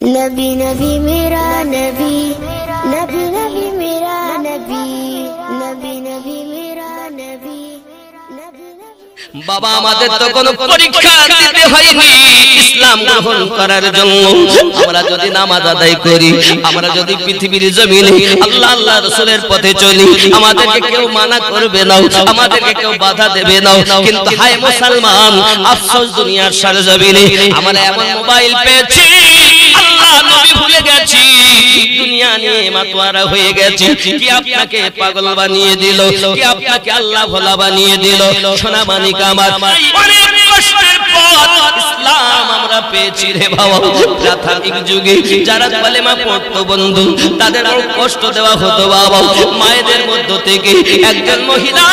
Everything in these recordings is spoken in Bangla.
नबी नबी मेरा नबी, नबी नबी मेरा नबी, नबी नबी मेरा नबी, नबी नबी। বাবা আমাদের তো কোনো পরীক্ষা দিতে হয়নি ইসলাম গ্রহণ করার জন্য। আমরা যদি নামাজ আদায় করি, আমরা যদি পৃথিবীর জমিনে আল্লাহ আল্লাহ রাসূলের পথে চলি, আমাদেরকে কেউ মানা করবে না, আমাদেরকে কেউ বাধা দেবে না। কিন্তু হায় মুসলমান, আফসোস দুনিয়ার সরজমিনে আমরা এমন মোবাইল পেয়েছি, আল্লাহ নবী ভুলে গেছি, দুনিয়া নিয়ে মাতোয়ারা হয়ে গেছি। কি আপনাকে পাগল বানিয়ে দিল, কি আপনাকে আল্লাহ ভোলা বানিয়ে দিল। সোনা মানিক আমার, অনেক কষ্টের পর ইসলাম আমরা পেয়েছি রে বাবা। প্রাথমিক যুগে যারা কালেমা পড়তো বন্ধু, তাদের কষ্ট দেওয়া হতো বাবা। মায়েদের মধ্য থেকে একজন মহিলা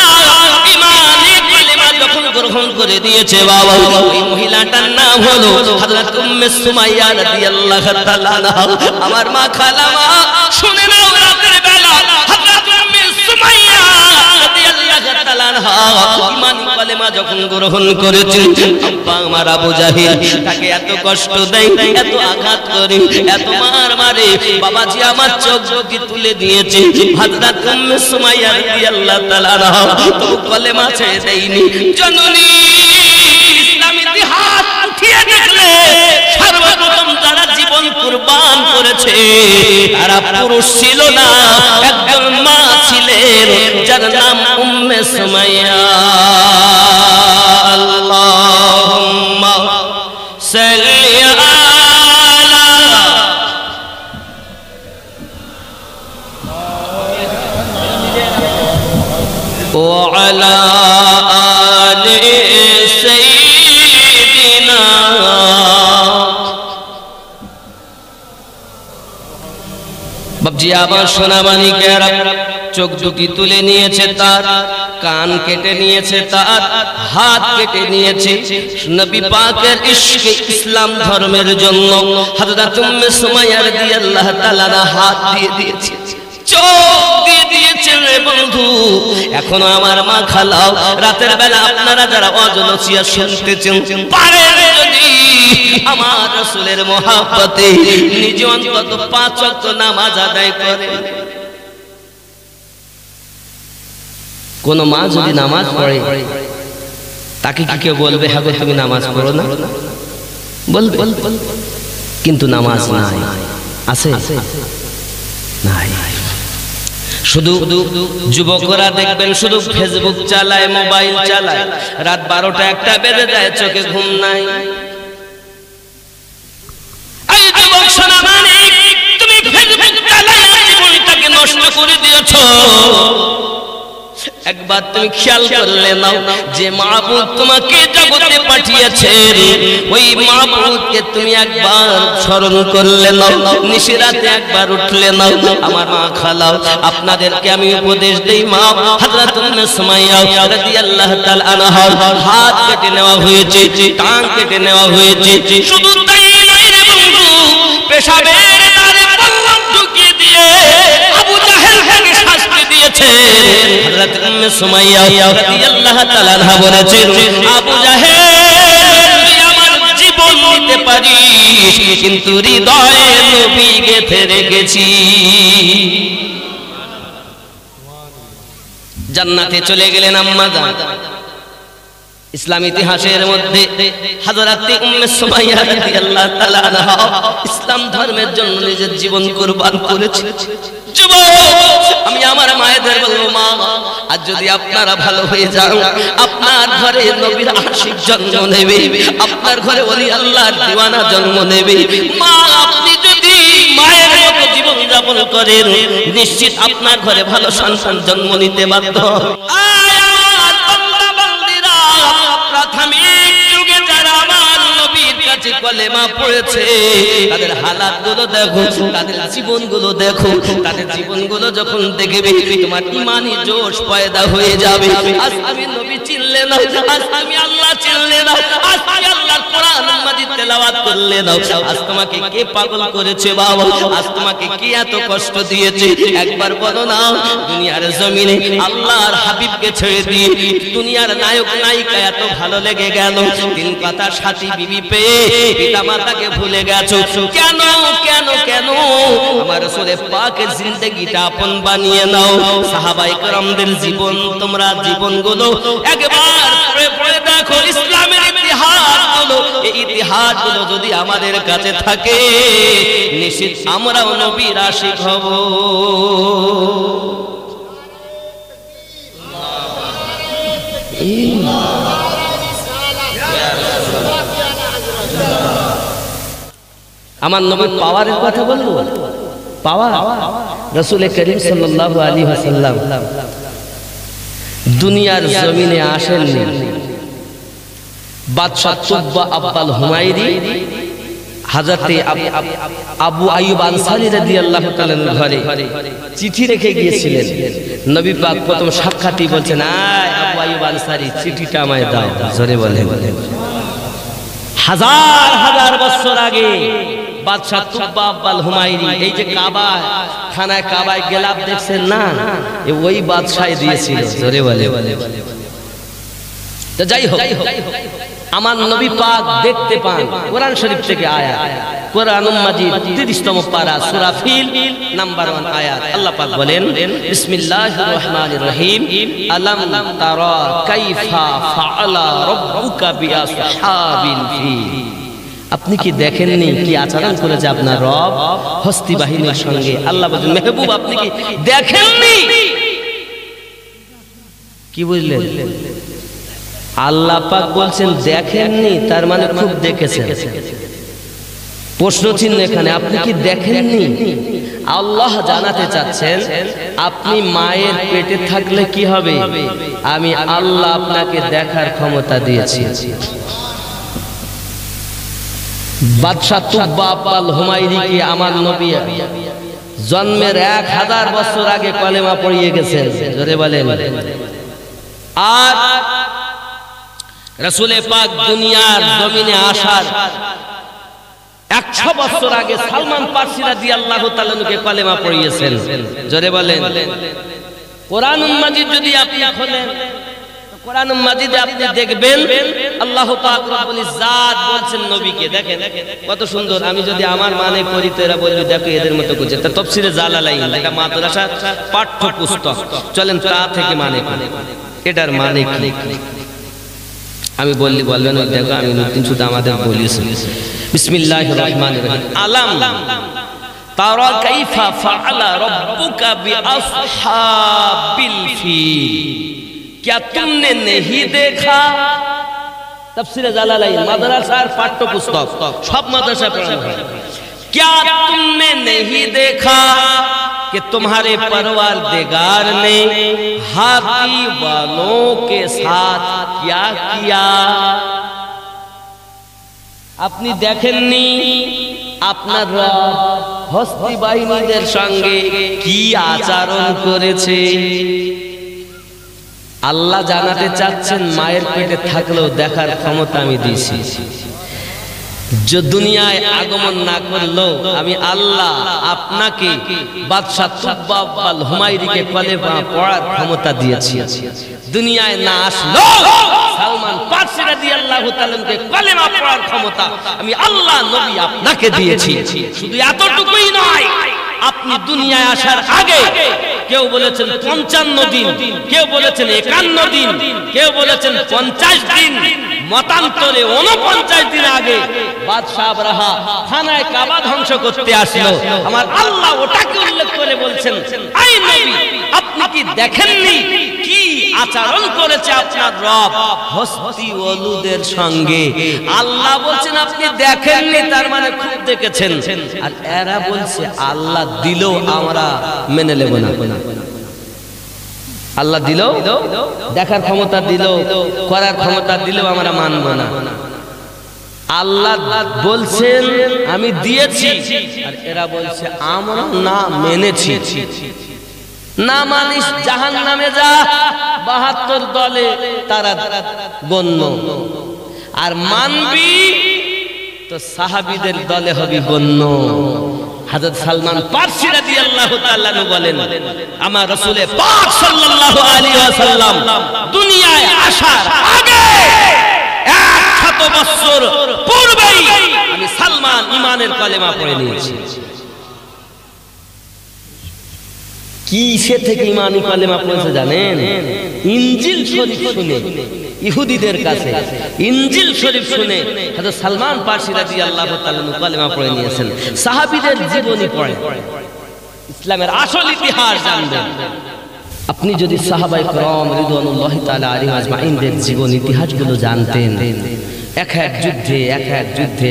ইমানি কালেমা যখন গ্রহণ করে দিয়েছে বাবা, ওই মহিলাটার নাম হলো হযরত উম্মে সুমাইয়া রাদিয়াল্লাহু তাআলা আনহা। আমার মা খালামা শুনে নাও, রাতের বেলা হযরত উম্মে সুমাইয়া রাদিয়াল্লাহু তাআলা আনহা ঈমান কালেমা যখন গ্রহণ করেছে, আব্বা আমার আবু জাহিল তাকে এত কষ্ট দেয়, এত আঘাত করে, এত মার মারে, বাবাজি আমার চোখ কি তুলে দিয়েছে। হযরত উম্মে সুমাইয়া রাদিয়াল্লাহু তাআলা আনহা তো কালেমা ছেড়ে দেয়নি। জননী ইসলাম ইতিহাস উঠিয়ে দেখলে সর্বপ্রথম যারা জীবন কুরবান করেছে তারা পুরুষ ছিল না, একজন মা ছিলেন যার নাম উম্মে সুমাইয়া। আল্লাহুম্মা সাল্লি আলা ওয়া আলা আলি সাইয়্যিদিনা। বাবজি আমার সোনা মানিকেরা, চোখ দুটি তুলে নিয়েছে তার, কান কেটে নিয়েছে তার, হাত কেটে নিয়েছে নবী পাকের ইশকে ইসলাম ধর্মের জন্য। হযরত উম্মে সুমাইয়া রাদিয়াল্লাহু তাআলা হাত দিয়ে দিয়েছে, চোখ দিয়ে দিয়েছে রে বন্ধু। এখনো আমার মা খালাও রাতের বেলা আপনারা যারা অজলসিয়া শুনতেছেন, পারেন যদি আমার রাসূলের মহব্বতে নিজে অন্তত 5 ওয়াক্ত নামাজ আদায় করে। কোন মা যদি নামাজ পড়ে তাকে কি কেউ বলবে হ্যাঁ তুমি নামাজ পড়ো না? বলবে, কিন্তু নামাজ নাই, আছে নাই। শুধু যুবকরা দেখবেন শুধু ফেসবুক চালায়, মোবাইল চালায়, রাত 12টা 1টা বেজে যায়, চোখে ঘুম নাই। এই যুবক সোনা মানিক, তুমি ফেসবুক চালায় জীবনটাকে নষ্ট করে দিয়েছো। একবার তুমি খেয়াল করলে নাও যে মাবুদ তোমাকে জগতে পাঠিয়েছেন, ওই মাবুদকে তুমি একবার স্মরণ করলে নাও, নিশিরাতে একবার উঠলে নাও। আমার মা খালাও আপনাদেরকে আমি উপদেশ দেই, মা হযরত উম্মে সুমাইয়া রাদিয়াল্লাহু তাআলা আনহা হাত কেটে নেওয়া হয়েছে, টাং কেটে নেওয়া হয়েছে। শুধু তাই নয় রে বন্ধু, পেশাবের দ্বারে পল্লব ঢুকিয়ে দিয়ে আবু জাহেলকে শাস্তি দিয়েছে। হযরত উম্মে সুমাইয়া রাদিয়াল্লাহু তাআলা আনহা বলেছেন, আবু জাহেল তুই আমার জীবন নিতে পারিস, কিন্তু হৃদয়ে নবী গেঁথে রেখেছি। জান্নাতে চলে গেলেন আম্মা জান। ইসলাম ইতিহাসের মধ্যে হযরত উম্মে সুমাইয়া রাদিয়াল্লাহু তাআলা আনহা ইসলাম ধর্মের জন্য নিজের জীবন কুরবান করেছে। যুবক আমি আমার মায়েদের বলবো, মা আজ যদি আপনারা ভালো হয়ে যান, আপনার ঘরে নবীর আশিক জন্ম নেবে, আপনার ঘরে ওলি আল্লাহর দিওয়ানা জন্ম নেবে। মা আপনি যদি মায়ের মতো জীবন যাপন করেন, নিশ্চিত আপনার ঘরে ভালো সন্তান জন্ম নিতে বাধ্য হবে। প্রাথমিক যুগে যারা আমার নবীর কাছে কলেমা পড়েছে, তাদের হালাতগুলো দেখো, তাদের জীবনগুলো দেখো, তাদের জীবনগুলো যখন দেখবে তোমার ঈমানি জোশ পয়দা হয়ে যাবে। আজ আমি নবী চিনলে না, আজ আমি আল্লাহ চিনলে না, আজ আমি আল্লাহর কোরআন মাজিদ তেলাওয়াত করলে না, আজ তোমাকে কে পাগল করেছে বাবা? আজ তোমাকে কি এত কষ্ট দিয়েছে? একবার বলো না, দুনিয়ার জমিনে আল্লাহর হাবিবকে ছেড়ে দিয়ে দুনিয়ার নায়ক নায়িকা এত ভালো লেগে গেল, 3 পাতার সাথী বিবি পেয়ে পিতা মাতাকে ভুলে গেছো কেন? কেন কেন আমার রাসূলের পাকের জিন্দেগিটা আপন বানিয়ে নাও। সাহাবায়ে কেরামদের জীবন তোমরা জীবনগুলো একবার পড়ে পড়ে দেখো, ইসলামের ইতিহাসগুলো, এই ইতিহাসগুলো যদি আমাদের কাছে থাকে নিশ্চিত আমরাও নবীর আশিক হব। আমার নবীর পাওয়ারের কথা বলবো। পাওয়ার রাসূল করিম সাল্লাল্লাহু আলাইহি ওয়াসাল্লাম দুনিয়ার জমিনে আসেননি। বাদশাহ তুব্বা আব্বাল হুমায়রি হযরতে আবু আইয়ুব আনসারী রাদিয়াল্লাহু তাআলার ঘরে চিঠি রেখে গিয়েছিলেন। নবী পাক প্রথম সাক্ষাতেই বলছেন, আয় আবু আইয়ুব আনসারী, চিঠিটা আমায় দাও। জোরে বলেন। হাজার হাজার বছর আগে বাদশাহ তুব্বা আব্বাল হুমায়রি, এই যে কাবা, খানায় কাবায় গেলাপ দেখছেন না, ওই বাদশাহ দিয়েছিল। জোরে বলে। তো যাই হোক, আমার নবী পাক দেখতে পান কোরআন শরীফ থেকে আয়াত, কোরআনুল মাজিদ 30তম পারা সূরা ফিল নাম্বার 1 আয়াত। আল্লাহ পাক বলেন, বিসমিল্লাহির রহমানির রহিম, আলাম তারা কাইফা ফাআলা রাব্বুকা বিআসহাবিল ফিল। আপনি কি দেখেননি কি আচরণ করেছে আপনার রব হস্তি বাহিনীর সঙ্গে? আল্লাহ বলেন, মেহবুব আপনি কি দেখেননি? কি বুঝলেন? আল্লাহ পাক বলছেন দেখেননি, তার মানে খুব দেখেছেন। প্রশ্ন চিহ্ন এখানে, আপনি কি দেখেননি? আল্লাহ জানাতে চাচ্ছেন আপনি মায়ের পেটে থাকলে কি হবে, আমি আল্লাহ আপনাকে দেখার ক্ষমতা দিয়েছি। বাদশাহ তুব্বা আব্বাল হুমায়রিকে আমার নবী জন্মের 1000 বছর আগে কলেমা পড়িয়ে গেছেন। জোরে বলেন। আর রাসূলে পাক দুনিয়ার জমিনে আসার 100 বছর আগে সালমান ফারসি রাদিয়াল্লাহু তাআলা কে কলেমা পড়িয়েছেন। জোরে বলেন। কোরআনুল মাজিদ যদি আপনি খোলেন, কোরআনুল মাজিদে আপনি দেখবেন আল্লাহ পাক রব্বুল ইজ্জাত বলছেন নবীকে, দেখেন কত সুন্দর। আমি যদি আমার মানে পড়ি তো এরা বলবে দেখো এদের মতো করছে। তা তাফসীরে জালালাইন, এটা মাদ্রাসা পাঠ্য পুস্তক, চলেন তা থেকে মানে এটার মানে কি আমি বললি বলবেন, দেখো আমি নতুন শুধু আমাদের বলিস। বিসমিল্লাহির রহমানির রহিম, আলাম তারা কাইফা ফাআলা রাব্বুকা বিআসহাবিল ফিল, क्या तुमने नहीं देखा? तफसीर জালালাইন মাদ্রাসার পাঠ্য পুস্তক, সব মাদ্রাসায় পড়ানো হয়। क्या तुमने नहीं देखा कि तुम्हारे परवरदिगार ने हाथी वालों के साथ क्या किया? আপনি দেখেননি আপনার রব হস্তি বাহিনীদের সঙ্গে কি আচরণ করেছে? আল্লাহ জানাতে চাচ্ছেন মায়ের পেটে থাকলেও দেখার ক্ষমতা আমি দিয়েছি। যে দুনিয়ায় আগমন না করলো আমি আল্লাহ আপনাকে বাদশাহ তুব্বা আব্বাল হুমায়রিকে কলেমা পড়ার ক্ষমতা দিয়েছি। দুনিয়ায় না আসলো সালমান ফারসি রাদিয়াল্লাহু তাআলা কে কলেমা পড়ার ক্ষমতা আমি আল্লাহ নবী আপনাকে দিয়েছি। শুধু এতটুকুই নয়, আপনি দুনিয়ায় আসার আগে কেউ বলেছেন 55 দিন, কেউ বলেছেন 51 দিন, কেউ বলেছেন 50 দিন, মতান্তরে 49 দিন আগে বাদশাহ আবরাহা খানায় কাবা ধ্বংস করতে আসলো। আমার আল্লাহ ওটাকে উল্লেখ করে বলছেন, আই নবী আপনি কি দেখেননি কি আচরণ করেছে আপনার রব হস্তি ওলুদের সঙ্গে? আল্লাহ বলছেন আপনি দেখেননি, তার মানে খুব দেখেছেন। আর এরা বলছে আল্লাহ দিলেও আমরা মেনে নেব না। আল্লাহ দিলেও, দেখার ক্ষমতা দিলেও, করার ক্ষমতা দিলেও আমরা মানব না। আল্লাহ বলছেন আমি দিয়েছি, আর এরা বলছে আমরা না মেনেছি। না মানিস জাহান্নামে যা, 72 দলে তারা গণ্য। আর মানবি তো সাহাবীদের দলে হবি গণ্য। হযরত সালমান ফারসি রাদিয়াল্লাহু তাআলা বলেন, আমার রাসূল পাক সাল্লাল্লাহু আলাইহি ওয়াসাল্লাম দুনিয়ায় আসার আগে 100 বছর পূর্বেই আমি সালমান ঈমানের কালেমা পড়ে নিয়েছি। কিসে থেকে ঈমানি কালেমা পড়েছে জানেন? ইনজিল শরীফ শুনে, ইহুদিদের কাছে ইনজিল শরীফ শুনে হযরত সালমান ফারসি রাদিয়াল্লাহু তাআলা কালেমা পড়ে নিয়েছেন। সাহাবীদের জীবনী পড়ে ইসলামের আসল ইতিহাস জানবেন। আপনি যদি সাহাবায়ে কেরাম রিদওয়ানুল্লাহি তাআলা আলাইহিম আজমাইনদের জীবন ইতিহাসগুলো জানতেন, এক এক যুদ্ধে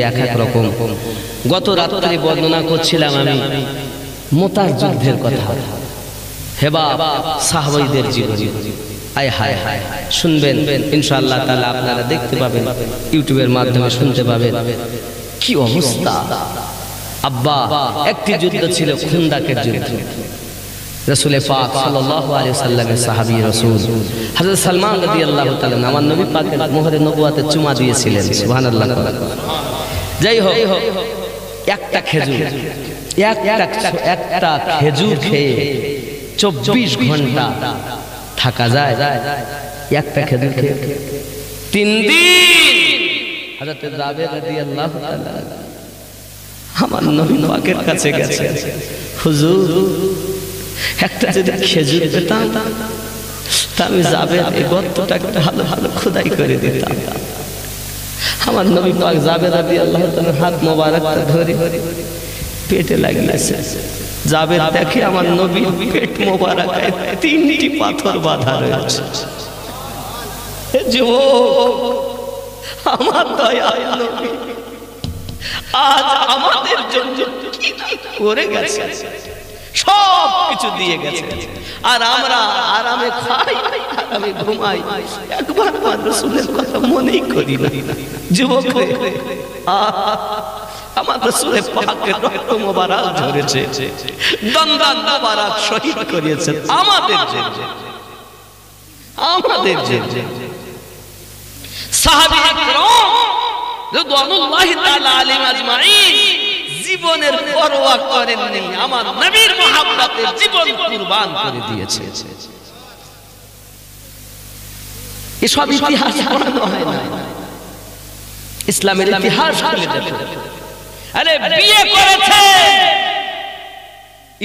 এক এক রকম। গত রাত্রে বর্ণনা করছিলাম আমি মোতার যুদ্ধের কথা, হেবা সাহাবাইদের জীবনী। আয় হায় হায়, শুনবেন ইনশাআল্লাহ তাআলা, আপনারা দেখতে পাবেন, ইউটিউবের মাধ্যমে শুনতে পাবেন। কি অবস্থা! আব্বা, একটি যুদ্ধ ছিল খুন্দাকের যুদ্ধ। রাসূল পাক সাল্লাল্লাহু আলাইহি ওয়াসাল্লামের সাহাবী রাসূল হযরত সালমান রাদিয়াল্লাহু তাআলা আমার নবী পাকের মোহরে নবুয়াতে চুমা দিয়েছিলেন। সুবহানাল্লাহ। যাই হোক, একটা খেজুর খেয়ে 24 ঘন্টা থাকা যায়? একটা খেজুর খেয়ে 3 দিন। হযরত জাবের রাদিয়াল্লাহু তাআলা আমার নবী পাকের কাছে গেছে, হুজুর একটা যদি খেজুর পেতাম তা আমি জাবের এই গর্তটাকে ভালো ভালো খোদাই করে দিতাম। আমার নবী পাক জাবের রাদিয়াল্লাহু তাআলার হাত মোবারকটা ধরে পেটে লাগিয়েছে। জাবের দেখে আমার নবীর পেট মোবারকে 3টি পাথর বাঁধা রয়েছে। যুবক, আমার দয়াল নবী আজ আমাদের জন্য কি করে গেছে, সব কিছু দিয়ে গেছে, আর আমরা আরামে খাই, আরামে ঘুমাই, একবার রাসূলের কথা মনেই করি না। যুবক, আমার রাসূলের পাকের রক্ত মোবারক ঝরেছে, দন্দান মোবারক শহীদ করিয়েছেন আমাদের জন্য। সাহাবায়ে কেরাম রিদওয়ানুল্লাহি তাআলা আলাইহিম আজমাইন জীবনের পরোয়া করেননি, আমার নবীর মহব্বতে জীবন কুরবান করে দিয়েছে। এসব ইতিহাস পড়ানো হয় না, ইসলামের ইতিহাস খুলে দেখো। আরে বিয়ে করেছে,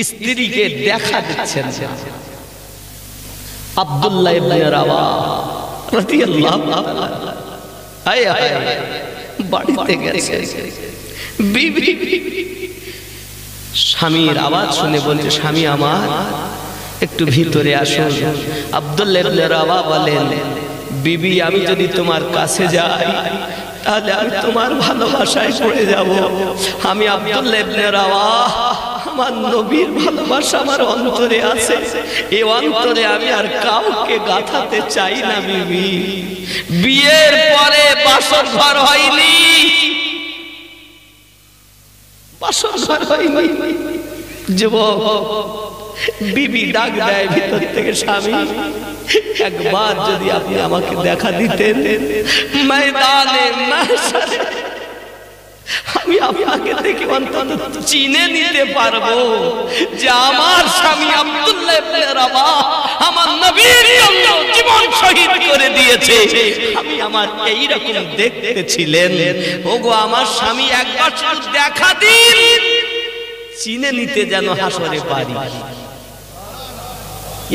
স্ত্রীকে দেখা দিচ্ছেন আব্দুল্লাহ ইবনে রাওয়া রাদিয়াল্লাহু তাআলা। আয় আয়, বাড়িতে গেছে, বিবি স্বামীর আওয়াজ শুনে বলছে, স্বামী আমার একটু ভিতরে আসুন। আব্দুল্লাহ ইবনে রাওয়া বলেন, বিবি আমি যদি তোমার কাছে যাই তাহলে আমি তোমার ভালোবাসায় পড়ে যাব। আমি আব্দুল্লাহ ইবনে রাওয়া, আমার নবীর ভালোবাসা আমার অন্তরে আছে, এই অন্তরে আমি আর কাউকে গাঁথাতে চাই না। বিবি, বিয়ের পরে বাসর ঘর হয়নি, বাসর ঘর হয়নি। যুবক, বিবি ডাক দেয় ভিতর থেকে, স্বামী একবার যদি আপনি আমাকে দেখা দিতেন ময়দানে মাহশারে, আমি আপনাকে দেখে অন্তত চিনে নিতে পারবো যে আমার স্বামী আব্দুল্লাহ ইবনে রাওয়া আমার নবীর জন্য জীবন শহীদ করে দিয়েছে। আমি আমার এই রকম দেখতে ছিলেন, ওগো আমার স্বামী একবার শুধু দেখা দিন, চিনে নিতে যেন হাসরে পারি।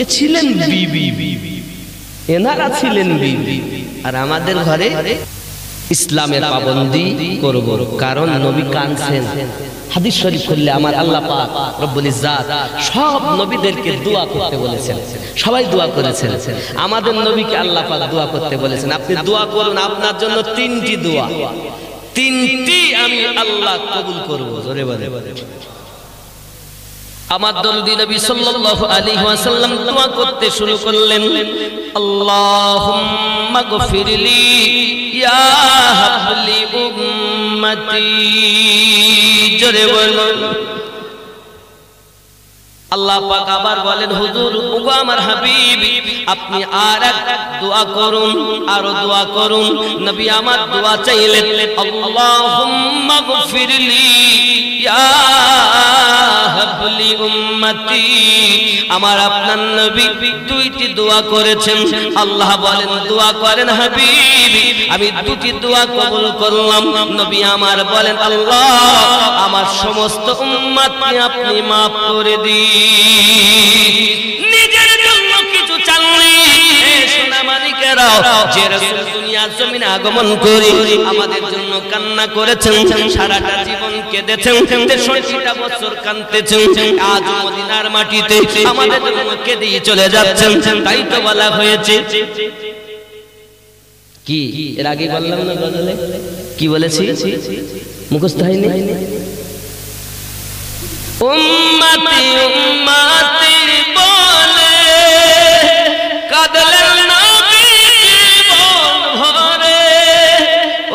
এ ছিলেন বিবি, এনারা ছিলেন বিবি। আর আমাদের ঘরে ইসলামের পাবন্দি করব, কারণ নবী কাঁদছেন। হাদিস শরীফ খুললে আমার আল্লাহ পাক রব্বুল ইজ্জাত সব নবীদেরকে দোয়া করতে বলেছেন, সবাই দোয়া করেছেন। আমাদের নবীকে আল্লাহ পাক দোয়া করতে বলেছেন, আপনি দোয়া করুন, আপনার জন্য 3টি দোয়া, 3টি আমি আল্লাহ কবুল করব। জোরে বলে আমার দরদি নবী সাল্লাল্লাহু আলাইহি ওয়াসাল্লাম দোয়া করতে শুরু করলেন, আল্লাহুম্মা গফিরলি ইয়া হাবলি উম্মতি। জোরে বলুন। আল্লাহ পাক আবার বলেন, হুজুর ওগো আমার হাবিব, আপনি আর এক দোয়া করুন, আরো দোয়া করুন। নবী আমার দোয়া চাইলেন, আল্লাহুম্মা গফিরলি ইয়া হাবলি উম্মতি। উম্মতি আমার আপনার নবী দুইটি দোয়া করেছেন আল্লাহ বলেন দোয়া করেন হাবিব আমি দুটি দোয়া কবুল করলাম নবী আমার বলেন আল্লাহ আমার সমস্ত উম্মতকে আপনি maaf করে দিন নিজের জন্য কিছু চাননি সোনা মালিকেরা যে রাসূল দুনিয়ার জমিনে আগমন করে আমাদের জন্য কান্না করেছেন সারাটা জীবন কেঁদেছেন ৬৩টা বছর কাঁদতেছেন আজ মদিনার মাটিতে আমাদের জন্য কেঁদেই চলে যাচ্ছেন তাই তো বলা হয়েছে কি এর আগে বললাম না গজলে কি বলেছি মুখস্থ হয়নি উম্মতি উম্মতি বলে কাঁদলেন নবী জীবন ভরে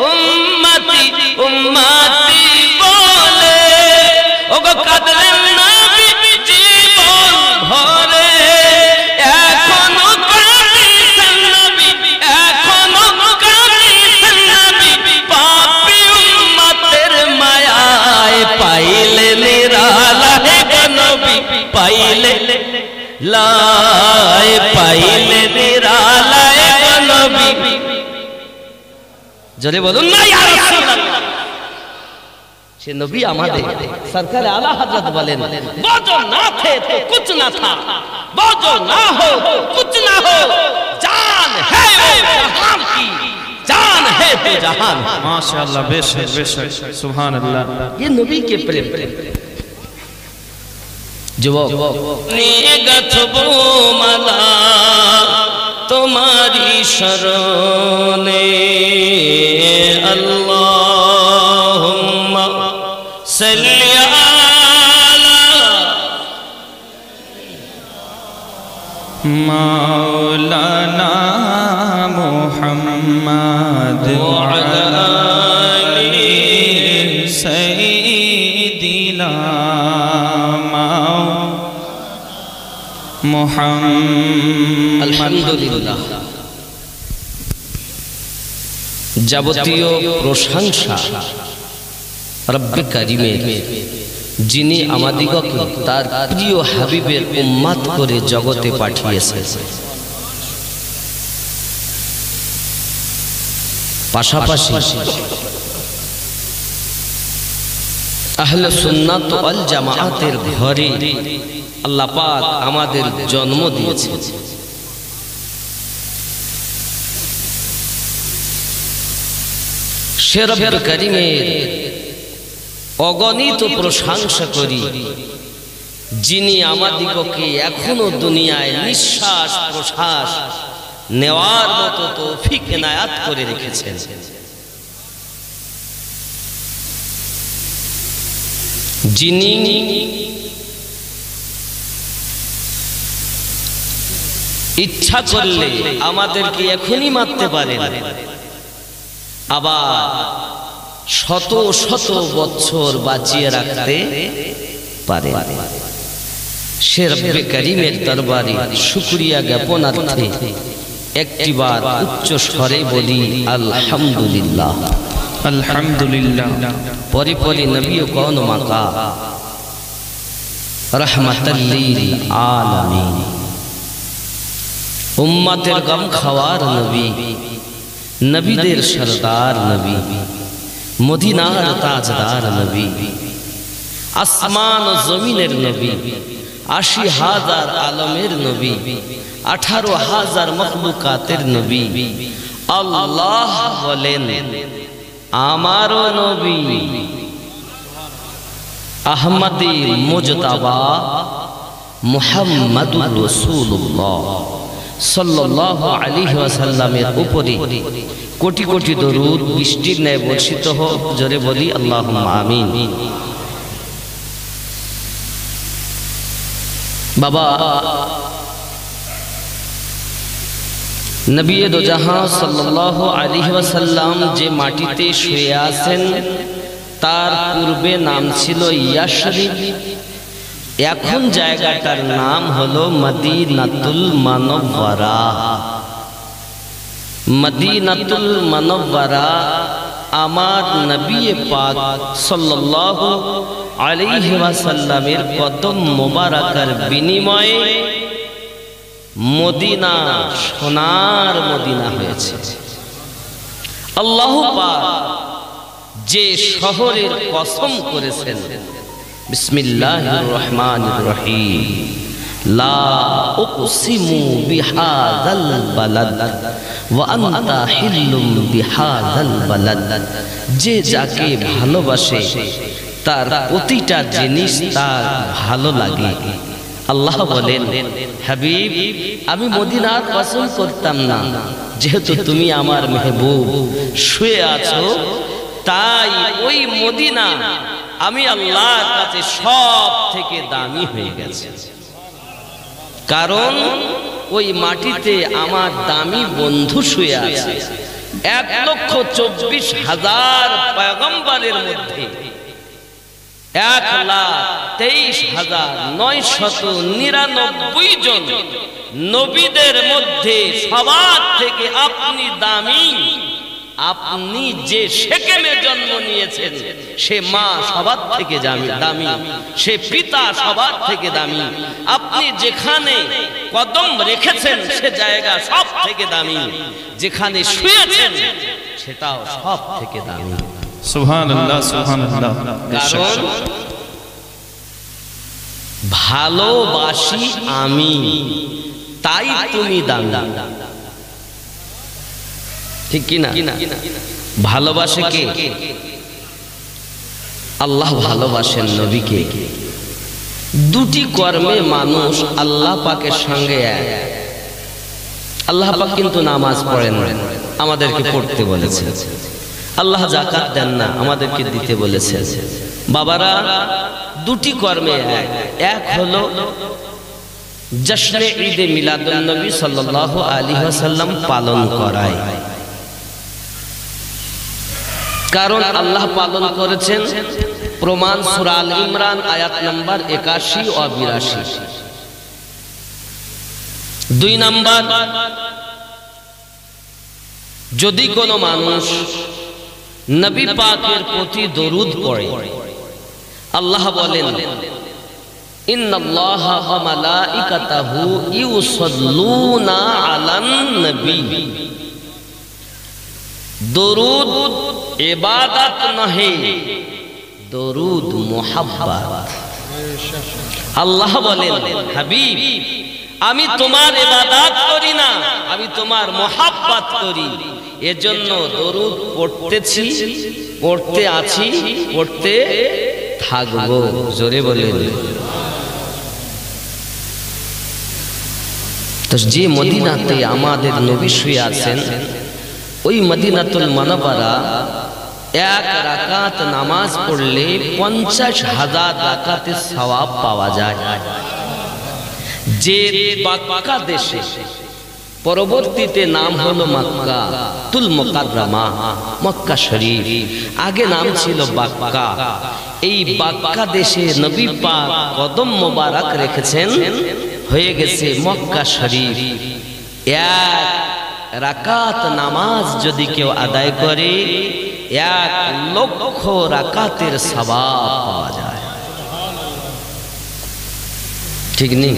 উম্মতি উম্মতি বলে ওগো কাঁদলেন নবী জীবন ভরে এখনো কাঁদিছেন নবী এখনো কাঁদিছেন নবী পাপী উম্মতের মায়ায় পাইলে নিরালায় নবী পাইলে লাই পাইলে নিরালায় নবী জোরে বলুন না ইয়া রাসূলুল্লাহ সে নবী আমাদের সরকার আলা হযরত বলেন বাজো না थे तो कुछ ना था बाजो ना हो तो कुछ ना हो जान है वो जहान की जान है तो जहान माशाअल्लाह बेशक बेशक सुभान अल्लाह ये नबी के प्रेम যুবক নিয়ে গাছবো মালা তোমারি শরণে আল্লাহুম্মা সাল্লি আলা মাওলানা মুহাম্মদ ওয়া আলা আলি সাইয়্যিদিনা আলহামদুলিল্লাহ যাবতীয় প্রশংসা রব্বে কারীমের যিনি আমাদিগকে তার প্রিয় হাবিবের উম্মত করে জগতে পাঠিয়েছেন পাশাপাশি আহলে সুন্নাত ওয়াল জামাআতের ঘরে আল্লাহ পাক আমাদের জন্ম দিয়েছে সে রব্বে কারীমের অগণিত প্রশংসা করি যিনি আমাদিগকে এখনো দুনিয়ায় নিঃশ্বাস প্রশ্বাস নেওয়ার মতো তৌফিক এনায়াত করে রেখেছেন যিনি ইচ্ছা করলে আমাদেরকে এখনই মারতে পারেন আবার শত শত বছর বাঁচিয়ে রাখতে পারে সে রব্বে কারীমের দরবারে শুকরিয়া জ্ঞাপনার্থে একটিবার উচ্চ স্বরে বলি আলহামদুলিল্লাহ আলহামদুলিল্লাহ পরে পরে নবী ও কোন মাকা রাহমাতাল লিল আলামিন উম্মতের গম খাওয়ার নবী নবীদের সরদার নবী মদিনার তাজদার নবী আসমান ও জমিনের নবী ৮০,০০০ আলমের নবী ১৮,০০০ মখলুকাতের নবী আল্লাহ বলেন আমারও নবী আহমদী মুজতাবা মুহাম্মাদুর রাসূলুল্লাহ সাল্লাল্লাহু আলাইহি ওয়াসাল্লামের উপরে কোটি কোটি দরুদ বৃষ্টির ন্যায় বর্ষিত হোক জোরে বলি আল্লাহুম্মা আমিন বাবা নবী দো জাহান সাল্লাল্লাহু আলাইহি ওয়াসাল্লাম যে মাটিতে শুয়ে আছেন তার পূর্বে নাম ছিল ইয়াশরিব এখন জায়গাটার নাম হলো মদিনাতুল মুনাওয়ারা মদিনাতুল মুনাওয়ারা আমার নবী পাক সাল্লাল্লাহু আলাইহি ওয়াসাল্লামের কদম মোবারকার বিনিময়ে মদিনা সোনার মদিনা হয়েছে। আল্লাহ পাক যে শহরের কসম করেছেন, বিসমিল্লাহির রহমানির রহিম, লা উকসিমু বিহাযাল বালাদ ওয়া আনতা হিল্লুম বিহাযাল বালাদ, যে যাকে ভালোবাসে তার প্রতিটা জিনিস তার ভালো লাগে। আল্লাহ বলেন, হাবিব আমি মদিনার কসম করতাম না, যেহেতু তুমি আমার মেহবুব শুয়ে আছো, তাই ওই মদিনা আমি আল্লাহর কাছে সব থেকে দামি হয়ে গেছে। কারণ ওই মাটিতে আমার দামি বন্ধু শুয়ে আছে। 1,24,000 পয়গম্বরের মধ্যে 1,23,999 জন নবীদের মধ্যে সবার থেকে আপনি দামি। আপনি যে সেকেমে জন্ম নিয়েছেন সে মা সবার থেকে দামি, সে পিতা সবার থেকে দামি। আপনি যেখানে কদম রেখেছেন সে জায়গা সব থেকে দামি, যেখানে শুয়েছেন সেটাও সব থেকে দামি। সুবহানাল্লাহ সুবহানাল্লাহ। কারণ ভালোবাসি আমি, তাই তুমি দামি। ঠিক কি না? ভালোবাসে কে? আল্লাহ ভালোবাসেন নবীকে। দুটি কর্মে মানুষ আল্লাহ পাকের সঙ্গে এক। আল্লাহ পাক কিন্তু নামাজ পড়েন না, আমাদেরকে পড়তে বলেছে। আল্লাহ যাকাত দেন না, আমাদেরকে দিতে বলেছে। বাবারা, দুটি কর্মে এক। এক হলো জশ্নে ঈদে মিলাদুন নবী সাল্লাল্লাহু আলাইহি ওয়াসাল্লাম পালন করায়। কারণ আল্লাহ পালন করেছেন, প্রমাণ সূরা আল ইমরান আয়াত নাম্বার 81 ও 82। 2 নাম্বার, যদি কোনো মানুষ নবী পাকের প্রতি দরুদ পড়ে, আল্লাহ বলেন ইন্নাল্লাহা ওয়া মালাইকাতাহু ইউসাল্লুনা আলান নবী। দরুদ ইবাদত নহে, দরুদ মুহাব্বত। আল্লাহ বলেন, হাবিব আমি তোমার ইবাদত করি না, আমি তোমার মুহাব্বত করি, এজন্য দরুদ পড়তেছি, পড়তে আছি, পড়তে থাকবো। জোরে বলেন। তো যে মদিনাতে আমাদের নবী শুয়ে আছেন, ওই মদিনাতুল মুনাওয়ারা এক রাকাত নামাজ পড়লে 50,000 রাকাতের সওয়াব পাওয়া যায়। যে মক্কা দেশে, পরবর্তীতে নাম হলো মক্কা তুল মুকাররমা, মক্কা শরীফ, আগে নাম ছিল বাক্কা। এই বাক্কা দেশে নবী পাক কদম মোবারক রেখেছেন, হয়ে গেছে মক্কা শরীফ। এক রাকাত নামাজ যদি কেউ আদায় করে 1,00,000 রাকাতের সওয়াব পাওয়া যায়। ঠিক নেই?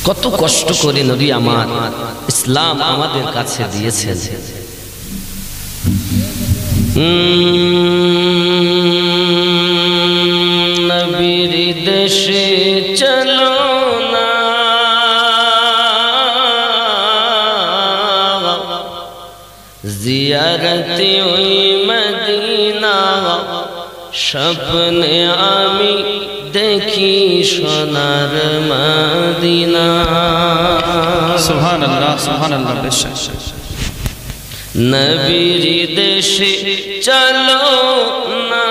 কত কষ্ট করে নবী আমার ইসলাম আমাদের কাছে দিয়েছেন। নবীর দেশে চলো না, জিয়ারতে ওই মদিনা, স্বপ্নে আমি দেখি সোনার মদিনা। সুবহানাল্লাহ সুবহানাল্লাহ। বেশক নবীর দেশে চলো না,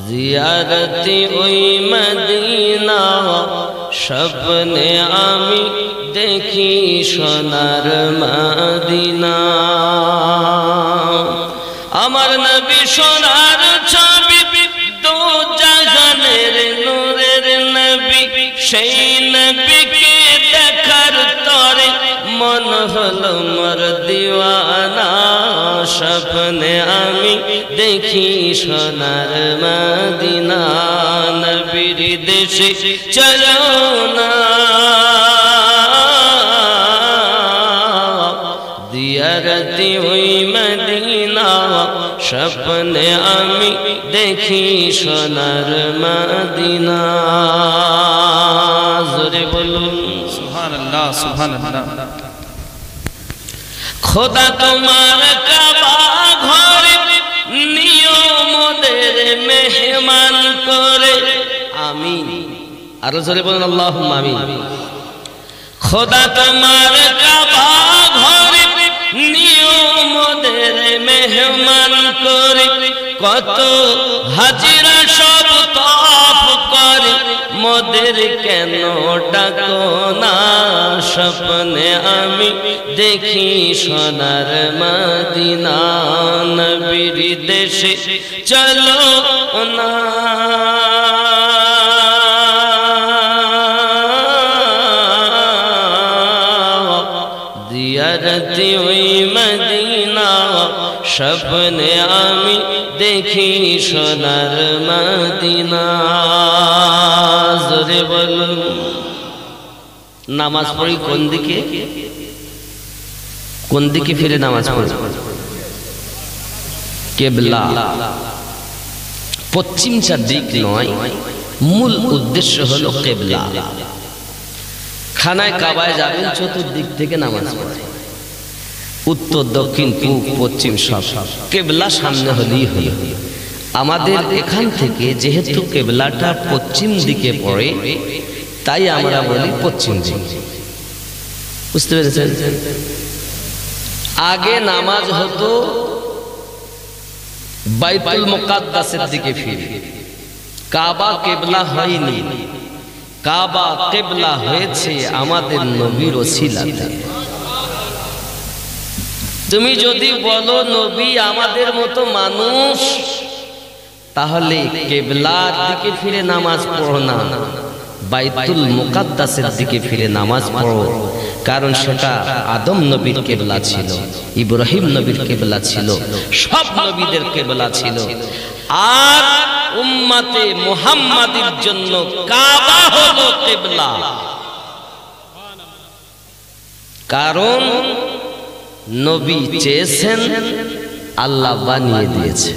জিয়ারতে ওই মদিনা, স্বপ্নে আমি দেখি সোনার মদিনা। আমার নবী সোনার ছবি, দু জাহানের নূরের নবী, সেই নবীকে দেখার তরে মন হলো মোর দিওয়ানা স্বপ্নে আমি দেখি সোনার মদিনা নবীর দেশে চলো না দিয়ারতি ওই মদিনা স্বপ্নে আমি দেখি সোনার মদিনা জোরে বলুন সুবহানাল্লাহ সুবহানাল্লাহ খোদা তোমার কাবা ঘরে নিও মোদের মেহমান করে আমিন আরো জোরে বলুন আল্লাহুম্মা আমিন খোদা তোমার কাবা ঘরে নিও মোদের মেহমান করে কত হাজিরা সব তওয়াফ করে মোদের কেন ডাকো না স্বপ্নে আমি দেখি সোনার মদিনা নবীর দেশে চলো না দিয়ারতি ওই মদিনা স্বপ্নে আমি দেখি সোনার মদিনা জোরে বলুন নামাজ পড়ি কোন দিকে ফিরে নামাজ পড়ি কিবলা পশ্চিমটা দিক নয় মূল উদ্দেশ্য হলো কিবলা খানায় কাবায় যাবেন চতুর্দিক থেকে নামাজ পড়ে উত্তর দক্ষিণ পূব পশ্চিম সব কিবলা সামনে হলেই হলো আমাদের এখান থেকে যেহেতু কিবলাটা পশ্চিম দিকে পড়ে তাই আমরা বলি পশ্চিম দিক বুঝতে পেরেছেন আগে নামাজ হতো বাইতুল মুকাদ্দাসের দিকে ফিরে কাবা কিবলা হয়নি কাবা কিবলা হয়েছে আমাদের নবীর ওসিলাতে তুমি যদি বলো নবী আমাদের মতো মানুষ তাহলে কিবলার দিকে ফিরে নামাজ পড়ো না বাইতুল মুকাদ্দাসের দিকে ফিরে নামাজ পড়ো কারণ সেটা আদম নবীর কিবলা ছিল ইব্রাহিম নবীর কিবলা ছিল সব নবীদের কিবলা ছিল আর উম্মতে মুহাম্মাদের জন্য কাবা হলো কিবলা কারণ নবী চেয়েছেন আল্লাহ বানিয়ে দিয়েছে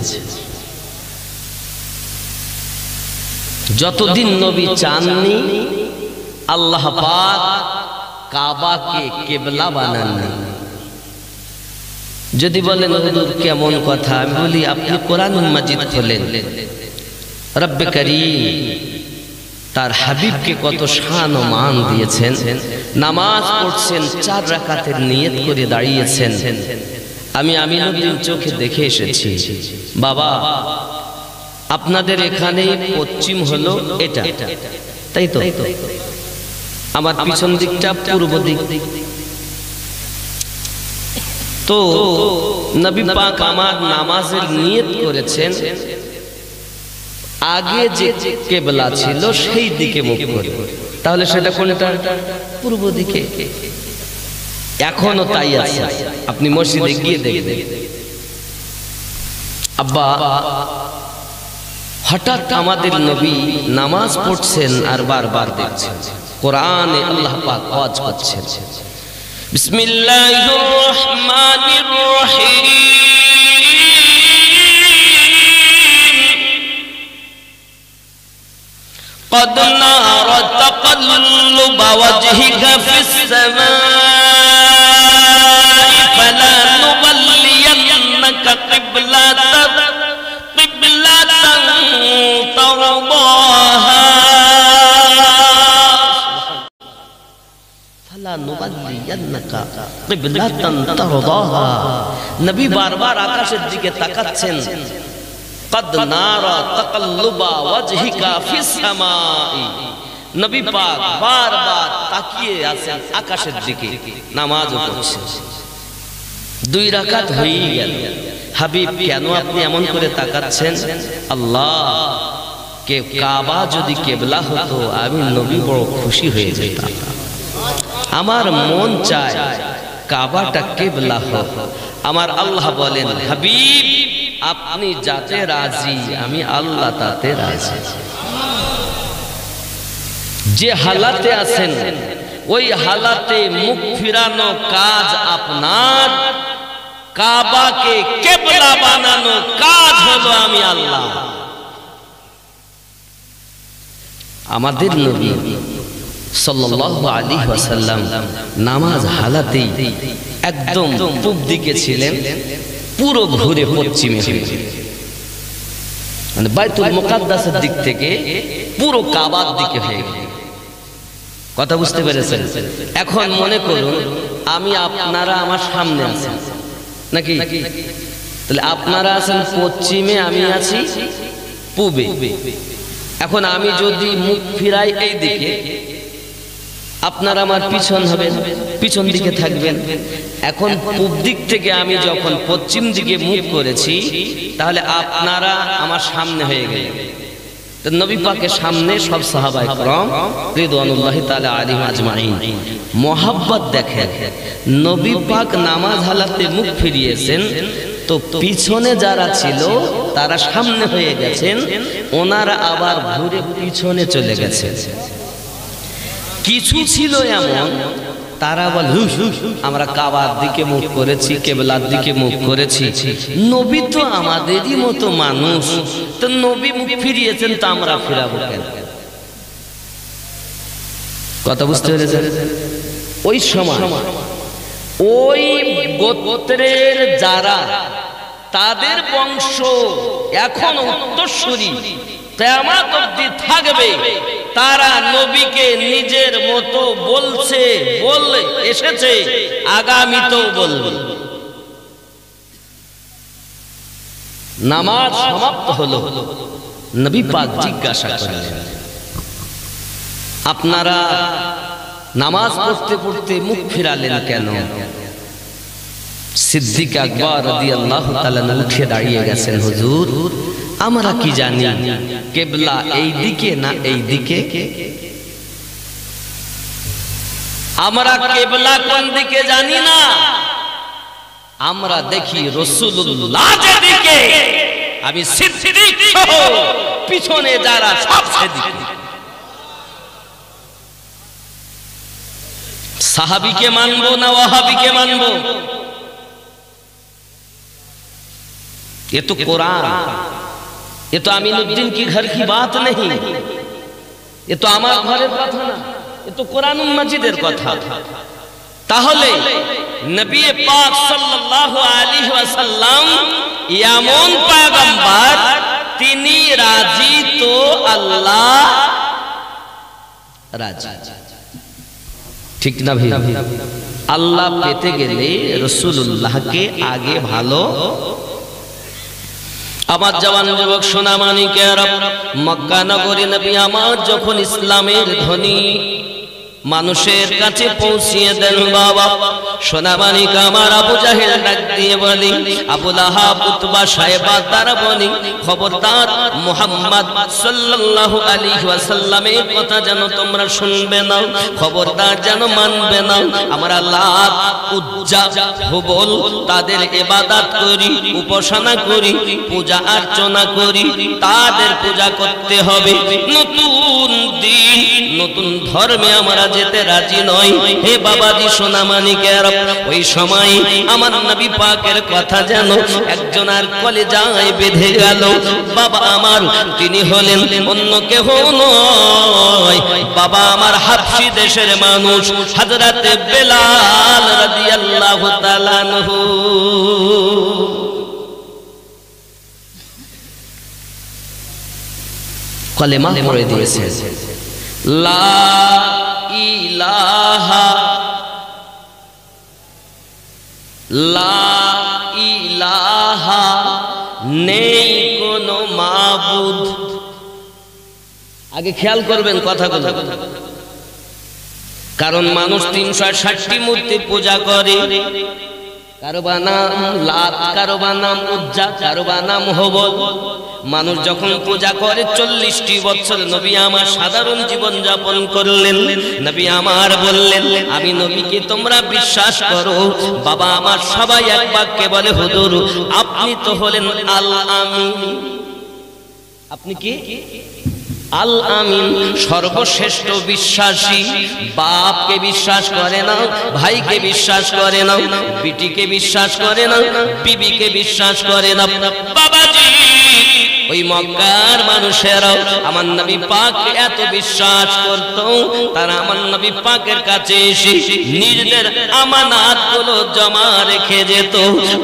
যতদিন নবী চাননি আল্লাহ পাক কাবাকে কিবলা বানাননি যদি বলেন হুজুর কেমন কথা আমি বলি আপনি কোরআনুল মাজিদ খোলেন রব্বে কারীম তার হাবিবকে কত শান ও মান দিয়েছেন নামাজ পড়ছেন 4 রাকাতের নিয়ত করে দাঁড়িয়েছেন আমি আমিনুদ্দিন চোখে দেখে এসেছি বাবা আপনাদের এখানে পশ্চিম হলো এটা তাই তো আমার পিছন দিকটা পূর্ব দিক তো নবী পাক আমার নামাজের নিয়ত করেছেন আগে যে কিবলা ছিল সেই দিকে মুখ করে তাহলে সেটা কোনটা পূর্ব দিকে এখনো তাই আছে আপনি মসজিদে গিয়ে দেখবেন আব্বা হঠাৎ আমাদের নবী নামাজ পড়ছেন আর বারবার দেখছেন কোরআনে আল্লাহ পাক ওয়াজ করছেন বিসমিল্লাহির রহমানির রহিম قد نرى تقلب وجهك في السماء فلنولينك قبلة ترضاها فلنولينك قبلة ترضاها নবী বারবার আকাশের দিকে তাকাচ্ছেন قد نرى تقلب وجهك في السماء নবী পাক বারবার তাকিয়ে আছেন আকাশের দিকে নামাজও পড়ছেন 2 রাকাত হয়ে গেল হাবিব কেন আপনি এমন করে তাকাচ্ছেন আল্লাহ কে কাবা যদি কিবলা হতো আমি নবী বড় খুশি হয়ে যেতাম আমার মন চায় কাবাটা কিবলা হোক। আমার আল্লাহ বলেন, হাবিব আপনি যাতে রাজি আমি আল্লাহ তাতে রাজি। যে হালাতে আছেন ওই হালাতে মুখ ফিরানো কাজ আপনার, কাবাকে কিবলা বানানো কাজ হলো আমি আল্লাহ। আমাদের নবী সাল্লাল্লাহু আলাইহি ওয়াসাল্লাম নামাজ হালাতেই একদম পূব দিকে ছিলেন, পুরো ঘুরে পশ্চিমে মানে বাইতুল মুকাদ্দাসের দিক থেকে পুরো কাবার দিকে হয়ে গেল। কথা বুঝতে পেরেছেন? এখন মনে করুন আমি আপনারা আমার সামনে আছেন নাকি, তাহলে আপনারা আছেন পশ্চিমে, আমি আছি পূবে। এখন আমি যদি মুখ ফিরাই এই দিকে, আপনারা আমার পিছন হবে, পিছন দিকে থাকবেন। এখন পূব দিক থেকে আমি যখন পশ্চিম দিকে মুখ করেছি, তাহলে আপনারা আমার সামনে হয়ে গেলেন। নবী পাকের সামনে সব সাহাবায়ে কেরাম রিদওয়ানুল্লাহি তাআলা আলাইহিম আজমাইন। মোহাব্বত দেখেন, নবী পাক নামাজ হালাতে মুখ ফিরিয়েছেন, তো পিছনে যারা ছিল তারা সামনে হয়ে গেছেন, ওনারা আবার ঘুরে পিছনে চলে গেছেন। কিছু ছিল এমন তারা বলে আমরা কাবার দিকে মুখ করেছি, কিবলার দিকে মুখ করেছি। নবী তো আমাদেরই মতো মানুষ, তো নবী মুখ ফিরিয়েছেন তো আমরা ফিরাবো কেন? কথা বুঝতে পেরেছেন? ওই সময় ওই গোত্রের যারা, তাদের বংশ এখন উত্তরসূরি কিয়ামত অবধি থাকবে, তারা নবীকে নিজের মতো বলছে, বলে এসেছে, আগামীতেও বলবে। নামাজ সমাপ্ত হলো, নবী পাক জিজ্ঞাসা করলেন, আপনারা নামাজ পড়তে পড়তে মুখ ফিরালেন কেন? সিদ্দিক আকবর রাদিয়াল্লাহু তাআলা উঠে দাঁড়িয়ে গেছেন, হুজুর আমরা কি জানি কিবলা এই দিকে না এই দিকে? আমরা কিবলা কোন দিকে জানি না, আমরা দেখি রাসূলুল্লাহ যেদিকে, আমি সিদ্দিক সহ পিছনে যারা সব সেদিকে। সাহাবীকে মানবো না ওয়াহাবীকে মানবো? ये तो कुरान, ये तो अमीनुद्दीन की घर की बात नहीं, ये तो আমার ঘরের কথা না, ये तो কুরআনুল মাজিদের কথা। তাহলে নবী পাক সাল্লাল্লাহু আলাইহি ওয়াসাল্লাম এমন পয়গম্বর, তিনি রাজি তো আল্লাহ রাজি, ঠিক না ভাই? আল্লাহ পেতে গেলে রাসূলুল্লাহকে আগে ভালো। আমার জওয়ান যুবক সোনা মানিকেরা, মক্কা নগরী নবী আমার যখন ইসলামের ধ্বনি মানুষের কাছে পৌঁছিয়ে দেন, বাবা সোনা মানিক আমার আবু জাহেল ডাক দিয়ে বলি, আবু লাহাব উতবা সাহেবা তারা বলি, খবরদার মুহাম্মদ সাল্লাল্লাহু আলাইহি ওয়াসাল্লামের কথা যেন তোমরা শুনবে না, খবরদার যেন মানবে না। আমরা লাত উজ্জা হুবল তাদের ইবাদত করি, উপাসনা করি, পূজা অর্চনা করি, তাদের পূজা করতে হবে। নতুন দিন নতুন ধর্মে আমরা যেতে রাজি নই। হে বাবাজি সোনা মানিকের, ওই সময় আমার নবী পাকের কথা যেন একজন আর কলেজায় বেঁধে গেল। বাবা আমার তিনি হলেন অন্য কেহ নয়, বাবা আমার হাবশী দেশের মানুষ হযরত বেলাল রাদিয়াল্লাহু তাআলা আনহু। কলেমা পড়ে দিয়েছে, লা ইলাহা লা ইলাহা, নেই কোনো মাবুদ। আগে খেয়াল করবেন কথাগুলো, কারণ মানুষ 360টি মূর্তির পূজা করে, কারো বা নাম লাত, কারো বা নাম উজ্জা, কারো বা নাম হবল। মানুষ যখন পূজা করে 40টি বছর নবী আমার সাধারণ জীবন যাপন করলেন। নবী আমার বললেন, আমি নবীকে তোমরা বিশ্বাস করো। বাবা আমার সবাই এক বাক্যে বলে, হুজুর আপনি তো হলেন আল আমিন। আপনি কি? আল আমিন, সর্বশ্রেষ্ঠ বিশ্বাসী। বাপকে বিশ্বাস করে না, ভাইকে বিশ্বাস করে না, বিটিকে বিশ্বাস করে না, বিবিকে বিশ্বাস করে না। বাবাজি, ওই মক্কার মানুষেরাও আমার নবী পাক এত বিশ্বাস করত, তারা আমার নবী পাকের কাছে এসে নিজেদের আমানাতগুলো জমা রেখে যেত।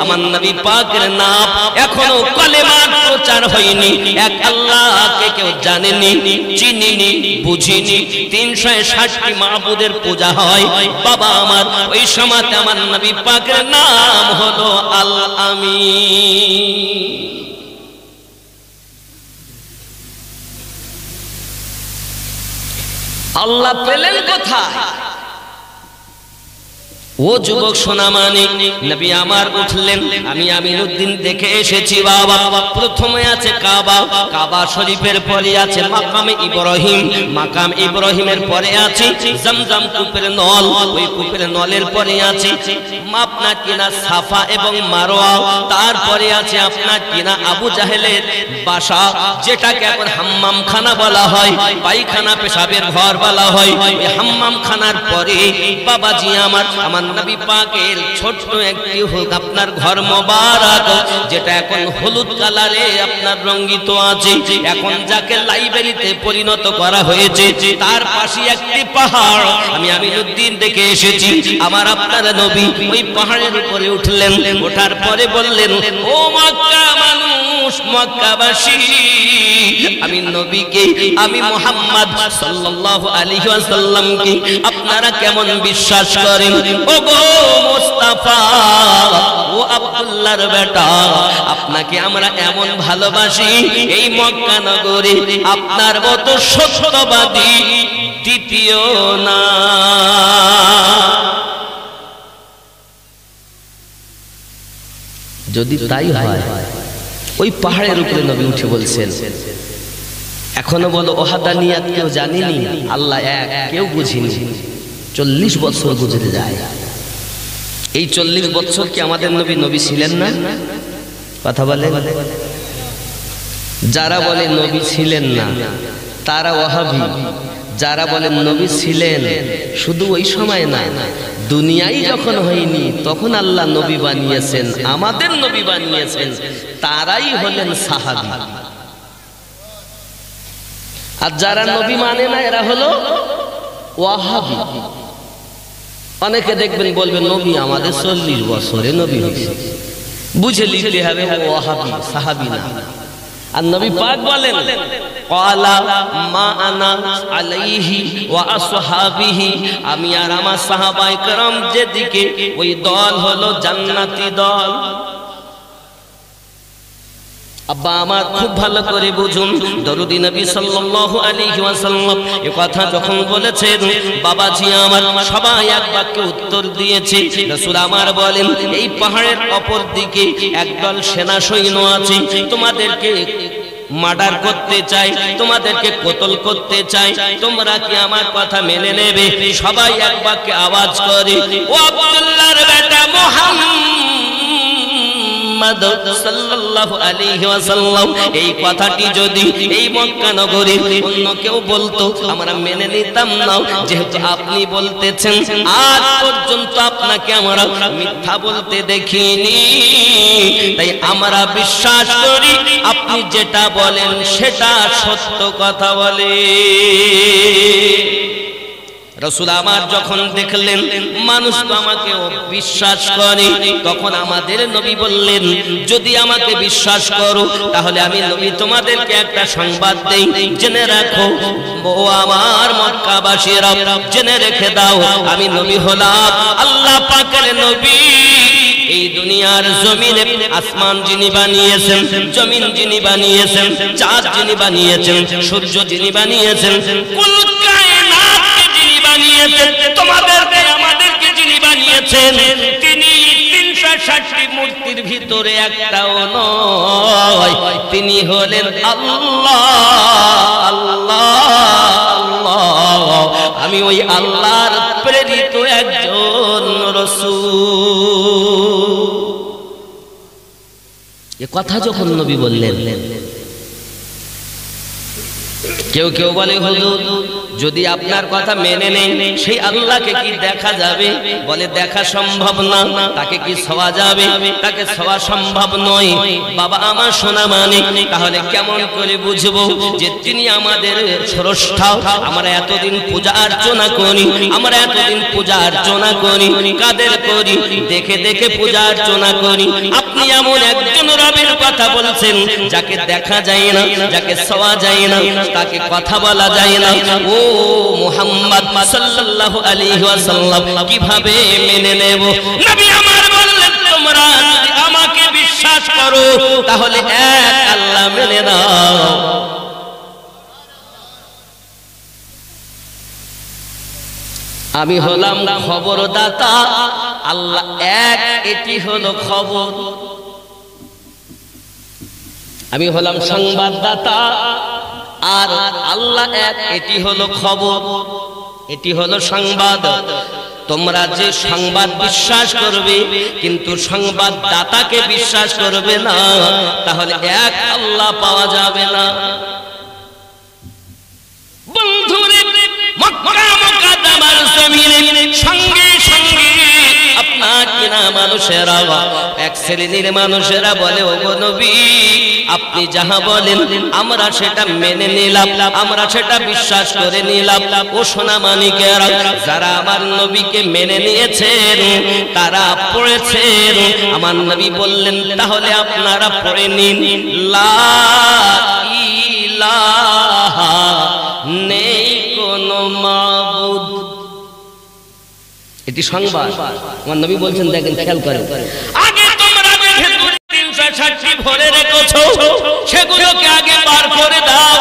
আমার নবী পাকের নাম এখনো কলেমার প্রচার হয়নি, এক আল্লাহকে কেউ জানেনি, চিনিনি, বুঝিনি। 360টি মাবুদের পূজা হয়। বাবা আমার, ওই সময়তে আমার নবী পাকের নাম হলো আল আমিন। আল্লাহ পেলেন কোথায়? ও যুবক সোনা মানিক, নবী আমার উঠলেন, আমি আমিনুদ্দিন দেখে এসেছি বাবা। প্রথমে আছে কাবা, কাবা শরীফের পরে আছে মাকামে ইব্রাহিম, মাকাম ইব্রাহিমের পরে আছে জমজম কূপের নল, ওই কূপের নলের পরে আছে আপনার কিনা সাফা এবং মারওয়া, তারপরে আছে আপনার কিনা আবু জাহেলের বাসা, যেটাকে এখন হাম্মাম খানা বলা হয়, পায়খানা পেশাবের ঘর বলা হয়। ওই হাম্মাম খানার পরে বাবাজি আমার নবী পাকের ছোট্ট একটি আপনার ঘর মোবারক, যেটা এখন হলুদ কালারে আপনার রঙিত আছে, এখন যাকে লাইব্রেরিতে পরিণত করা হয়েছে। তার পাশে একটি পাহাড়, আমি আমিনুদ্দিন দেখে এসেছি। আমার আপনার নবী ওই পাহাড়ের উপরে উঠলেন, ওঠার পরে বললেন, ও মক্কা মানুষ, মক্কাবাসী, আমি নবীকে, আমি মুহাম্মদ সাল্লাল্লাহু আলাইহি ওয়াসাল্লামকে আপনারা কেমন বিশ্বাস করেন? ও গো মুস্তাফা, ও আব্দুল্লাহর বেটা, আপনাকে আমরা এমন ভালোবাসি, এই মক্কা নগরে আপনার মতো সত্যবাদী দ্বিতীয় না। যদি তাই হয়, ওই পাহাড়ের উপরে নবী উঠে বলছেন, এখনো বলো ওহাদানিয়াত কেউ জানিনি, আল্লাহ এক, কেউ বুঝিনি। 40 বছর গুজরে যায়। এই 40 বছর কি আমাদের নবী নবী ছিলেন না? কথা বলে। যারা বলে নবী ছিলেন না তারা ওয়াহাবি, যারা বলেন নবী ছিলেন শুধু ওই সময় না, দুনিয়াই যখন হয়নি তখন আল্লাহ নবী বানিয়েছেন, আমাদের নবী বানিয়েছেন, তারাই হলেন সাহাবী। আর যারা নবী মানে না এরা হলো ওয়াহাবি। অনেকে দেখবেন বলবেন নবী আমাদের 40 বছরে নবী হয়েছে, বুঝে লিখতে হবে ওয়াহাবি, সাহাবী না। আর নবী পাক বলেন, ক্বালা মা আনা আলাইহি ওয়া আসহাবিহি, আমি আর আমার সাহাবায়ে কেরাম যেদিকে, ওই দল হলো জান্নাতি দল। আব্বা আমার খুব ভালো করে বুঝুন, দরুদি নবী সাল্লাল্লাহু আলাইহি ওয়াসাল্লাম এই কথা যখন বলেছেন, বাবাজি আমার সবাই এক বাক্যে উত্তর দিয়েছে। রাসূল আমার বলেন, এই পাহাড়ের অপর দিকে একদল সেনা সৈন্য আছে, তোমাদেরকে মার্ডার করতে চাই, তোমাদেরকে কতল করতে চাই, তোমরা কি আমার কথা মেনে নেবে? সবাই এক বাক্যে আওয়াজ করে, ও আব্দুল্লাহর বেটা মুহাম্মদ সাল্লাল্লাহু আলাইহি ওয়াসাল্লাম, এই কথাটি যদি এই মক্কা নগরে অন্য কেউ বলতো আমরা মেনে নিতাম না। যেহেতু আপনি বলতেছেন, আজ পর্যন্ত আপনাকে আমরা মিথ্যা বলতে দেখিনি, তাই আমরা বিশ্বাস করি আপনি যেটা বলেন সেটা সত্য কথা বলে। রাসূল আমার যখন দেখলেন মানুষ তো আমাকে বিশ্বাস করে, তখন আমাদের নবী বললেন, যদি আমাকে বিশ্বাস করো তাহলে আমি নবী তোমাদেরকে একটা সংবাদ দেই, জেনে রাখো ও আমার মক্কাবাসীরা, জেনে রেখে দাও, আমি নবী হলাম আল্লাহ পাকের নবী। এই দুনিয়ার জমিনে আসমান যিনি বানিয়েছেন, জমিন যিনি বানিয়েছেন, চাঁদ যিনি বানিয়েছেন, সূর্য যিনি বানিয়েছেন, কুল কায়নাতকে যিনি বানিয়েছেন, তোমাদেরকে আমাদেরকে যিনি বানিয়েছেন, তিনি 360টি মূর্তির ভিতরে একটাও নয়, তিনি হলেন আল্লাহ। আল্লাহ, আমি ওই আল্লাহর প্রেরিত একজন রাসূল। এ কথা যখন নবী বললেন, কেউ কেউ বলে হুজুর যদি আপনার কথা মেনে নেই সেই আল্লাহকে কি দেখা যাবে? বলে দেখা সম্ভব না। তাকে কি ছোঁয়া যাবে? তাকে ছোঁয়া সম্ভব নয়। বাবা আমার সোনা মানে, তাহলে কেমন করে বুঝবো যে তিনি আমাদের স্রষ্টা? আমরা এতদিন পূজা অর্চনা করি, আমরা এতদিন পূজা অর্চনা করি, কাদের করি? দেখে দেখে পূজা অর্চনা করি। আপনি এমন একজন রবের কথা বলছেন যাকে দেখা যায় না, যাকে ছোঁয়া যায় না, তাকে কথা বলা যায় না। ও মুহাম্মদ সাল্লাল্লাহু আলাইহি ওয়াসাল্লাম কিভাবে মেনে নেব? নবী আমার বললেন তোমরা যদি আমাকে বিশ্বাস করো তাহলে এক আল্লাহ মেনে নাও। আমি হলাম খবরদাতা, আল্লাহ এক, এটি হলো খবর। আমি হলাম সংবাদদাতা, আর আল্লাহ এক, এটি হলো খবর, এটি হলো সংবাদ। তোমরা যে সংবাদ বিশ্বাস করবে কিন্তু সংবাদদাতাকে বিশ্বাস করবে না, তাহলে এক আল্লাহ পাওয়া যাবে না। বন্ধুরে, মক্কা মুকাদ্দামার জমিনে সঙ্গে সঙ্গে আপনার কিনা মানুষেরা, এক শ্রেণীর মানুষেরা বলে ওগো নবী আপনি যাহা বলেন আমরা সেটা মেনে নিলাম, আমরা সেটা বিশ্বাস করে নিলাম। ও সোনা মানিকেরা, যারা আমার নবীকে মেনে নিয়েছেন তারা পড়েছেন। আমার নবী বললেন তাহলে আপনারা পড়ে নিন লা ইলাহা, নেই কোনো মাবুদ। এটি সংবাদ আমার নবী বলছেন, দেখেন খেয়াল করেন। আগে তোমরা ভেতরে 360টি ভরে রেখেছো, সেগুলোকে আগে বার করে দাও।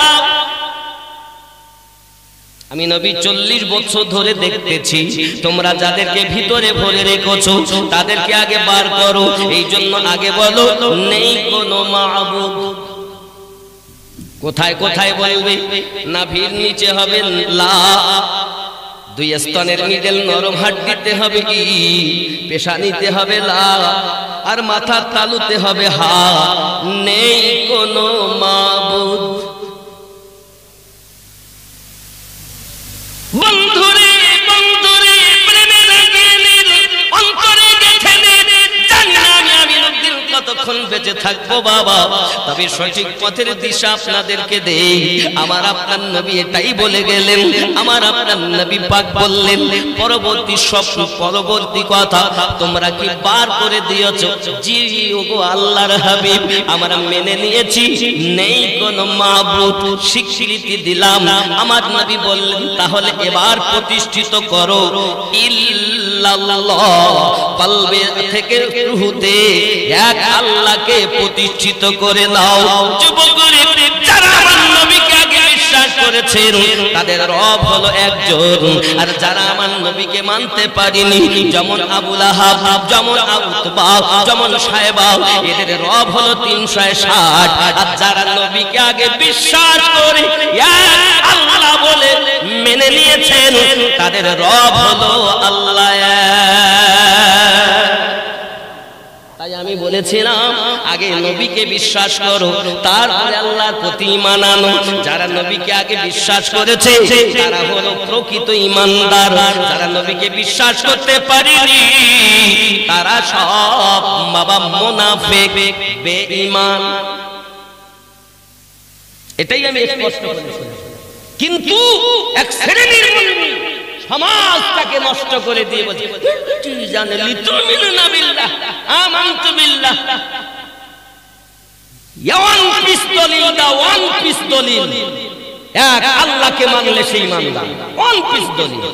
আমি নবী 40 বছর ধরে দেখতেছি তোমরা যাদেরকে ভিতরে ভরে রেখেছো তাদেরকে আগে বার করো। এই জন্য আগে বলো নেই কোনো মাবুদ। কোথায় কোথায় বলবে? নাভির নিচে হবে লা, দুই স্তনের মিডল নরম হাড্ডিতে হবে ই, পেশানিতে হবে লা, আর মাথার তালুতে হবে হা। নেই কোনো মাবুদ। বন্ধুরে বন্ধুরে, প্রেমের জ্ঞানের অন্তরে গেথে নে, জানি না আমি নবীর কতক্ষণ বেঁচে থাকবো বাবা, তবে সঠিক পথের দিশা আপনাদেরকে দেই। আমার আপনার নবী এটাই বলে গেলেন, আমার আপনার নবী পাক বললেন পরবর্তী স্বপ্ন, পরবর্তী কথা তোমরা কি বার করে দিয়েছো? জি ওগো আল্লাহর হাবিব, আমরা মেনে নিয়েছি, নেই কোনো মাবুদ, স্বীকৃতি দিলাম। আমার নবী বললেন তাহলে এবার প্রতিষ্ঠিত করো ইল্লাল্লাহ, কলবে থেকে রুহুতে এক আল্লাহকে প্রতিষ্ঠিত করে নাও। যুবকরা, যারা আমার নবীকে আগে বিশ্বাস করেছেন তাদের রব হলো একজন, আর যারা আমার নবীকে মানতে পারেনি যেমন আবু লাহাব, যেমন আবু তুবা, যেমন সাহেবা, এদের রব হলো 360। আর যারা নবীকে আগে বিশ্বাস করে এক আল্লাহ বলে মেনে নিয়েছেন তাদের রব হলো আল্লাহ। তাই আমি বলেছিলাম আগে নবীকে বিশ্বাস করো, তারপরে আল্লাহর প্রতি ঈমান আনো। যারা নবীকে আগে বিশ্বাস করেছে তারা হলো প্রকৃত ঈমানদার। যারা নবীকে বিশ্বাস করতে পারেনি তারা সব বাবা মুনাফিক, বেঈমান। এটাই আমি স্পষ্ট করেছি। কিন্তু এক শ্রেণীর মুমিন সমাজটাকে নষ্ট করে দিয়ে বলছে তুই জানলি তুমিনুনা বিল্লাহ আমানতু বিল্লাহ, ওয়ান পিস্তলিল দা, ওয়ান পিস্তলিল, এক আল্লাহকে মানলে সেই ইমানদার, ওয়ান পিস্তলিল।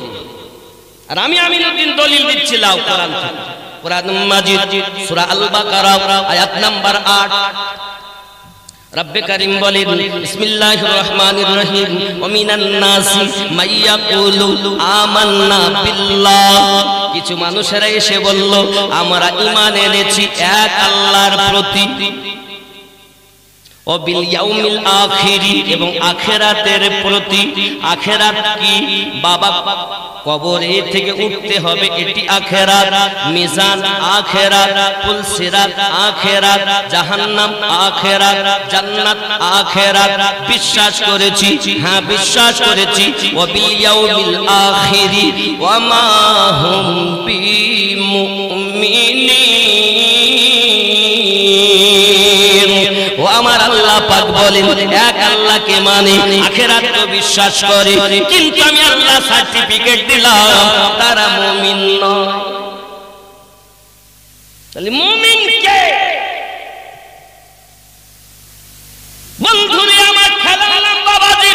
আর আমি আমিনুদ্দিন দলিল দিচ্ছিলাম কোরআন থেকে, কোরআন মাজিদ সূরা আল বাকারা আয়াত নাম্বার 8। রব্বে কারীম বলেন বিসমিল্লাহির রহমানির রহিম ওয়া মিনান নাসি মাইয়াকুলু আমান্না বিল্লাহ কিছু মানুষেরা এসে বলল আমরা ঈমান এনেছি এক আল্লাহর প্রতি ও বিল ইয়াউমিল আখিরি এবং আখিরাতের প্রতি আখিরাত কি বাবা কবরে থেকে উঠতে হবে এটি আখিরাত মিজান আখিরাত পুলসিরাত আখিরাত জাহান্নাম আখিরাত জান্নাত আখিরাত বিশ্বাস করেছি হ্যাঁ বিশ্বাস করেছি ও বিল ইয়াউমিল আখিরি ওয়া মা হুম বিমুমিনিন ও আমার আল্লাহ পাক বলেন এক আল্লাহকে মানে আখিরাত তো বিশ্বাস করে কিন্তু আমি আল্লাহ সার্টিফিকেট দিলাম তারা মুমিন নয় তাহলে মুমিন কে বন্ধুরে আমার খেলালাম বাবাজি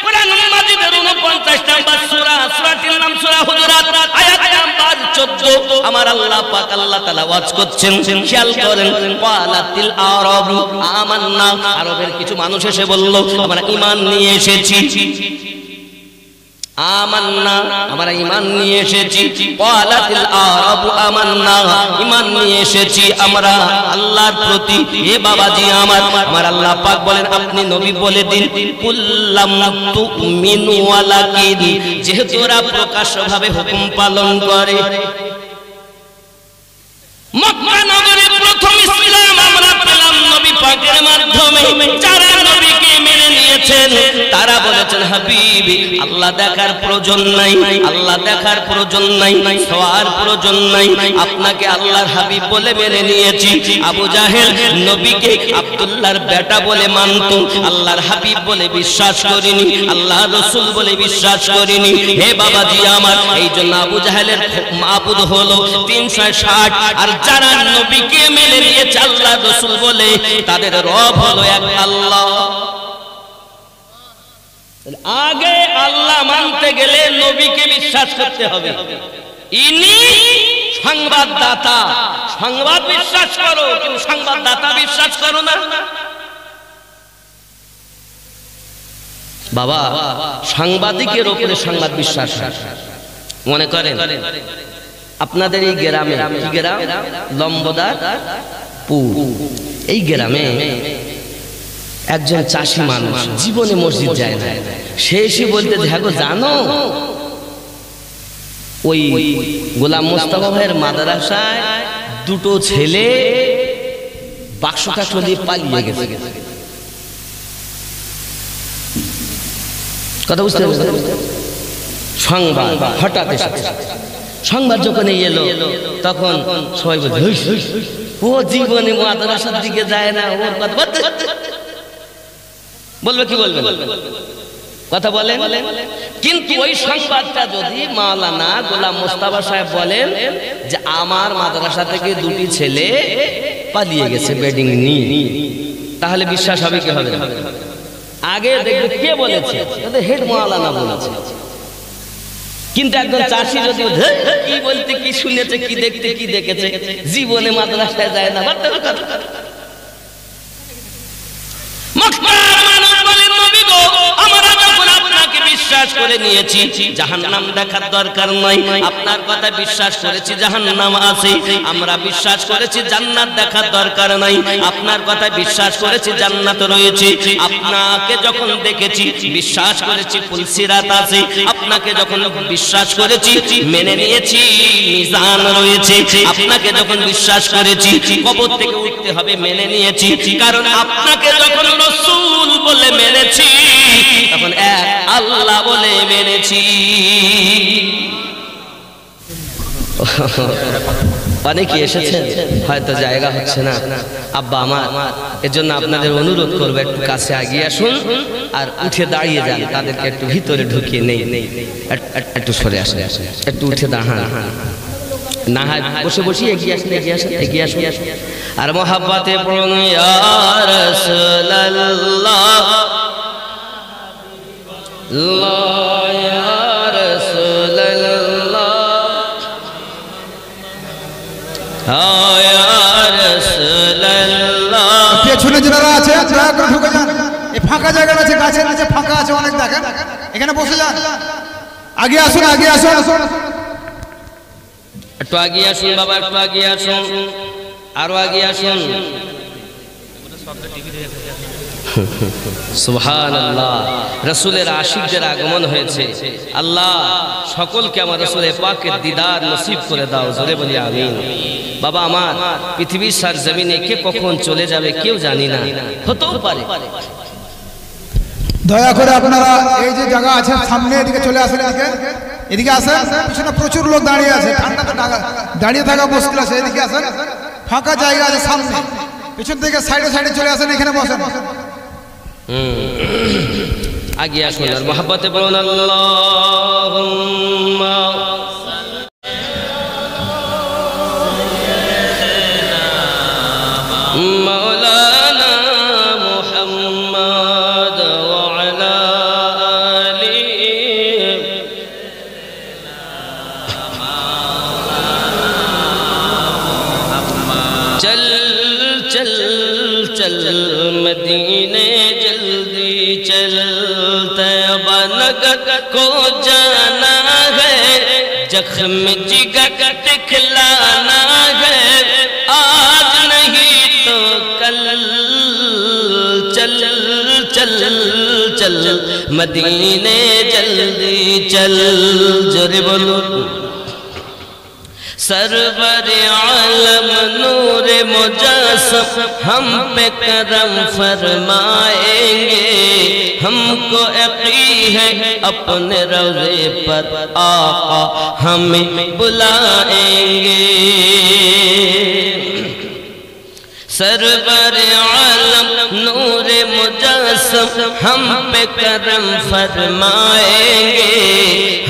কোরআন মাজিদের 49 নম্বর সূরা সূরাটির নাম সূরা হুজুরাত আয়াত নাম্বার 14 আমার আল্লাহ পাক আল্লাহ তাআলা ওয়াজ করছেন খেয়াল করেন ওয়ালাতিল আরাবু আমান্না আরবের কিছু মানুষ এসে বলল আমরা ঈমান নিয়ে এসেছি আমান্না আমরা ঈমান নিয়ে এসেছি ওয়ালাতিল আরাবু আমান্না ঈমান নিয়ে এসেছি আমরা আল্লাহর প্রতি হে বাবাজি আমার আল্লাহ পাক বলেন আপনি নবী বলে দিন কুল্লাম তুমিনু ওয়ালাকিন যেহেতু ওরা প্রকাশ্যভাবে হুকুম পালন করে মক্কা নগরে প্রথম ইসলাম আমরা পেলাম নবী পাকের মাধ্যমে যারা নবীকে মেনে নিয়েছেন তারা বলেছেন হাবিবি আল্লাহ দেখার প্রয়োজন নাই আল্লাহ দেখার প্রয়োজন নাই ছোঁয়ার প্রয়োজন নাই আপনাকে আল্লাহর হাবিব বলে মেনে নিয়েছি আবু জাহেল নবীকে আব্দুল্লাহর বেটা বলে মানত আল্লাহর হাবিব বলে বিশ্বাস করিনি আল্লাহর রাসূল বলে বিশ্বাস করিনি হে বাবাজি আমার এইজন্য আবু জাহেলের মাবুদ হলো 360 আর যারা নবীকে মেনে নিয়েছে আল্লাহর রাসূল বলে তাদের রব হলো এক আল্লাহ আগে আল্লাহ মানতে গেলে নবীকে বিশ্বাস করতে হবে ইনি সংবাদদাতা সংবাদ বিশ্বাস করো কিন্তু সংবাদদাতা বিশ্বাস করো না বাবা সাংবাদিকের উপরে সংবাদ বিশ্বাস মনে করেন আপনাদের এই গ্রামে কি গ্রাম লম্বদারপুর এই গ্রামে একজন চাষি মানুষ জীবনে মসজিদ যায় না সে এসে বলতে দেখো জানো ওই গোলাম মোস্তফা ভাইয়ের মাদ্রাসায় দুটো ছেলে বাক্সটা নিয়ে পালিয়ে গেছে কথা বুঝতে পারছেন সংবাদ হঠাৎ এসেছে সংবাদ যখন এলো তখন সবাই বলছে ও জীবনে মাদ্রাসার দিকে যায় না ওর কথা বলবে কি বলবে কথা বলেন কিন্তু ওই সংবাদটা যদি মাওলানা গোলাম মোস্তফা সাহেব বলেন যে আমার মাদ্রাসা থেকে দুটি ছেলে পালিয়ে গেছে বেডিং নিয়ে তাহলে বিশ্বাস হবে কি হবে না আগে দেখবে কে বলেছে হেড মাওলানা বলেছে কিন্তু একজন চাষি যদি কি বলতে কি শুনেছে কি দেখতে কি দেখেছে জীবনে মাদ্রাসায় যায় না বিশ্বাস করে নিয়েছি জাহান্নাম দেখার দরকার নাই আপনার কথা বিশ্বাস করেছি জাহান্নাম আছে আমরা বিশ্বাস করেছি জান্নাত দেখার দরকার নাই আপনার কথা বিশ্বাস করেছি জান্নাত রয়েছে আপনাকে যখন দেখেছি বিশ্বাস করেছি পুলসিরাত আছে আপনাকে যখন বিশ্বাস করেছি মেনে নিয়েছি মিজান রয়েছে আপনাকে যখন বিশ্বাস করেছি কবর থেকে উঠতে হবে মেনে নিয়েছি কারণ আপনাকে যখন রাসূল বলে মেনেছি তখন এক আল্লাহ বলে মেনেছি অনেকে এসেছেন হয়তো জায়গা হচ্ছে না আব্বা আমার এজন্য আপনাদের অনুরোধ করবো একটু কাছে এগিয়ে আসুন আর উঠে দাঁড়িয়ে যান তাদেরকে একটু ভিতরে ঢুকিয়ে নেই একটু সরে আসে একটু উঠে দাঁড়ান না হয় বসে বসে এগিয়ে আসেন এগিয়ে আসুন আর মোহাব্বতে পড়ুন ইয়া রাসূলুল্লাহ ইয়া রাসূলুল্লাহ ইয়া রাসূলুল্লাহ পেছনে যারা আছে দয়া করে ঢুকে যান। এই ফাঁকা জায়গা আছে, গাছের নিচে ফাঁকা আছে অনেক, দেখেন এখানে বসে যান। আগে আসুন, আগে আসুন, একটু এগিয়ে আসুন বাবা, একটু এগিয়ে আসুন, আরো এগিয়ে আসুন। সুবহানাল্লাহ, রাসূলের আশিকদের আগমন হয়েছে। আল্লাহ সকলকে আমার রাসূলের পাকের দিদার নসিব করে দাও, জোরে বলি আমিন। বাবা আমার, পৃথিবীর সার জমিনে কে কখন চলে যাবে কেউ জানি না, হতেও পারে। দয়া করে আপনারা এই যে জায়গা আছে সামনে এদিকে চলে আসেন, এদিকে আসেন। পিছনে প্রচুর লোক দাঁড়িয়ে আছে, ঠান্ডাতে দাঁড়িয়ে থাকা মুশকিল আছে। এদিকে আসেন, ফাঁকা জায়গা আছে সামনে, পিছন থেকে সাইডে সাইডে চলে আসেন, এখানে বসেন। আগে আসুন আর মহব্বতে বলুন আল্লাহুম্মা মাওলানা মুহাম্মদ ওয়া আলা আলিহি চল চল চল মদিনে जल्दी चल, तैयबा नगर को जाना है, जख्म जिगर दिखलाना है, आज नहीं तो कल चल चल चल मदीने जल्दी चल। जोरे बोलो। सरवर आलम नूर मुजस्सम हम पे करम फरमाएंगे, हमको यकीन है अपने रोज़े पर आका हमें बुलाएंगे। सरवर आलम नूर मुजस्सम हम पे करम फरमाएंगे,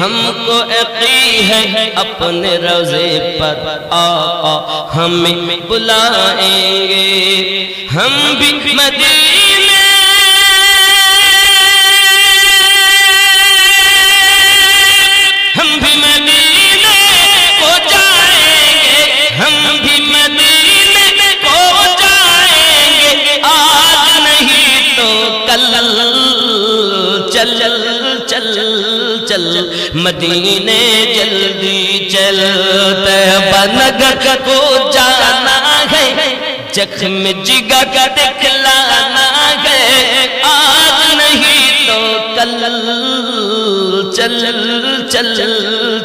हमको यकीन है अपने रोज़े पर आका हमें बुलाएंगे। हम भी मदीने हम भी मदीने को जाएंगे, हम भी मदीने को जाएंगे, आज नहीं तो कल चल चल चल मदीने जल्दी चल, तैयबा नगर को जाना है, जख्म जिगर दिखलाना है, आज नहीं तो कल चल चल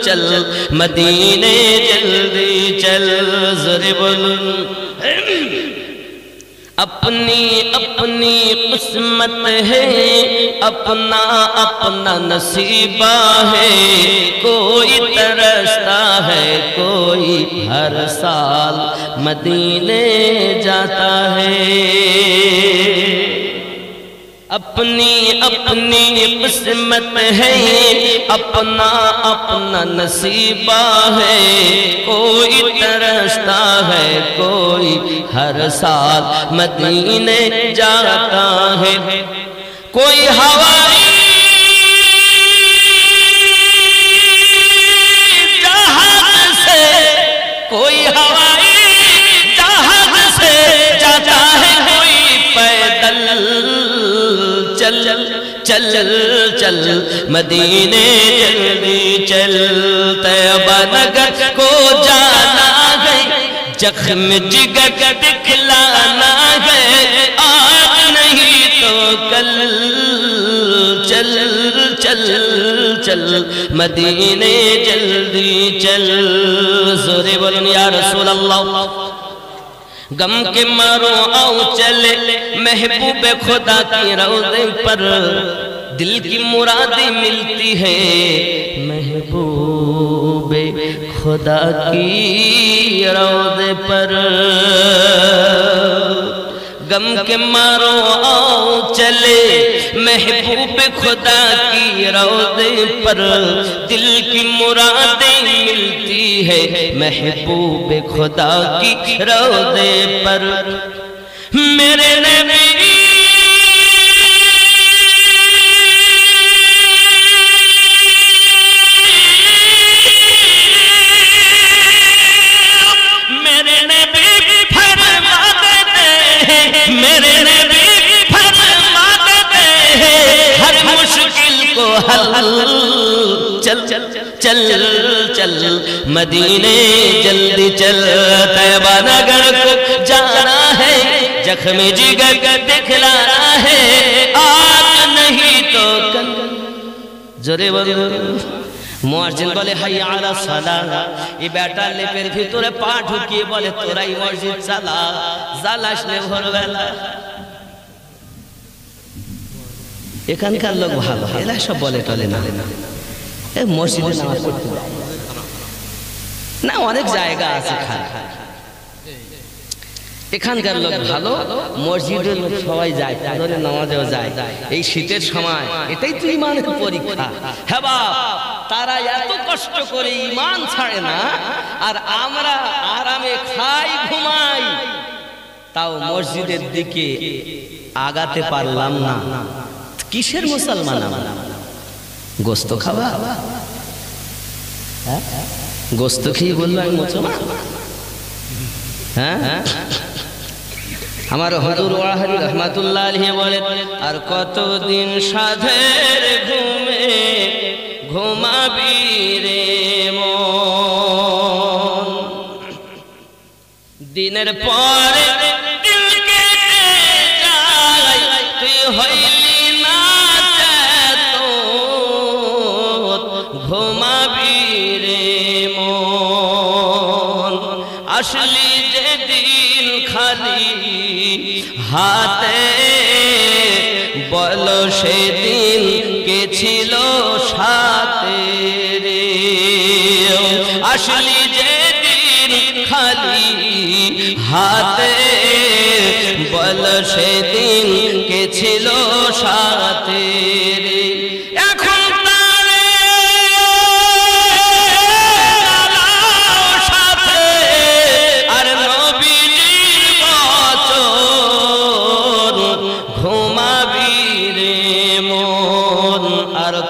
चल मदीने जल्दी चल। ज़ोरे बोलूं। अपनी अपनी किस्मत है, अपना अपना नसीबा है, कोई तरसता है, कोई हर साल मदीने जाता है। अपनी अपनी किस्मत है, अपना अपना नसीबा है, कोई तरसता है, कोई हर साल मदीने जाता है। कोई हवाई जहाज से, कोई हवाई जहाज से जाता है, कोई पैदल चल चल चल मदीने जल्दी चल, तैयबा नगर को जाना है, जख्म जिगर दिखलाना है, आज नहीं तो कल चल चल चल मदीने जल्दी चल। ज़ोरे बोलन या रसूल अल्लाह। गम के मारो आओ चले महबूब खुदा की रौज़े पर, दिल की मुरादें मिलती है महबूब खुदा की रौज़े पर। गम के मारो आओ चले महबूब खुदा की रौज़े पर, दिल की मुरादें मिलती है महबूब खुदा की रौज़े पर। मेरे नबी मेरे हल चल चल चल चल मदीने जल्दी चल तैयबा नगर को जाना है जख्म जिगर दिखलाना है आज नहीं तो कल जोरे बोलो मुअज्जिन बोले हाय आला सालाह এই বেটা লেপের ভিতরে পা ঢুকিয়ে বলে তোরাই মসজিদ চালা জ্বালাস নে ভোরবেলা এখানকার লোক ভালো এরা সব বলে টলে না এই মসজিদে নামাজ পড়তে না অনেক জায়গা আছে খারাপ এখানকার লোক ভালো মসজিদের লোক সবাই যায় তাহলে নামাজেও যায় এই শীতের সময় এটাই তো ঈমানের পরীক্ষা হ্যাঁ বাপ তারা এত কষ্ট করে ঈমান ছাড়ে না আর আমরা আরামে খাই ঘুমাই তাও মসজিদের দিকে আগাতে পারলাম না কিসের মুসলমান আমরা গোশত খাওয়া হ্যাঁ গোশত খেয়ে বললো আমি মুসলমান হ্যাঁ আমার হুজুর ওয়াহাবি রহমাতুল্লাহ আলাইহি বলেন আর কতদিন সাধের ঘুমে ঘুমাবি রে মন দিনের পরে দিল কেটে যায় তুই হইলি না চেতন ঘুমাবি রে মন আসলি যে দিন খালি হাতে বলো সেদিন কে ছিল সাথে রে আসলি যে দিন খালি হাতে বলো সেদিন কে ছিল সাথে রে এখন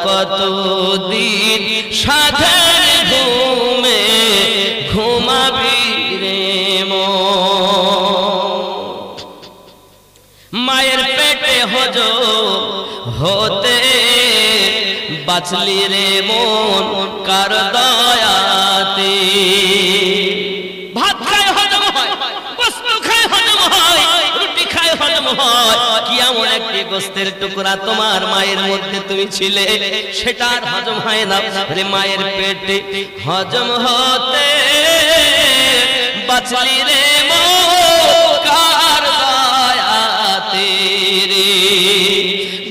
কতদিন সাধের ঘুমে ঘুমাবি রে মায়ের পেটে হতে বাঁচলি রে মন কার দয়াতে ভাত খায় হজম হয় বস্তু খায় হজম হয় রুটি খায় হজম হয় কি এমন একটি গোস্তের টুকরা তোমার মায়ের মধ্যে তুমি ছিলে সেটা আর হজম হয় না রে মায়ের পেটে হজম হতে বাঁচলি রে মন কার দয়াতে রে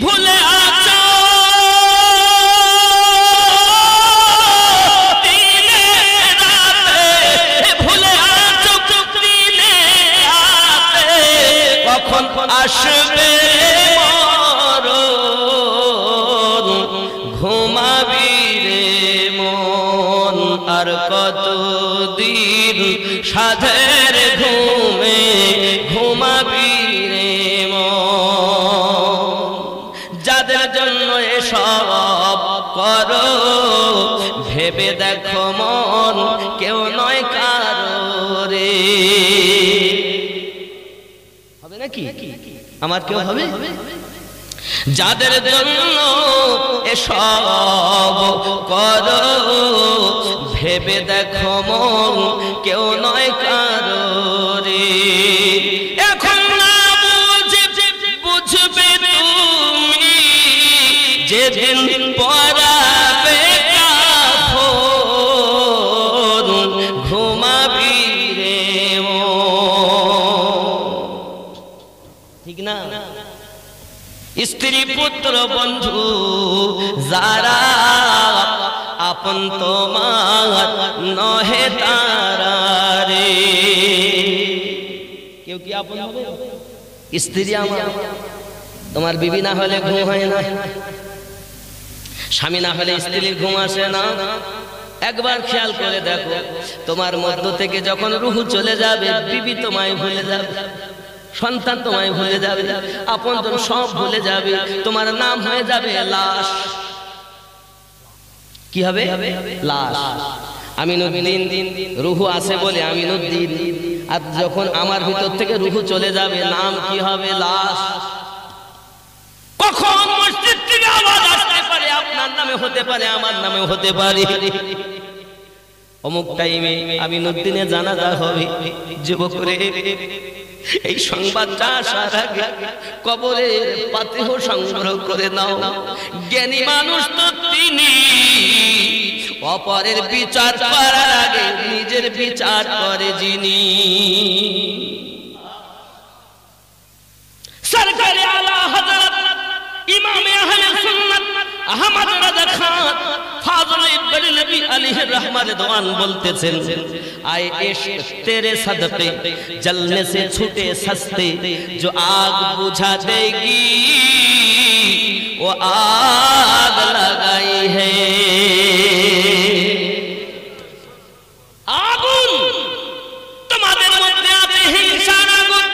ভুলে আছো দিনে রাতে ভুলে আছো দিনে রাতে কখন আসবে ঘুমাবি রে মন আর কতদিন সাধের ঘুমে ঘুমাবি রে মন যাদের জন্য এসব করো ভেবে দেখো মন কেউ নয় কারো রে হবে নাকি আমার কেউ হবে যাদের জন্য এসব করো ভেবে দেখো মন কেউ নয় কারো রে এখন না বুঝবে তুমি যেদিন পরাবে কাফন ঘুমাবি রে ঠিক না স্ত্রী পুত্র বন্ধু যারা আপন তোমার নহে তারা রে কেউ কি আপন হবে স্ত্রী আমার তোমার বিবি না হলে ঘুম হয় না স্বামী না হলে স্ত্রীর ঘুম আসে না একবার খেয়াল করে দেখো তোমার মধ্য থেকে যখন রূহ চলে যাবে বিবি তোমায় ভুলে যাবে সন্তান তোমায় ভুলে যাবে আপনজন সব ভুলে যাবে তোমার নাম হয়ে যাবে লাশ কি হবে লাশ আমিনুদ্দিন রূহ আছে বলে আমিনুদ্দিন আর যখন আমার ভিতর থেকে রূহ চলে যাবে নাম কি হবে লাশ কখন মসজিদ থেকে আওয়াজ আসতে পারে, আপনার নামে হতে পারে, আমার নামে হতে পারে, অমুক টাইমে আমিনুদ্দিনে জানাজা হবে। যুবক রে, এই সংবাদটা আসার আগে কবরের পাতিহ সংগ্রহ করে নাও। জ্ঞানী মানুষ তো তিনি, অপরের বিচার করার আগে নিজের বিচার করে যিনি। সরকারে আলা হযরত ইমামে আহলে সুন্নাত আহমদ রাজা খান ফাজল ইবনে নবী আলাইহি रहमत রিদওয়ান বলতেছেন, आए इश्क तेरे सदके जलने से छूटे सस्ते, जो आग बुझा देगी वो आग लगाई है। আগুন তোমাদের মধ্যে আছে হিংসার আগুন,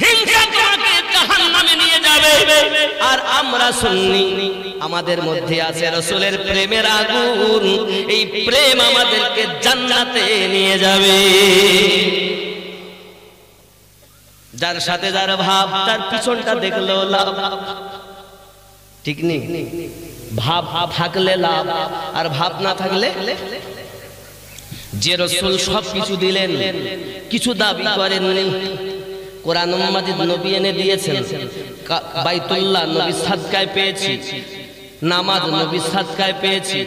হিংসা তোমাকে জাহান্নামে নিয়ে যাবে। আর আমরা সুন্নি, আমাদের মধ্যে আছে রাসূলের প্রেমের আগুন, এই প্রেম আমাদেরকে জান্নাতে নিয়ে যাবে। যার সাথে যার ভাব, তার পিছনটা দেখলো লাভ, ঠিক নেই? ভাব থাকলে লাভ, আর ভাব না থাকলে। যে রাসূল সব কিছু দিলেন, কিছু দাবি করেননি। কোরআন মাজিদ নবী এনে দিয়েছেন, বাইতুল্লাহ নবী সাদকায় পেয়েছি, নামাজ নবী সাদকায় পেয়েছি,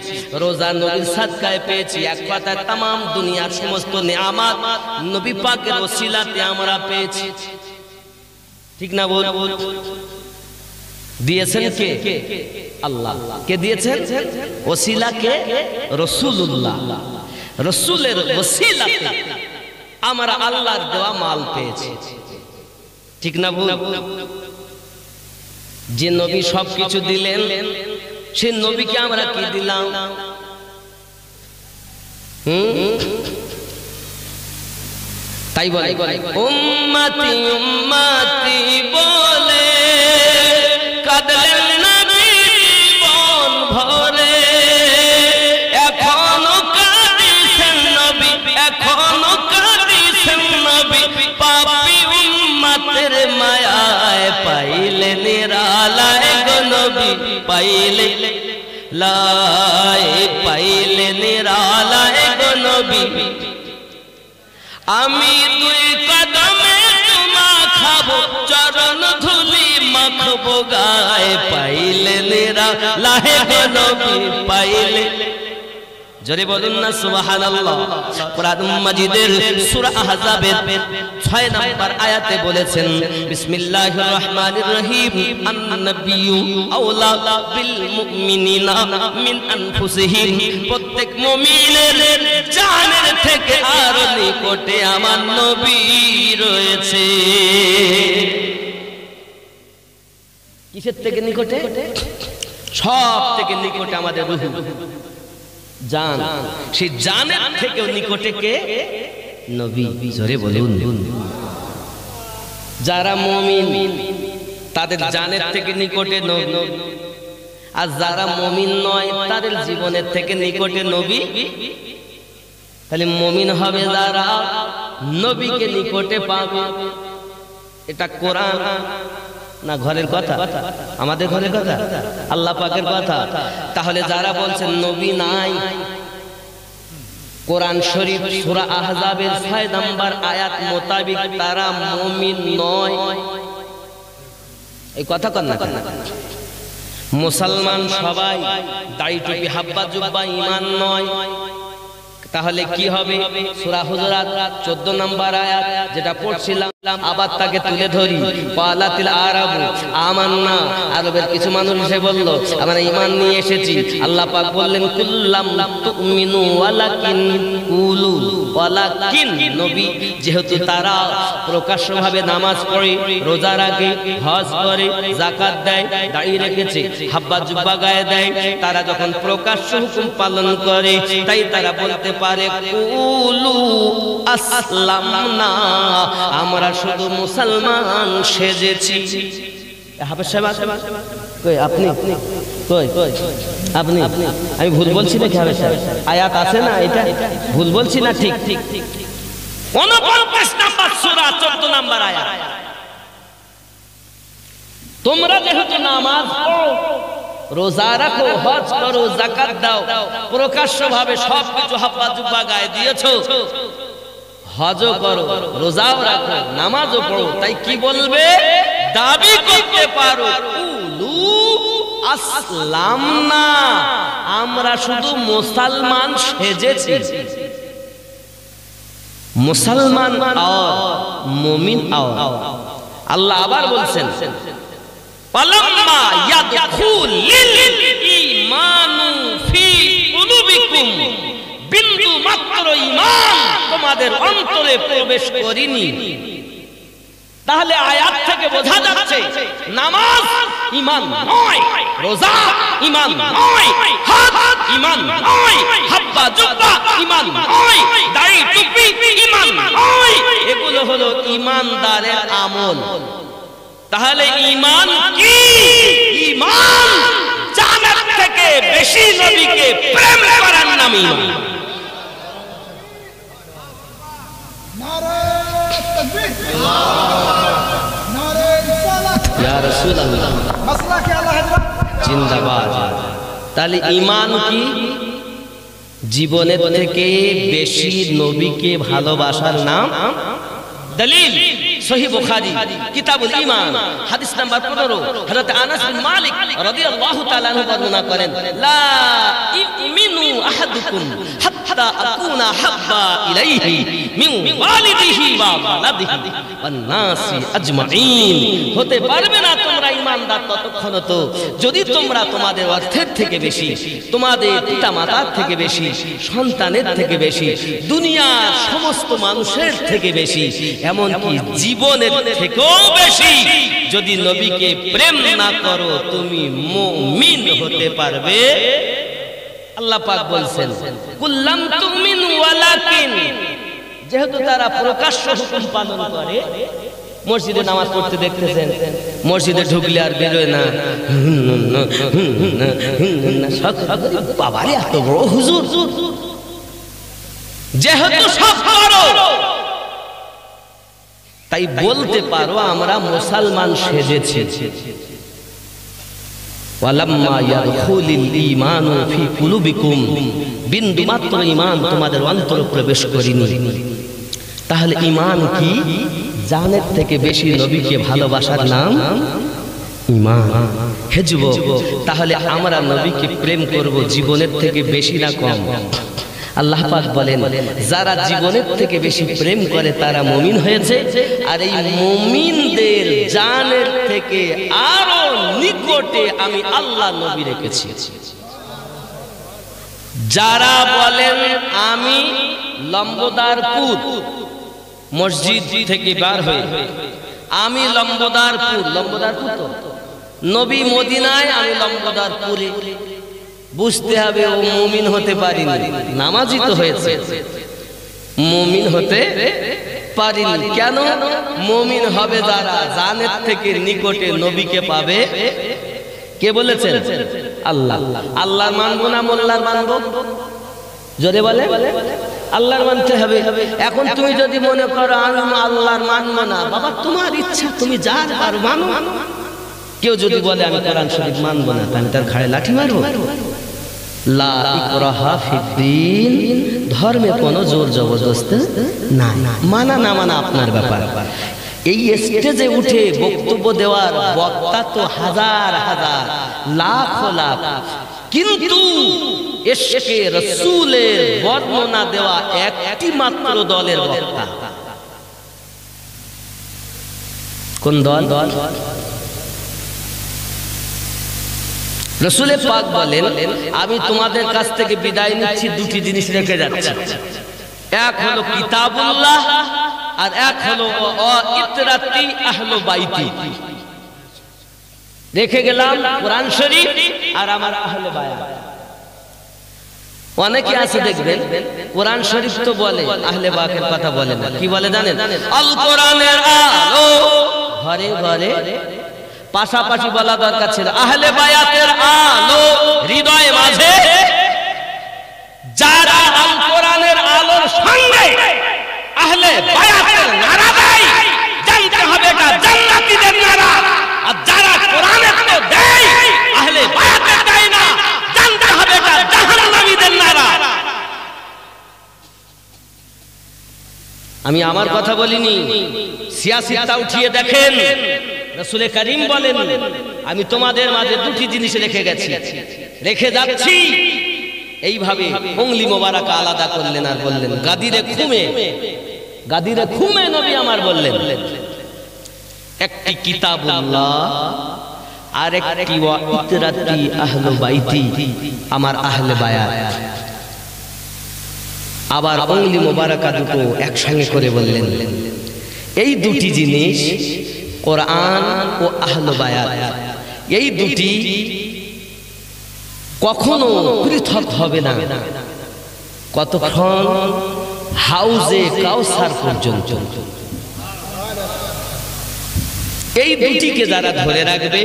রোজা নবী সাদকায় পেয়েছি। এক কথায় तमाम দুনিয়ার সমস্ত নিয়ামত নবী পাকের ওসিলাতে আমরা পেয়েছি, ঠিক না? বল, দিয়েছেন কে? আল্লাহ। কে দিয়েছেন? ওসিলা কে? রাসূলুল্লাহ। রাসূলের ওসিলাতে আমরা আল্লাহর দেওয়া মাল পেয়েছি, ঠিক না? বল, যে নবী সবকিছু দিলেন, সেই নবীকে আমরা কি দিলাম? তাই বলে উম্মতি উম্মতি বলে কাঁদলেন নবী জীবন ভরে, এখনো কাঁদিছেন নবী, এখনো কাঁদিছেন নবী, পাপী উম্মতের মায়ায় পাইলে নিরালায় গো নবী, পাইলে লাই, পাইলে নিরালায় গো নবী। আমি দুই কদমে চুমা খাবো, চরণ ধুলি মাখবো গায়ে, পাইলে নিরালায় গো নবী, পাইলে। জোরে বলুন না সুবহানাল্লাহ। কোরআন মাজিদের সূরা আহজাবের 6 নম্বর আয়াতে বলেছেন, বিসমিল্লাহির রহমানির রহিম, আন-নাবিয়্যু আওলা বিল মুমিনিনা মিন আনফুসিহিম, প্রত্যেক মুমিনের জানের থেকে আর নিকটে আমার নবী রয়েছে। কিসের থেকে নিকটে? সব থেকে নিকটে আমাদের রূহ, জান। সেই জানের থেকেও নিকটে কে? নবী। জোরে বলুন। যারা মুমিন তাদের জানের থেকে নিকটে নবী, আর যারা মুমিন নয় তাদের জীবনের থেকে নিকটে নবী। তাহলে মুমিন হবে যারা নবীকে নিকটে পাবে। এটা কোরআন না ঘরের কথা? আমাদের ঘরের কথা, আল্লাহ পাকের কথা। তাহলে যারা বলছেন নবী নাই, কোরআন শরীফ সূরা আহজাবের 6 নম্বর আয়াত মোতাবেক তারা মুমিন নয়। এই কথা কন না? মুসলমান সবাই দাড়ি টুপি হাব্বা জুব্বা ঈমান নয়। তাহলে কি হবে? সূরা হুজুরাত 14 নম্বর আয়াত যেটা পড়ছিলাম, আবার তাকে তুলে ধরি। ওয়ালাতিল আরাবু আমান্না, আরবের কিছু মানুষ এসে বলল আমরা ঈমান নিয়ে এসেছি। আল্লাহ পাক বললেন কুল্লাম তুমিনু ওয়ালাকিন কুলু, ওয়ালাকিন নবী যেহেতু তারা প্রকাশ্যভাবে নামাজ পড়ে, রোজা রাখে, হজ করে, যাকাত দেয়, দাড়ি রেখেছে, হাব্বা জুব্বা গায়ে দেয়, তারা যখন প্রকাশ্য হুকুম পালন করে তাই তারা বলতে পারে কুলু আসলামনা, আমরা শুধু মুসলমান সেজেছি। হাফেজ সাহেব কই? আপনি কই? আপনি? আমি ভুল বলছি নাকি হাফেজ সাহেব? আয়াত আছে না, এটা ভুল বলছি না? ঠিক 49 নম্বর সূরা 14 নম্বর আয়াত। তোমরা যেহেতু নামাজ পড়ো, রোজা রাখো, হজ করো, যাকাত দাও, প্রকাশ্যভাবে সবকিছু হাব্বা জুব্বা গায়ে দিয়েছো, হজও করো, রোজাও রাখো, নামাজও পড়ো, তাই কি বলবে? দাবি করতে পারো কুলু আসলামনা, আমরা শুধু মুসলমান সেজেছি। মুসলমান আর মুমিন আর আল্লাহ আবার বলছেন পালাম্মা ইয়াদখুলিল ঈমানু ফি কুলুবিকুম, বিন্দু মাত্র ঈমান তোমাদের অন্তরে প্রবেশ করেনি। তাহলে আয়াত থেকে বোঝা যাচ্ছে নামাজ ঈমান নয়, রোজা ঈমান নয়, হজ ঈমান নয়, হাব্বা জুব্বা ঈমান নয়, দাড়ি টুপি ঈমান নয়, এগুলো হলো ঈমানদারের আমল। তাহলে ঈমান কি? ঈমান জান্নাত থেকে বেশি নবীকে প্রেম করার নাম ঈমান। নারে তাকবীর, নারে রিসালাত, ইয়া রাসূলুল্লাহ মাসলাকে আলা হযরত জিন্দাবাদ। তাহলে ঈমান কি? জীবনের থেকে বেশি নবীকে ভালোবাসার নাম। দলিল সহিহ বুখারী কিতাবুল ঈমান হাদিস নাম্বার 15, হযরত আনাস বিন মালিক রাদিয়াল্লাহু তাআলা আনহু বর্ণনা করেন, লা ইউমিনু আহাদুকুম হাত্তা আকুনা হাব্বা ইলাইহি মিন ওয়ালিদিহি ওয়া ওয়ালাদিহি ওয়ান নাসি আজমাইন। হতে পারবে না তোমরা ঈমানদার ততক্ষণ তো যদি তোমরা তোমাদের অর্থের থেকে বেশি, তোমাদের পিতামাতার থেকে বেশি, সন্তানের থেকে বেশি, দুনিয়ার সমস্ত মানুষের থেকে বেশি, এমনকি জীবনের থেকেও বেশি যদি নবীকে প্রেম না করো তুমি মুমিন হতে পারবে। আল্লাহ পাক বলছেন কুল্লাম তুমিনু ওয়ালাকিন, যেহেতু তারা প্রকাশ্য হুকুম পালন করে, মসজিদে নামাজ পড়তে দেখতেছেন, মসজিদে ঢুকলে আর বেরোয় না, বাবারে এত বড় হুজুর, যেহেতু সব করো তাই বলতে পারো আমরা মুসলমান সেজেছি। ওয়ালাম্মা ইয়াদখুলিল ঈমানু ফি কুলুবিকুম, বিন্দু মাত্র ঈমান তোমাদের অন্তরে প্রবেশ করেনি। তাহলে ঈমান কি? জানের থেকে বেশি নবীকে ভালোবাসার নাম ঈমান। হে যুবক, তাহলে আমরা নবীকে প্রেম করব জীবনের থেকে বেশি না কম? আল্লাহ পাক বলেন যারা জীবনের থেকে বেশি প্রেম করে তারা মুমিন হয়েছে, আর এই মুমিনদের জানের থেকে আরো নিকটে আমি আল্লাহ নবী রেখেছি। যারা বলেন আমি লম্বদারপুর মসজিদ থেকে বার হয়ে আমি লম্বদারপুর তো নবী মদিনায়, আমি লম্বদারপুরে, বুঝতে হবে ও মুমিন হতে পারিনি, নামাজি তো হয়েছে, মুমিন হতে পারিনি। কেন? মুমিন হবে যারা জানের থেকে নিকটে নবীকে পাবে। কে বলেছেন? আল্লাহ। আল্লাহর মানবো না মোল্লার মানবো? জোরে বলে আল্লাহর মানতে হবে। এখন তুমি যদি মনে করো আমি আল্লাহর মানবো না, বাবা তোমার ইচ্ছা, তুমি যা পারো মানো। কেউ যদি বলে আমি কোরআন শরীফ মানবো না, আমি তার ঘাড়ে লাঠি মারবো? লা ইকরাহা ফিদ্দীন, ধর্মে কোনো জোর জবরদস্তি নাই, মানা না মানা আপনার ব্যাপার। এই স্টেজে উঠে বক্তব্য দেওয়ার বক্তা তো হাজার হাজার লাখ লাখ, কিন্তু ইশকে রাসূলের বর্ণনা দেওয়া একটি মাত্র দলের বক্তা। কোন দল? রাসূল পাক বলেন আমি তোমাদের কাছ থেকে বিদায় নিচ্ছি, দুটি জিনিস রেখে যাচ্ছি, এক হলো কিতাবুল্লাহ আর এক হলো ইতরাতি আহলে বাইতি। রেখে গেলাম কোরআন শরীফ আর আমার আহলে বায়াত। অনেকে আছে দেখবেন কোরআন শরীফ তো বলে, আহলে বায়াতের কথা বলে না। কি বলে জানেন? আল কোরআনের আলো ঘরে ঘরে, পাশাপাশি বলা দরকার ছিল আহলে বায়াতের আলো হৃদয় মাঝে। যারা আল কোরআনের আলোর সঙ্গে আহলে বায়াতের নারা দেয়, জানতে হবে এটা জান্নাতীদের নারা। আর যারা আমি আমার কথা বলিনি, সিয়াসিটা উঠিয়ে দেখেন। রাসূল কারীম বলেন, আমি তোমাদের মাঝে দুটি জিনিস রেখে গেছি, রেখে যাচ্ছি। এইভাবে উংলি মোবারক আলাদা করলেন আর বললেন, গাদিরে খুমে নবী আমার বললেন, একটি কিতাবুল্লাহ আর একটি ওয়া ইতরাতি আহলে বাইতি, আমার আহলে বায়াত। আবার উংলি মোবারকা দুটো একসঙ্গে করে বললেন, এই দুটি জিনিস কোরআন ও আহলে বায়াত, এই দুটি কখনো পৃথক হবে না কতক্ষণ হাউজে কাউসার পর্যন্ত। এই দুটিকে যারা ধরে রাখবে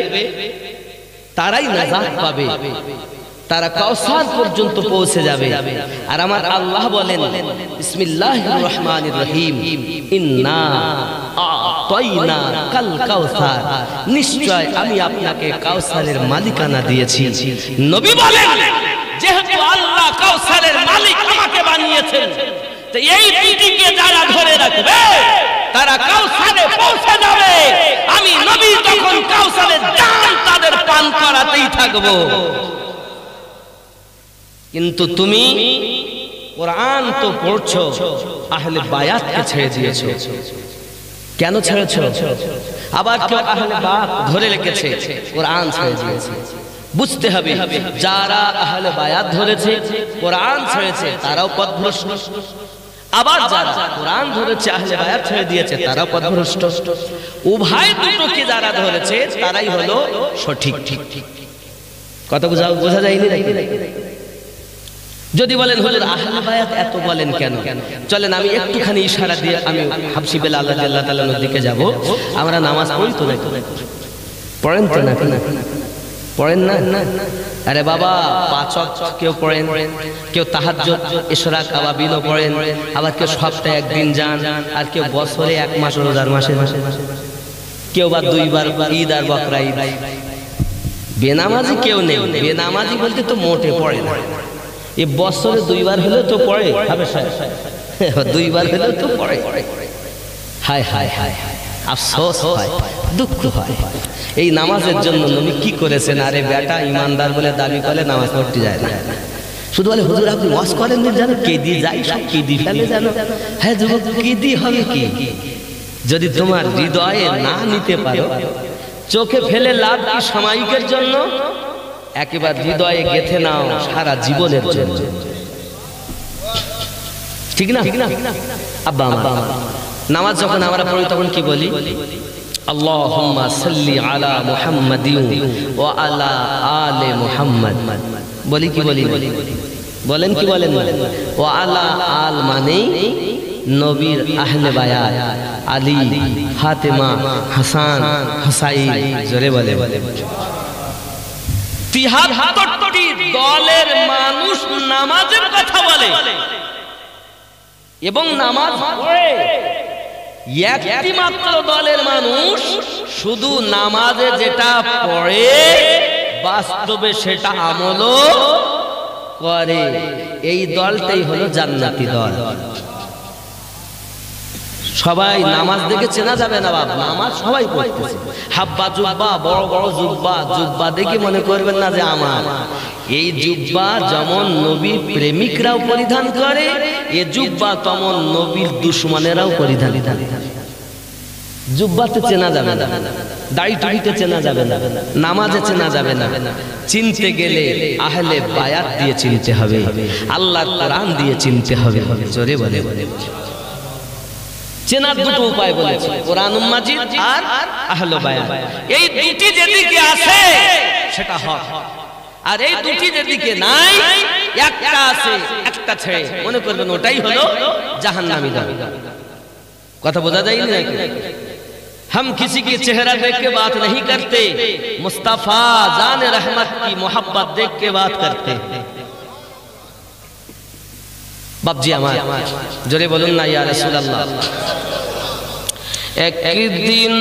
তারাই নাজাত পাবে, তারা কাউসার পর্যন্ত পৌঁছে যাবে। আর আমার আল্লাহ বলেন, বিসমিল্লাহির রহমানির রহিম, ইন্না আতাইনা কাল কাউসার, নিশ্চয় আমি আপনাকে কাউসারের মালিকানা দিয়েছি। নবী বলেন, যেহেতু আল্লাহ কাউসারের মালিক আমাকে বানিয়েছেন, তো এই দুটিকে যারা ধরে রাখবে তারা কাউসারে পৌঁছে যাবে। আমি নবী তখন কাউসারের জাম তাদের পান করাতেই থাকবো। কিন্তু তুমি কোরআন তো পড়ছো, আহলে বায়াতকে ছেড়ে দিয়েছো। কেন ছেড়েছো? আবার কেউ আহলে বায়াত ধরে রেখেছে, কোরআন ছেড়ে দিয়েছে। বুঝতে হবে, যারা আহলে বায়াত ধরেছে, কোরআন ছেড়েছে, তারাও পথভ্রষ্ট। আবার যারা কোরআন ধরেছে, আহলে বায়াত ছেড়ে দিয়েছে, তারাও পথভ্রষ্ট। উভয় দুটোকে যারা ধরেছে তারাই হলো সঠিক। কত বোঝা যায়নি নাকি? যদি বলেন হুজুর আহলে বায়াত এত বলেন কেন, চলেন আমি একটুখানি ইশারা দিয়ে আমি হাবশি বেলাল রাদিয়াল্লাহু তাআলার দিকে যাব। আমরা নামাজ পড়ি তো নাকি? পড়েন তো নাকি? পড়েন না? আরে বাবা, পাঁচ ওয়াক্ত কেউ পড়েন, কেউ তাহাজ্জুদ ইশরাক আওয়াবিলও পড়েন, আবার কেউ সপ্তাহে একদিন যান, আর কেউ বছরে এক মাস রোজার মাসে, কেউ বা দুইবার ঈদ আর বকরা ঈদ। বেনামাজি কেউ নেই। বেনামাজি বলতে তো মোটে পড়ে না। এ বছরে দুইবার হলেও তো পড়ে, দুইবার হলেও তো পড়ে। হায় হায় হায়, আফসোস হয়, দুঃখ হয়। এই নামাজের জন্য নবী কি করেছেন? আরে বেটা ইমানদার বলে দাবি করে নামাজ পড়তে যায় না, শুধু বলে হুজুর আপনি ওয়াজ করেন না, জানো কেদি যায়, সব কেদি ফেলে জানো। হ্যাঁ যুবক, কেদি হবে কি? যদি তোমার হৃদয়ে না নিতে পারো, চোখে ফেলে লাভ কি সাময়িকের জন্য? একেবারে হৃদয়ে গেঁথে নাও সারা জীবনের জন্য। ঠিক না? আব্বা আমার নামাজ যখন আমরা পড়ি তখন কি বলি? আল্লাহুম্মা সাল্লি আলা মুহাম্মাদিন ওয়া আলা আলি মুহাম্মাদ। বলি কি বলি? বলেন কি বলেন না? ওয়া আলা আল মানে নবীর আহলে বায়াত, আলী, ফাতেমা, হাসান, হুসাইন। জোরে বলে। ৭৩টি দলের মানুষ নামাজের কথা বলে এবং নামাজ পড়ে। একটি মাত্র দলের মানুষ শুধু নামাজে যেটা পড়ে বাস্তবে সেটা আমলও করে। এই দলটাই হলো জান্নাতি দল। সবাই নামাজ দেখে চেনা যাবে না বাবা, নামাজ সবাই পড়তেছে। হাব্বা জুব্বা, বড় বড় জুব্বা, জুব্বা দেখে মনে করবেন না যে আমার। এই জুব্বা যেমন নবীর প্রেমিকরাও পরিধান করে, এ জুব্বা তেমন নবীর দুশমনেরাও পরিধান করে। জুব্বাতে চেনা যাবে না, দাড়ি টুপিতে চেনা যাবে না, নামাজে চেনা যাবে না। চিনতে গেলে আহলে বায়াত দিয়ে চিনতে হবে, আল্লাহর কোরআন দিয়ে চিনতে হবে। জোরে বলে। চেনার দুটো উপায় বলেছে, কোরআন মাজিদ আর আহলে বায়াত। এই দুটি যেদিকে আছে সেটা হক, আর এই দুটি যেদিকে নাই, একটা আছে একটা ছেড়ে মনে করবেন ওটাই হলো জাহান্নামী দল। কথা বোঝা যায় নাকি? हम किसी के चेहरा देख के बात नहीं करते, मुस्तफा जान रहमत की मोहब्बत देख के बात करते। बाबजी আমার জোরে বলুন না ইয়া রাসূলুল্লাহ। একদিন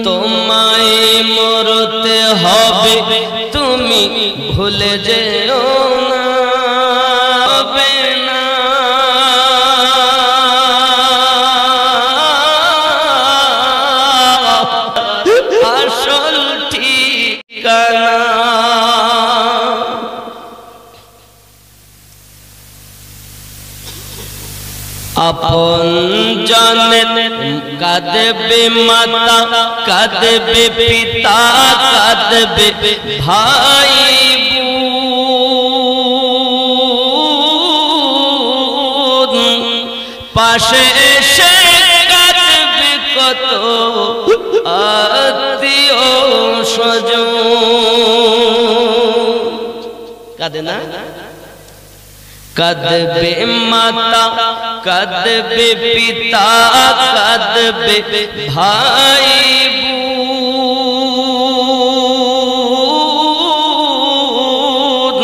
তোমায় মরতে হবে, তুমি ভুলে যেও না। ঠিকানা আপন জনের কাঁদবে মাতা কাঁদবে পিতা কাঁদবে ভাই বোন পাশে এসে কাঁদবে কত আত্মীয় স্বজন কাঁদে না কাঁদবে মাতা কাঁদবে পিতা কাঁদবে ভাই বোন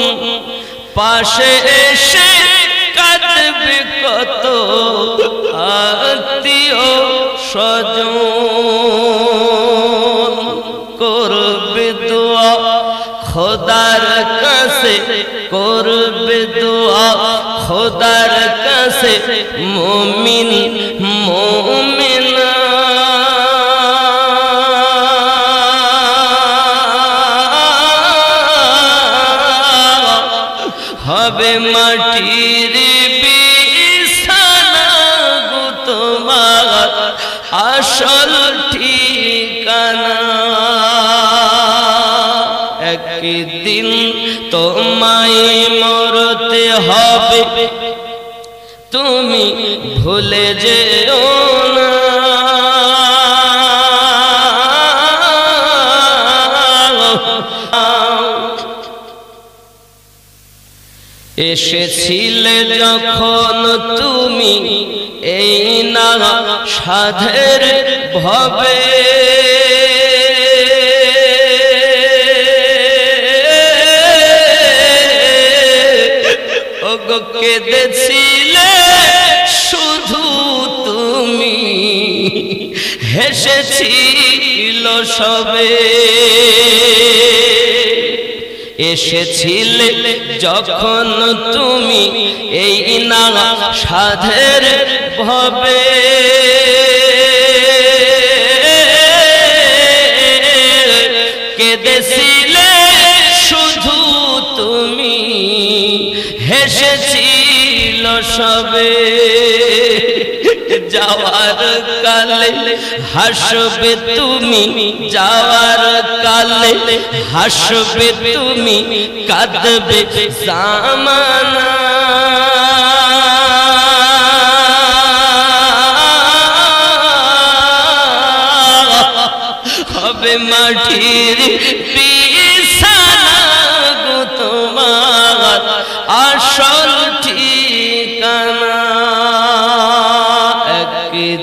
পাশে এসে কাঁদবে কত আত্মীয় স্বজন করবে দোয়া খোদার কাছে করবে দোয়া খোদার কাছে মুমিন মুমিনা হবে মাটির বিছানা গো তোমার আসল ঠিকানা একদিন তোমায় মরতে হবে তুমি ভুলে যেও না এসেছিলে যখন তুমি এই না সাধের ভবে কেঁদেছিলে শুধু তুমি হেসেছিল সবে এসেছিলে যখন তুমি এই না সাধের ভবে কেঁদেছিলে শুধু তুমি হেসেছিল সবে যাওয়ার কালে হাসবে তুমি যাওয়ার কালে হাসবে তুমি কাঁদবে জামানা হবে মাটির বিছানা গো তোমার আসল ঠিকানা একদিন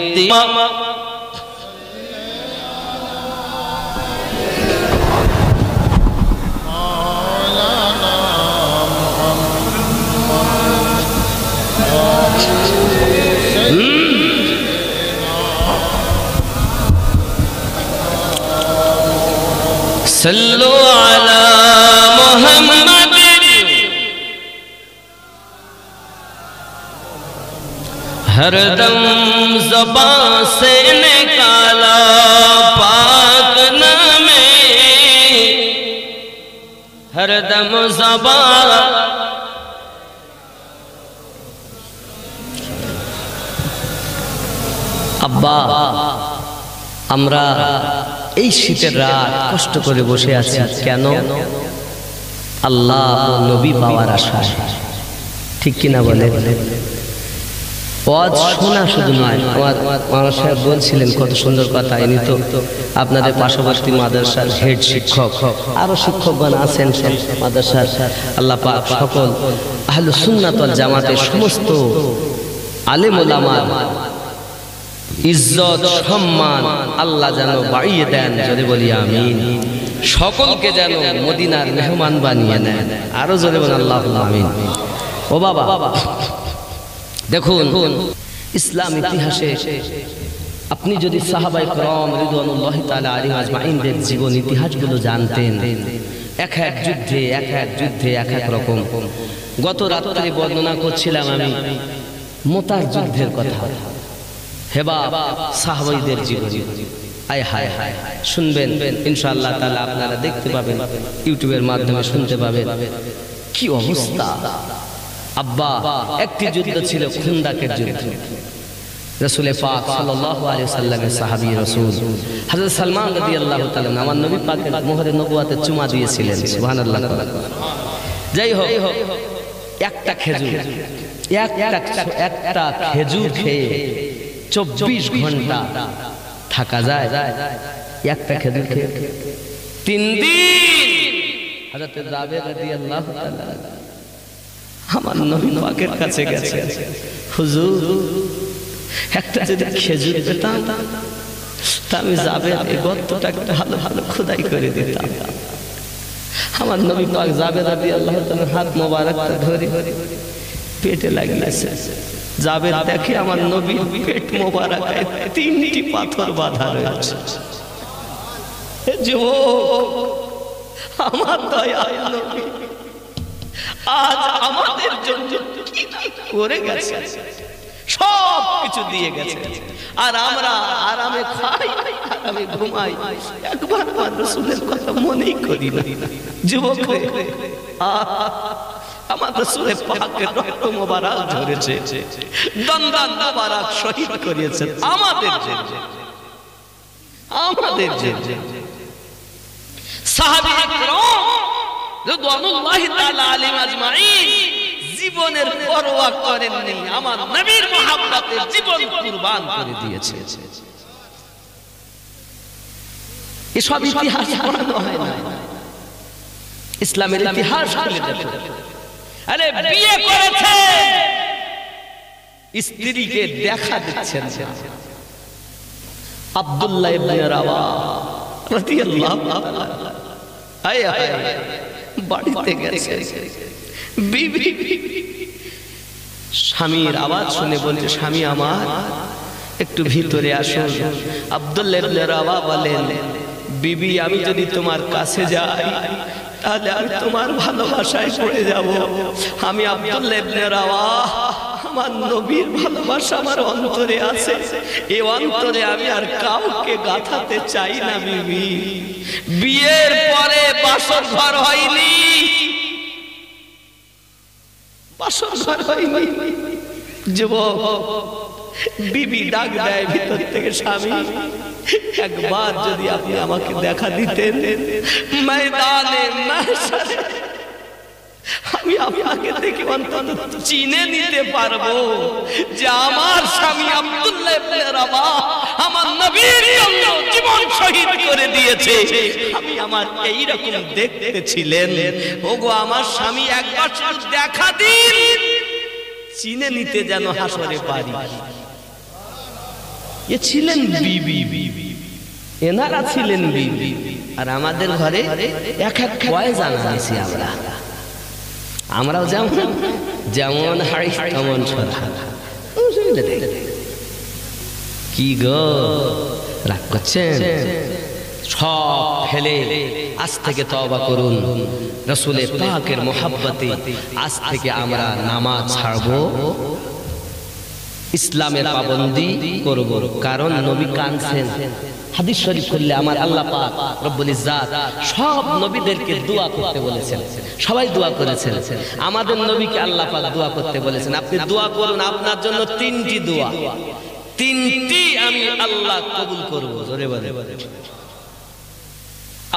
सल्लु अला मुहम्मद हरदम ज़बान से निकाला पाक नामे हरदम ज़बान अब्बा আমরা এই শীতের রাত কষ্ট করে বসে আছি কেন আল্লাহ নবী পাওয়ার আশায় ঠিক কিনা বলে ওয়াজ শোনা শুধু নয় আমার সাহেব বলছিলেন কত সুন্দর কথা ইনি তো আপনাদের পার্শ্ববর্তী মাদ্রাসার হেড শিক্ষক আরো শিক্ষকগণ আছেন সব মাদ্রাসার আল্লাহ পাক সকল আহলুস সুন্নাত ওয়াল জামাতের সমস্ত আলেম ওলামা ইজ্জত সম্মান আল্লাহ যেন বাড়িয়ে দেন যদি বলি আমিন সকলকে যেন মদিনার মেহমান বানিয়ে নেন আরো জোরে বলেন আল্লাহুম্মা আমিন ও বাবা দেখুন ইসলাম ইতিহাসে আপনি যদি সাহাবায়ে কেরাম রিদওয়ানুল্লাহি তাআলা আলাইহিম আজমাইনদের জীবন ইতিহাসগুলো জানতেন এক এক যুদ্ধে এক এক রকম গত রাত্রে বর্ণনা করছিলাম আমি মোতার যুদ্ধের কথা হেবা সাহাবাইদের জীবন আয় হায় হায় শুনবেন ইনশাআল্লাহ তাআলা আপনারা দেখতে পাবেন, ইউটিউবের মাধ্যমে শুনতে পাবেন। কি অবস্থা! আব্বা, একটি যুদ্ধ ছিল খুন্দাকের যুদ্ধ। রাসূল পাক সাল্লাল্লাহু আলাইহি ওয়াসাল্লামের সাহাবী রাসূল হযরত সালমান রাদিয়াল্লাহু তাআলা আমার নবী পাকের মোহরে নবুয়াতে চুমা দিয়েছিলেন। সুবহানাল্লাহ। যাই হোক, একটা খেজুর খেয়ে 24 ঘন্টা থাকা যায়? একটা খেজুর খেয়ে 3 দিন। হযরত জাবের রাদিয়াল্লাহু তাআলা আমার নবী পাকের কাছে গেছে, হুজুর একটা যদি খেজুর পেতাম তা আমি জাবের এই গর্তটা ভালো ভালো খোদাই করে দিতাম। আমার নবী পাক জাবের রাদিয়াল্লাহু তাআলা হাত মোবারকটা ধরে পেটে লাগিয়েছে। জাবের দেখে আমার নবীর পেট মোবারকে 3টি পাথর বাঁধা রয়েছে। যুবক, আমার দয়াল নবী আজ আমাদের জন্য কি করে গেছে, সব কিছু দিয়ে গেছে, আর আমরা আরামে খাই, আরামে ঘুমাই, একবার আমার রাসূলের কথা মনেই করি না। যুবক, আমার রাসূলের পাকের রক্ত মোবারক ঝরেছে, দন্দান মোবারক শহীদ করিয়েছেন আমাদের জন্য, আমাদের জন্য। সাহাবায়ে কেরাম রিদওয়ানুল্লাহি তাআলা আলাইহিম আজমাইন জীবনের পরোয়া করেননি, আমার নবীর মহব্বতে জীবন কুরবান করে দিয়েছে। এসব ইতিহাস পড়ানো হয় না, ইসলামের ইতিহাস খুলে দেখো। আরে বিয়ে করেছে, স্ত্রীকে দেখা দিচ্ছেন না। আব্দুল্লাহ ইবনে রাওয়া রাদিয়াল্লাহু তাআলা আয় আয় বাড়িতে গেছে, বিবি স্বামীর আওয়াজ শুনে বলছে, স্বামী আমার একটু ভিতরে আসুন। আব্দুল্লাহ ইবনে রাওয়া বলেন, বিবি আমি যদি তোমার কাছে যাই তাহলে আমি তোমার ভালোবাসায় পড়ে যাব। আমি আব্দুল্লাহ ইবনে রাওয়া, আমার নবীর ভালোবাসা আমার অন্তরে আছে, এই অন্তরে আমি আর কাউকে গাঁথাতে চাই না। বিবি, বিয়ের পরে বাসর ঘর হয়নি, বাসর ঘর হয়নি। যুবক, বিবি ডাক দেয় ভিতর থেকে, স্বামী একবার যদি আপনি আমাকে দেখা দিতেন ময়দানে মাহশারে, আমি আপনাকে দেখে অন্তত চিনে নিতে পারবো যে আমার স্বামী আব্দুল্লাহ ইবনে রাওয়া আমার নবীর জন্য জীবন শহীদ করে দিয়েছে। আমি আমার এই রকম দেখতে ছিলেন, ওগো আমার স্বামী একবার শুধু দেখা দিন, চিনে নিতে যেন হাসরে পারি। এ ছিলেন বিবি, এনারা ছিলেন বিবি। আর আমাদের ঘরে এক এক কয় জানা আছি আমরা, আমরাও যেমন যেমন হাড়ি তেমন ছড়া। কি গো রাগ করছেন? সব ফেলে আজ থেকে তওবা করুন, রাসূলের পাকের মহব্বতে আজ থেকে আমরা নামাজ ছাড়বো, ইসলামের পাবন্দি করব। কারণ নবী কাঁদছেন। হাদিস শরীফ করলে আমার আল্লাহ পাক রব্বুল ইজ্জাত সব নবীদেরকে দোয়া করতে বলেছেন, সবাই দোয়া করেছেন। আমাদের নবীকে আল্লাহ পাক দোয়া করতে বলেছেন, আপনি দোয়া করুন, আপনার জন্য 3টি দোয়া, 3টি আমি আল্লাহ কবুল করব। জোরে বলে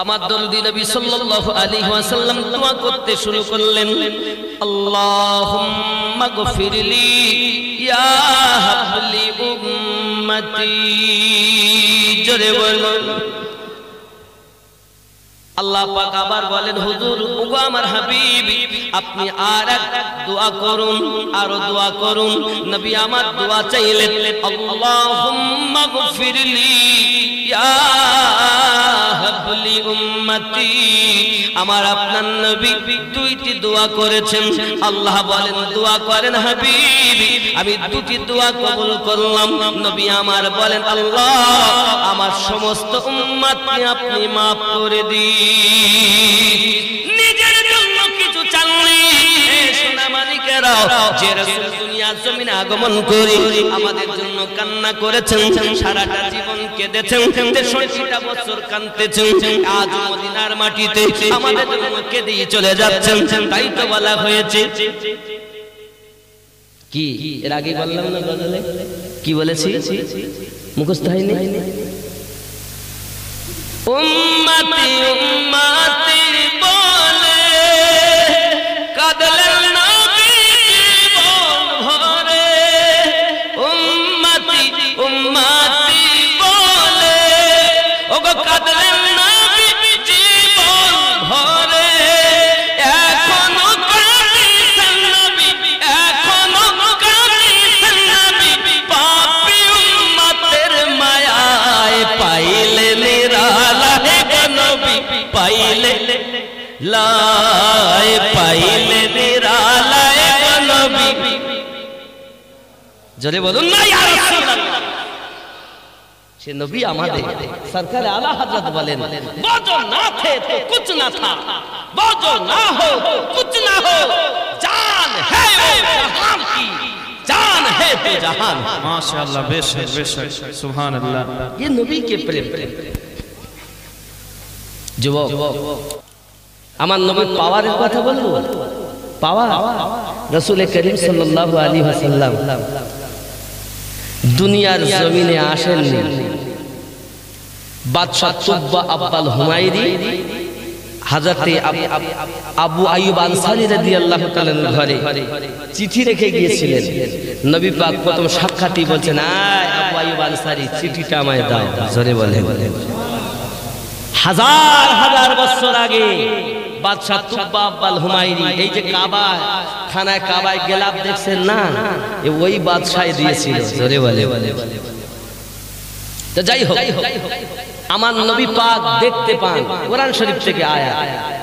আমার দরদি নবী সাল্লাল্লাহু আলাইহি ওয়াসাল্লাম দোয়া করতে শুরু করলেন, আল্লাহুম্মা গফিরলি ইয়া হাবলি উম্মতি। জোরে বলুন। আল্লাহ পাক আবার বলেন, হুজুর ওগো আমার হাবিব, আপনি আর এক দোয়া করুন, আরো দোয়া করুন। নবী আমার দোয়া চাইলেন, আল্লাহুম্মা গফিরলি ইয়া হাবলি উম্মতি। আমার আপনার নবী 2টি দোয়া করেছেন। আল্লাহ বলেন, দোয়া করেন হাবিব, আমি 2টি দোয়া কবুল করলাম। নবী আমার বলেন, আল্লাহ আমার সমস্ত উম্মতকে আপনি maaf করে দিন। নিজের জন্য কিছু চাননি, সোনা মালিকেরা, যে রাসূল দুনিয়া দুনিয়ার জমিনে আগমন করে আমাদের জন্য কান্না করেছেন, সারাটা জীবন কেঁদেছেন, 63টা বছর কাঁদতেছেন, আজ মদিনার মাটিতে আমাদের জন্য কেঁদেই চলে যাচ্ছেন। তাই তো বলা হয়েছে কি, এর আগে বললাম না গজলে কি বলেছি, মুখস্থ হয়নি? উম্মতি উম্মতি বলে কাঁদলেন নবী জীবন ভরে, উম্মতি উম্মতি বলে ওগো কাঁদলেন নবী জীবন ভরে, এখনো কাঁদিছেন নবী, এখনো কাঁদিছেন নবী, পাপী উম্মতের মায়ায় পাইলে নিরালায় নবী, পাইলে লাই পাইলে নিরালায় নবী। জোরে বলুন না ইয়া রাসূলুল্লাহ। সে নবী আমাদের সরকার আলা হযরত বলেন, वो जो ना थे तो कुछ ना था, वो जो ना हो तो कुछ ना हो, जान है वो जहान की, जान है तो जहान। माशाअल्लाह, बेशक बेशक, सुभान अल्लाह। ये नबी के प्रेम। যুবক, আমার নবী পাওয়ারের কথা বলবো, পাওয়ার রাসূল করিম সাল্লাল্লাহু আলাইহি ওয়াসাল্লাম দুনিয়ার জমিনে আসেননি। বাদশা তুব্বা আব্বাল হুমায়রি হযরতে আবু আইয়ুব আনসারী রাদিয়াল্লাহু তাআলার ঘরে চিঠি রেখে গিয়েছিলেন। নবী পাক প্রথম সাক্ষাৎই বলছেন, আয় আবু আইয়ুব আনসারী, চিঠিটা আমায় দাও। জোরে বলেন। হাজার হাজার বছর আগে বাদশা তুব্বা আব্বাল হুমায়রি, এই যে কাবা, খানায় কাবায় গেলাপ দেখছেন না, ওই বাদশাই দিয়েছিল। জোরে বলে। তো যাই হোক, আমার নবী পাক দেখতে পান কোরআন শরীফ থেকে আয়াত,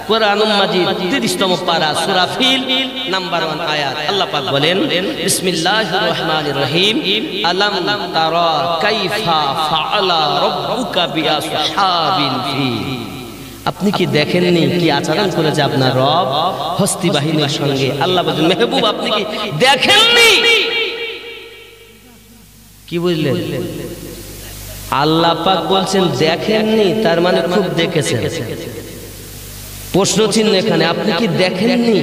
কোরআনুল মাজিদ 30তম পারা সূরা ফিল নাম্বার 1 আয়াত। আল্লাহ পাক বলেন, বিসমিল্লাহির রহমানির রহিম, আলাম তারা কাইফা ফাআলা রাব্বুকা বিআসহাবিল ফিল। আপনি কি দেখেননি কি আচরণ করেছে আপনার রব হস্তি বাহিনীর সঙ্গে? আল্লাহ বলেন, মেহবুব আপনি কি দেখেননি? কি বুঝলেন? আল্লাহ পাক বলছেন দেখেননি, তার মানে খুব দেখেছেন। প্রশ্ন চিহ্ন এখানে, আপনি কি দেখেননি?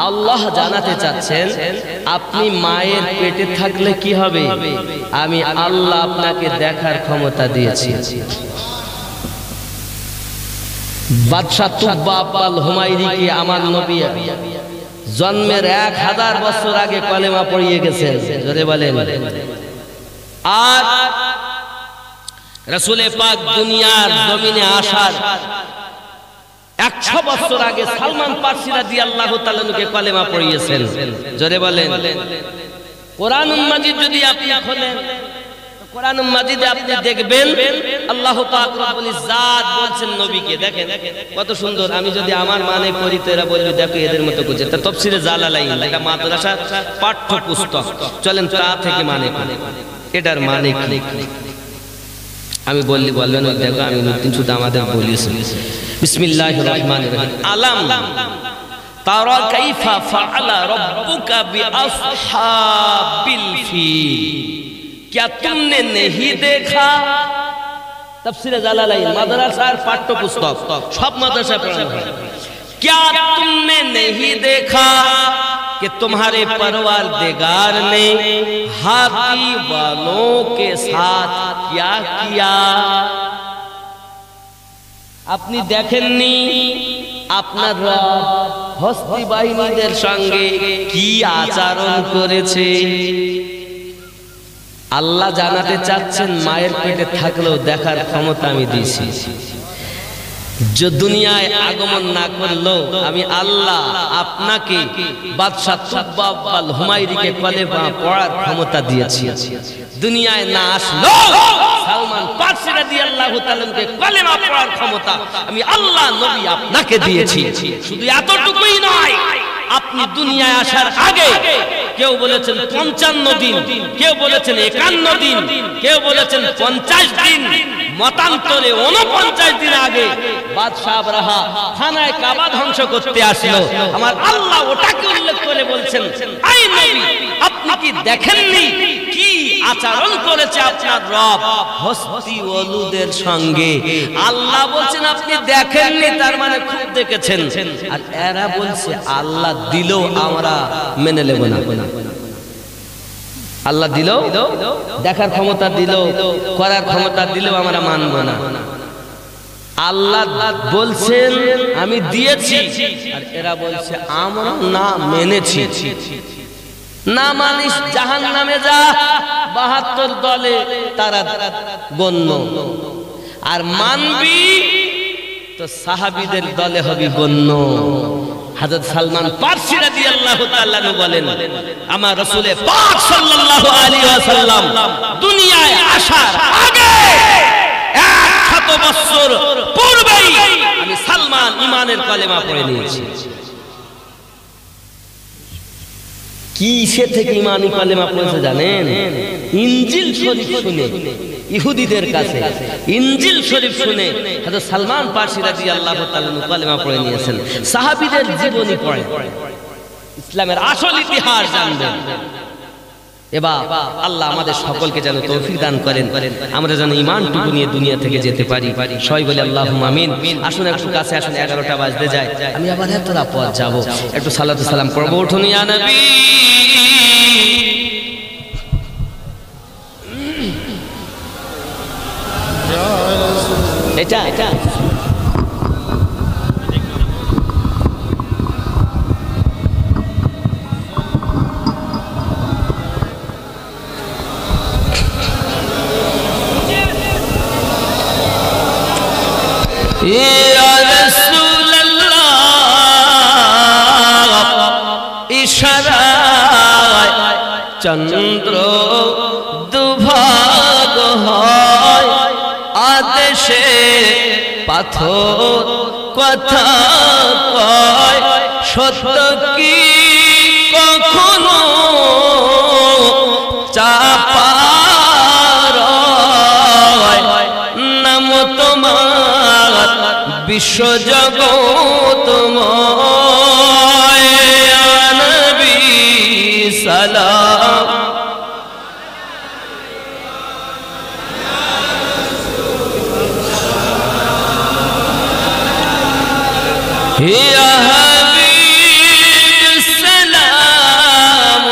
আল্লাহ জানাতে চাচ্ছেন আপনি মায়ের পেটে থাকলে কি হবে, আমি আল্লাহ আপনাকে দেখার ক্ষমতা দিয়েছি। বাদশা তুব্বা আব্বাল হুমায়রিকে আমার নবী জন্মের 1000 বছর আগে কলেমা পড়িয়ে গেছেন। জোরে বলেন। আর রাসূলে পাক দুনিয়ার জমিনে আসার 100 বছর আগে সালমান ফারসি রাদিয়াল্লাহু তাআলা কে কলেমা পড়িয়েছেন। জোরে বলেন। কোরআনুল মাজিদ যদি আপনি খোলেন, কোরআনুল মাজিদে আপনি দেখবেন আল্লাহ পাক রব্বুল ইজ্জাত বলছেন নবীকে, দেখেন কত সুন্দর। আমি যদি আমার মানে করি তো এরা বলবে দেখো এদের মতো করছে। তা তাফসীরে জালালাইন, এটা মাদ্রাসা পাঠ্য পুস্তক, চলেন তা থেকে মানে করি এটার মানে কি। আমি বললি বলবেন দেখো আমি নতুন শুধু আমাদের বলিস। বিসমিল্লাহির রহমানির রহিম, আলাম তারা কাইফা ফাআলা রাব্বুকা বিআসহাবিল ফিল, क्या तुमने नहीं देखा? तफसीर जालालाइन मदरसार पाठ्य पुस्तक सब मदरसा पढ़ा है। क्या तुमने नहीं देखा कि तुम्हारे परवरदिगार ने हाथी वालों के साथ क्या किया? আপনি দেখেননি আপনার রব হস্তি বাহিনীদের সঙ্গে কি আচরণ করেছে? আল্লাহ জানাতে চাচ্ছেন মায়ের পেটে থাকলেও দেখার ক্ষমতা আমি দিয়েছি। যে দুনিয়ায় আগমন না করলো আমি আল্লাহ আপনাকে বাদশা তুব্বা আব্বাল হুমায়রিকে কলেমা পড়ার ক্ষমতা দিয়েছি। দুনিয়ায় না আসলো সালমান ফারসি রাদিয়াল্লাহু তাআলা কে কলেমা পড়ার ক্ষমতা আমি আল্লাহ নবী আপনাকে দিয়েছি। শুধু এতটুকুই নয়, আপনি দুনিয়ায় আসার আগে কেউ বলেছেন 55 দিন, কেউ বলেছেন 51 দিন, কেউ বলেছেন 50 দিন, মতান্তরে 49 দিন আগে বাদশা আবরাহা খানায় কাবা ধ্বংস করতে আসলো। আমার আল্লাহ ওটাকে উল্লেখ করে বলছেন, আই নবী আপনি আপনি কি দেখেননি কি আচরণ করেছে আপনার রব হস্তি ওলুদের সঙ্গে? আল্লাহ বলছেন আপনি দেখেননি, তার মানে খুব দেখেছেন। আর এরা বলছে আল্লাহ দিলেও আমরা মেনে নেব না। আল্লাহ দিলেও, দেখার ক্ষমতা দিলেও, করার ক্ষমতা দিলেও আমরা মানব না। আল্লাহ বলছেন আমি দিয়েছি, আর এরা বলছে আমরা না মেনেছি। না মানিস জাহান্নামে যা, ৭২ দলে তারা গণ্য। আর মানবি তো সাহাবীদের দলে হবি গণ্য। হযরত সালমান ফারসি রাদিয়াল্লাহু তাআলা বলেন, আমার রাসূল পাক সাল্লাল্লাহু আলাইহি ওয়াসাল্লাম দুনিয়ায় আসার আগে ১০০ বছর পূর্বেই আমি সালমান ঈমানের কালেমা পড়ে নিয়েছি। কিসে থেকে ঈমানি কালেমা পড়েছে জানেন? ইনজিল শরীফ শুনে, ইহুদিদের কাছে ইনজিল শরীফ শুনে হযরত সালমান ফারসি রাদিয়াল্লাহু তাআলা কালেমা পড়ে নিয়েছেন। সাহাবীদের জীবনী পড়ে ইসলামের আসল ইতিহাস জানবেন। এবার আল্লাহ আমাদের সকলকে যেন তৌফিক দান করেন, আমরা যেন ঈমানটুকু নিয়ে দুনিয়া থেকে যেতে পারি। সবাই বলে আল্লাহুম্মা আমিন। আসুন একটু কাছে আসুন, 11টা বাজতে যায়, আমি আবার এতটা পথ যাব, একটু সালাতু সালাম করব। উঠুন ইয়া নবী। এটা ইয়া রাসূলুল্লাহ ইশারায় চন্দ্র দুভাগ হয়, আদেশে পাথর কথা কয়, সত্য কি কখনো চাপা নাম তোমার বিশ্বজগৎময়। ইয়া নবী সালাম। ইয়া হাবিব সালাম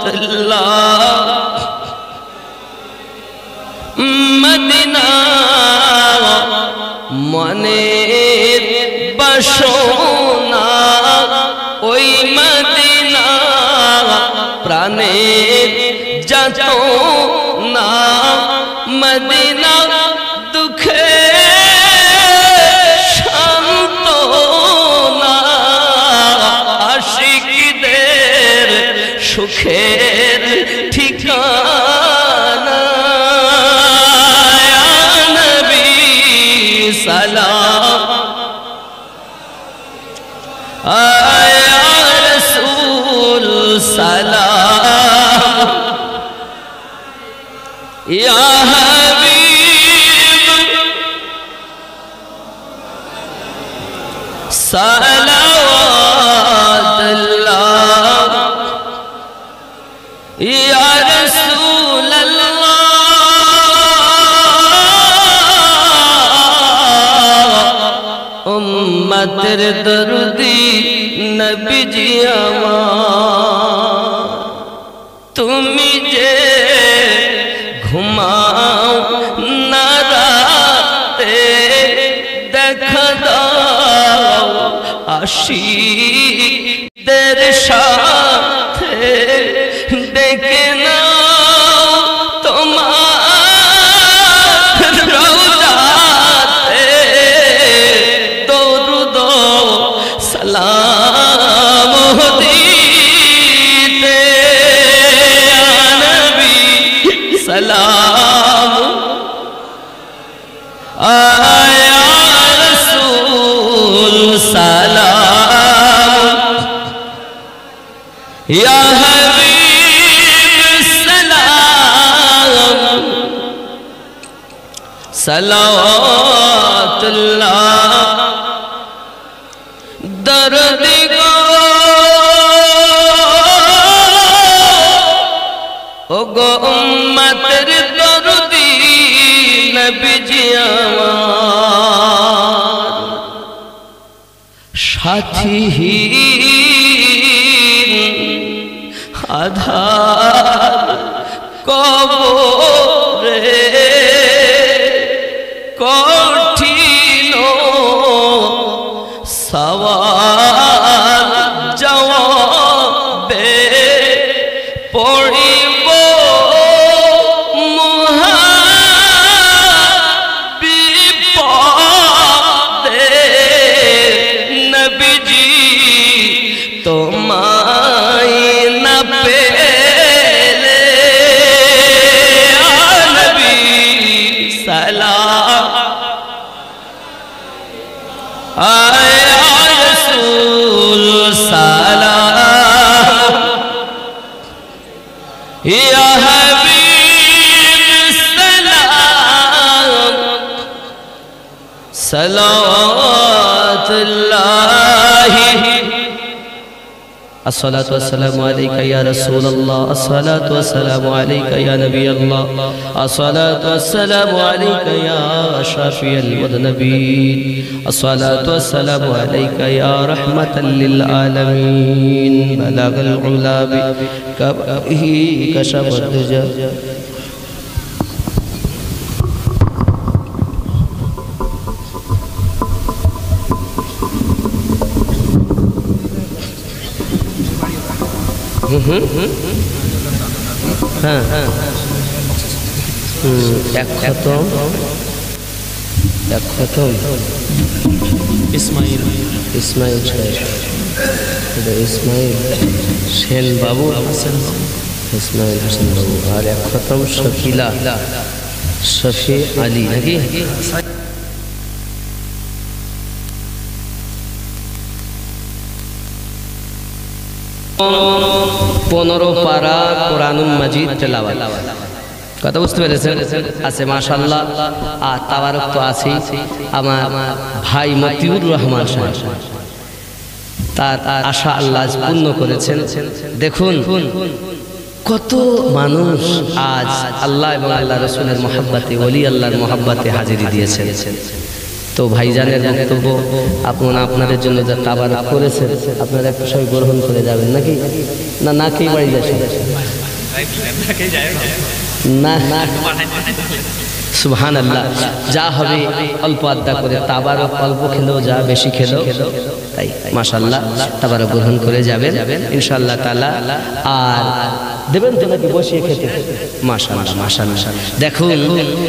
সালাওয়াতুল্লাহ। মদিনা মনের বাসনা, ওই মদিনা প্রাণের যাতনা। মদিনা দুঃখে সান্ত্বনা, আশিকদের সুখের ঠিকানা। ইয়া নবী সালাম, ইয়া রাসূল সালাম, ইয়া হাবিব সালাওয়াতুল্লাহ। ইয়া রাসূলুল্লাহ উম্মতের দরদি নবীজি আমার, তুমি যে ঘুমাও না রাতে দেখা দাও, আশিকদের সাথে ডেকে নাও তোমার রওজাতে, দরুদ সালাম দিতে। ইয়া নবী সালাম, ইয়া রাসূল সালাম, ইয়া হাবিব সালাম, সালাওয়াতুল্লাহ। দরদি গো আমার সাথীহীন আধার কবরে কঠিন সওয়াল জবাবে পড়িব মহা বিপদে নবীজি তোমায় না পেলে নবী সালাম আয় রাসূল সালাম ইয়া হাবিব সালাম সালাওয়াতুল্লাহি الصلاة والسلام عليك يا رسول الله الصلاة والسلام عليك يا نبي الله الصلاة والسلام عليك يا شافي المذنبين الصلاة والسلام عليك يا رحمة للعالمين بلغ العلا بكبره كشف الدجى এক খতম ইসমাইল ইসমাইল সেন বাবু ইসমাইল হাসান বাবু আর এক খতম শফিলা শফি আলী নাকি পনেরো পারা কোরআনুল মাজিদ তেলাওয়াত কথা বুঝতে পেরেছেন আছে মাশাআল্লাহ আর তাবারক তো আছে আমার ভাই মতিউর রহমান সাহেব তার আশা আল্লাহ পূর্ণ করেছেন দেখুন কত মানুষ আজ আল্লাহ এবং আল্লাহ রাসূলের মহব্বতে ওলি আল্লাহর মহব্বতে হাজিরি দিয়েছেন তো ভাইজানের বক্তব্য আপনাদের জন্য যা তাবারক করেছেন আপনারা একটু সবাই গ্রহণ করে যাবেন নাকি না না কি বাড়ি যাচ্ছেন না না সুবহানাল্লাহ যা হবে অল্প আড্ডা করে তাবারক অল্প খেলেও যা বেশি খেলেও তাই মাশাআল্লাহ তাবারক গ্রহণ করে যাবেন ইনশাআল্লাহ তাআলা আর দেবেন তো নাকি বসিয়ে খেতে মাশাআল্লাহ মাশাআল্লাহ দেখুন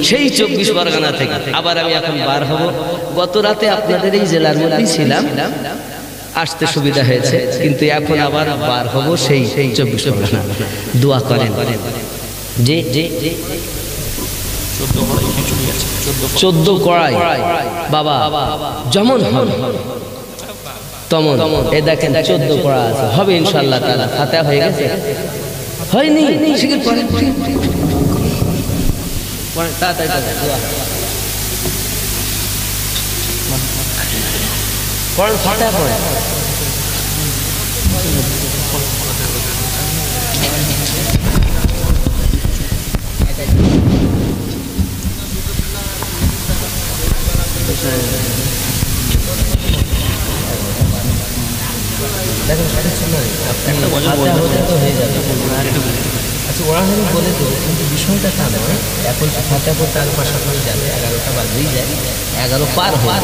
সেই 24 পরগনা থেকে আবার আমি এখন বার হব গত রাতে আপনাদের এই জেলার মধ্যেই ছিলাম আসতে সুবিধা হয়েছে কিন্তু এখন আবার বার হব সেই 24 পরগনা দোয়া করেন জি জি 14 কড়াই বাবা যেমন হবে তমন এ দেখেন 14 কড়া আছে হবে ইনশাআল্লাহ তাআলা ফাতিহা হয়ে গেছে হয়নি শিগগির পড়েন তাড়াতাড়ি পড়েন ফাতিহা পড়েন আচ্ছা ওরা আমি বলে দেবো কিন্তু বিষয়টা তা নয় এখন ফাতে পড়তে আর পাশাপাশি যাবে 11টা বাজেই যায় 11 পার হয়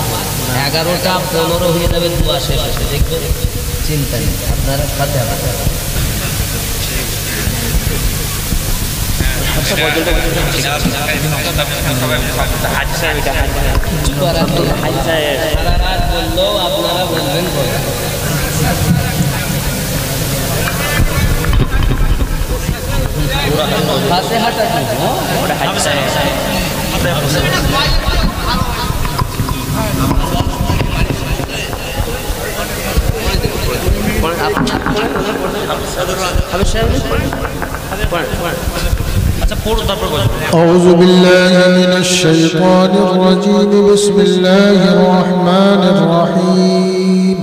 11টা 15 হয়ে যাবে দোয়া শেষ হচ্ছে দেখবেন চিন্তা নেই আপনারা ফাতে আপনারা বলবেন ফাতিহাটা কি ওটা হাজি সাহেব أعوذ بالله من الشيطان الرجيم بسم الله الرحمن الرحيم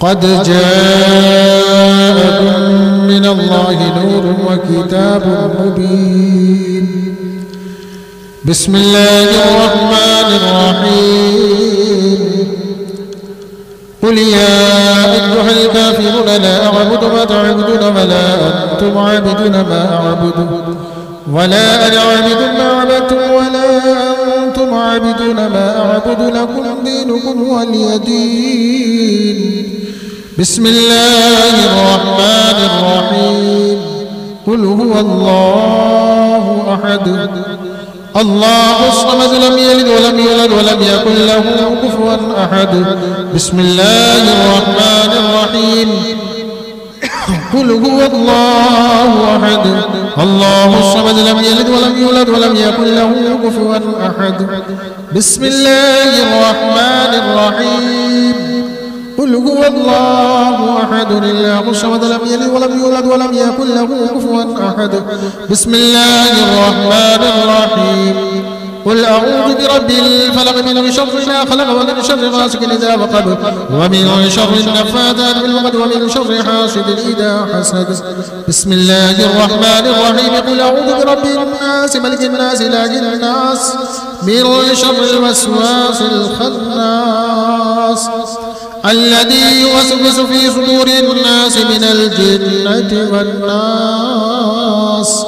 قد جاءكم من الله نور وكتاب مبين بسم الله الرحمن الرحيم قل يا أيها الكافرون لا أعبد ما تعبدون ولا أنتم عابدون ما أعبد ولا أنا عابد ما عبدتم ولا أنتم عابدون ما أعبد لكم دينكم ولي دين بسم الله الرحمن الرحيم قل هو الله أحد الله الصمد لم يلد ولم يولد ولم يكن له كفوا أحد بسم الله الرحمن الرحيم قل هو الله أحد الله الصمد لم يلد ولم يولد ولم يكن له كفوا أحد بسم الله الرحمن الرحيم قل هو الله أحد الله الصمد لم يلد ولم يولد ولم يكن له كفوا أحد بسم الله الرحمن الرحيم قل أعوذ برب الفلق من شر ما خلق ومن شر غاسق إذا وقب ومن شر النفاثات في العقد ومن شر حاسد إذا حسد بسم الله الرحمن الرحيم قل أعوذ برب الناس ملك الناس إله الناس من شر الوسواس الخناس الذي يوسوس في صدور الناس من الجنة والناس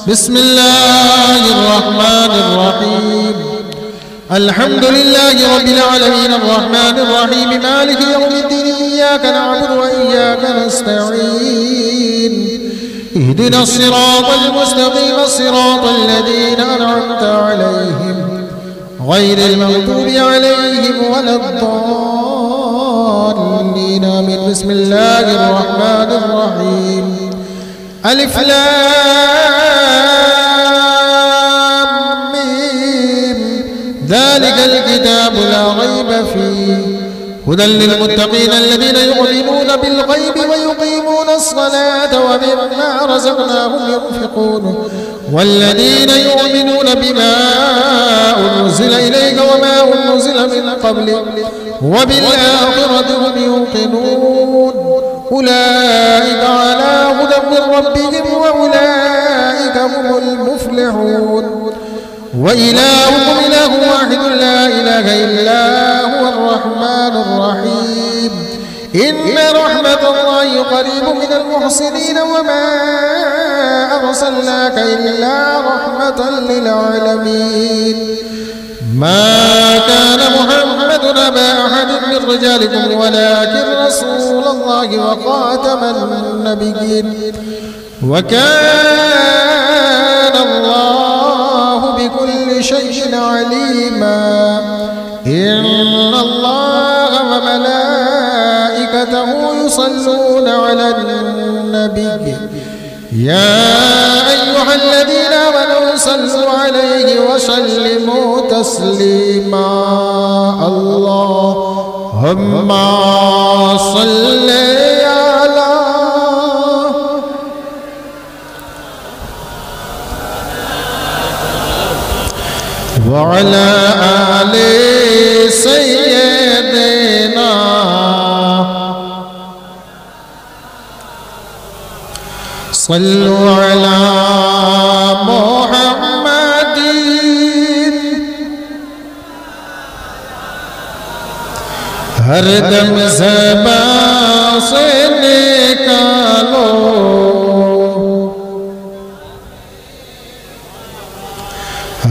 بسم الله الرحمن الرحيم الحمد لله رب العالمين الرحمن الرحيم مالك يوم الدين إياك نعبد وإياك نستعين اهدنا الصراط المستقيم الصراط الذين أنعمت عليهم غير المغضوب عليهم ولا الضالين آمين بسم الله الرحمن الرحيم ألف لام ميم ذلك الكتاب لا ريب فيه هدى للمتقين الذين يؤمنون بالغيب ويقيمون الصلاة ومما رزقناهم ينفقون والذين يؤمنون بما أنزل إليك وما أنزل من قبلك وبالآخرة هم يوقنون أولئك على هدى من ربهم وأولئك هم المفلحون وإلهكم إله واحد لا إله إلا هو الرحمن الرحيم إن رحمة الله قريب من المحسنين وما أرسلناك إلا رحمة للعالمين ما كان محمد أبا أحد من رجالكم ولكن رسول الله وخاتم النبيين وكان الله بكل شيء عليما إن الله وملائكته يصلون على النبي يا أيها الذين آمنوا صلوا عليه وسلموا تسليما اللهم صل على وعلى آل سيدنا صلوا على محمد हर दम ज़बान से निकालो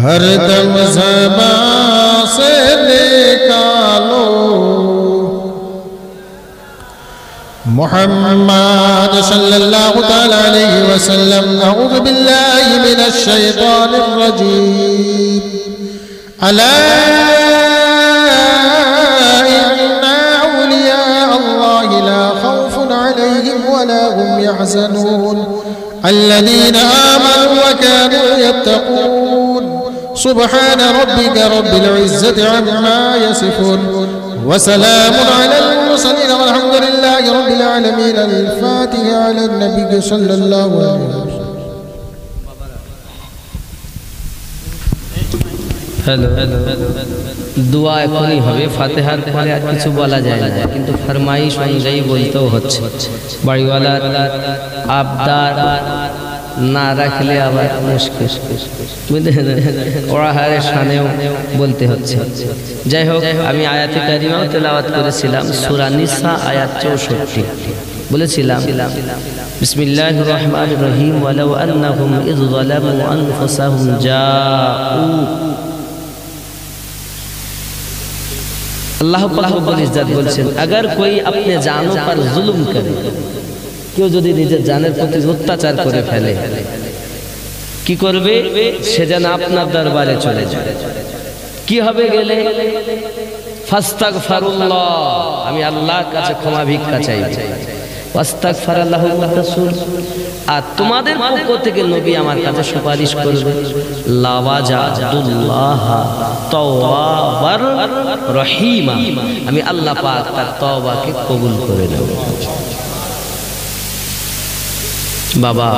हर दम ज़बान से निकालो मुहम्मद सल्लल्लाहु तआला अलैहि वसल्लम अऊज़ु बिल्लाहि मिनश शैतानिर रजीम अला इन्ना औलिया अल्लाहि ला खौफुन अलैहिम वला हुम यहज़नून الذين آمنوا وكانوا يتقون سبحان ربك رب العزة عما يصفون وسلام على المرسلين والحمد لله رب العالمين الفاتحة على النبي صلى الله عليه وسلم हेलो दुआ एखनी হবে ফাতিহার পরে আর কিছু বলা যায় না কিন্তু ফরমাইশ অনুযায়ী বলতেও হচ্ছে বাড়িওয়ালার আবদার না রাখলে আবার মুশকিল, বুঝলেন? ওরাহারের শানেও বলতে হচ্ছে। যাই হোক, আমি আয়াতে কারিমাও তেলাওয়াত করেছিলাম, সূরা নিসা আয়াত 64 বলেছিলাম, বিসমিল্লাহির রহমানির রহিম, ওয়ালাউ আন্নাহুম ইয যালামু আনফুসাহুম জাউ। अल्लाह पाक रब्बुल इज्जत বলছেন, अगर कोई अपने जानों पर जुल्म करे, কেউ যদি নিজের জানের প্রতি অত্যাচার করে ফেলে, কি করবে? সে যেন আপনার দরবারে চলে যায়। কি হবে গেলে? ফাস্তাগফিরুল্লাহ, আমি আল্লাহর কাছে ক্ষমা ভিক্ষা চাই, ওয়াস্তাগফিরাল্লাহু রাসূল, আর তোমাদের পক্ষ থেকে নবী আমার কাছে সুপারিশ করবে, লাওয়াজাদুল্লাহ তাওয়াবার রহিমা, আমি আল্লাহ পাক তার তওবাকে কবুল করে নেব। বাবা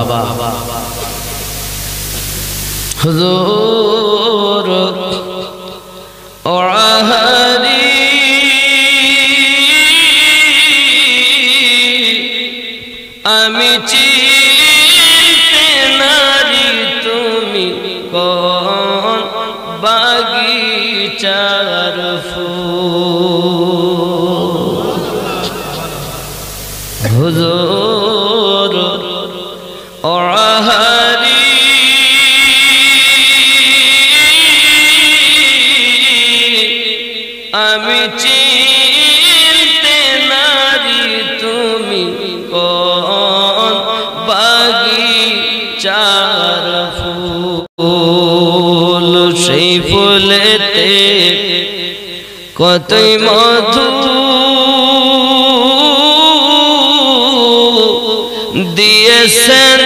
হুজুর ওরাহারি আমি চিনতে নারি তুমি কোন বাগিচার ফুল, হুজুর ওরাহারি আমি চিনতে নারি তুমি কোন বাগিচার ফুল, সেই ফুলেতে কতই মধু দিয়েছেন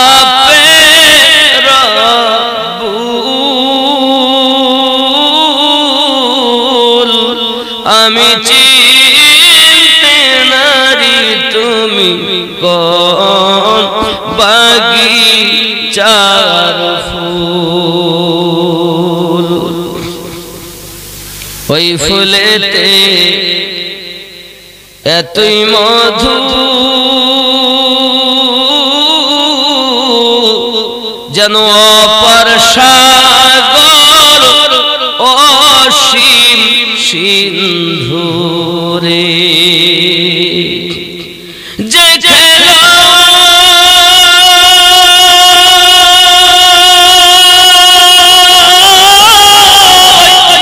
আপে রব্বুল, আমি চিনতে নারি তুমি কোন বাগিচার ফুল, ওই ফুলেতে এতই মধু যেন অপার সাগর অসীম সিন্ধুরে, যে খেলা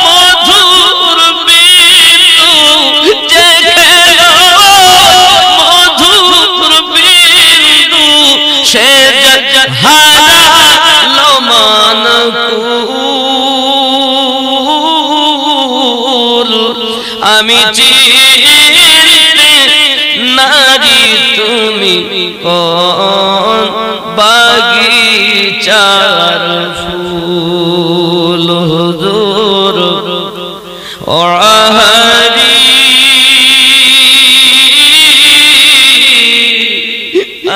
মধুর বিন্দু, যে খেলা মধুর বিন্দু, সে হারালো মানকুল, আমি চিনতে নারি তুমি কোন বাগিচার ফুল, হুজুর ওরাহারি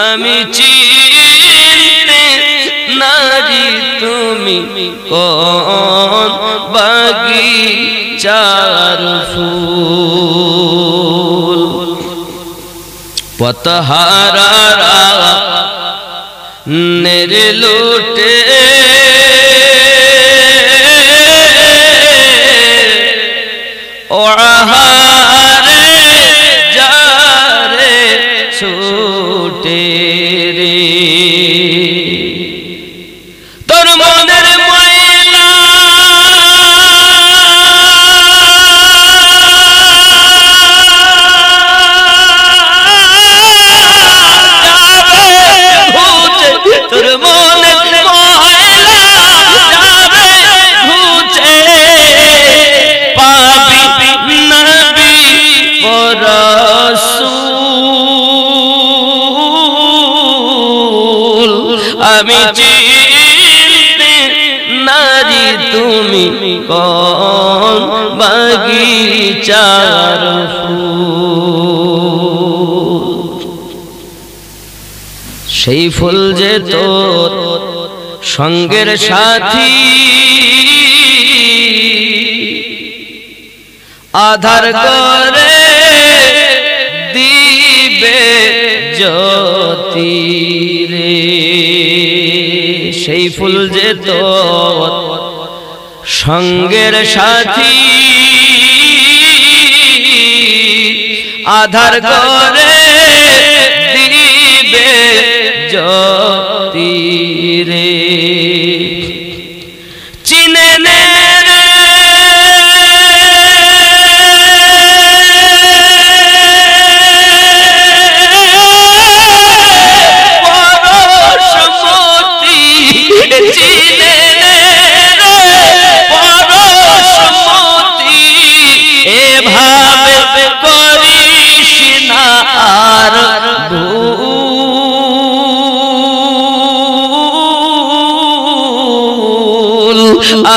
আমি চিনতে নারি তুমি কোন বাগিচার ফুল, পতহারারা নেরে লুটে ওরাহারে যারে ছুটে রে, তোর মনের ময়লা তোর মনের ময়লা যাবে ঘুচে, পাবি নবী ও রাসূল, আমি চিনতে নারি তুমি কোন বাগিচার ফুল, সেই ফুল যে তোর সঙ্গের সাথী, আধার করে দিবে জ্যোতি রে, সেই ফুল যে তোর সঙ্গের সাথী আধার করে দিবে জ্যোতি রে চিনে নে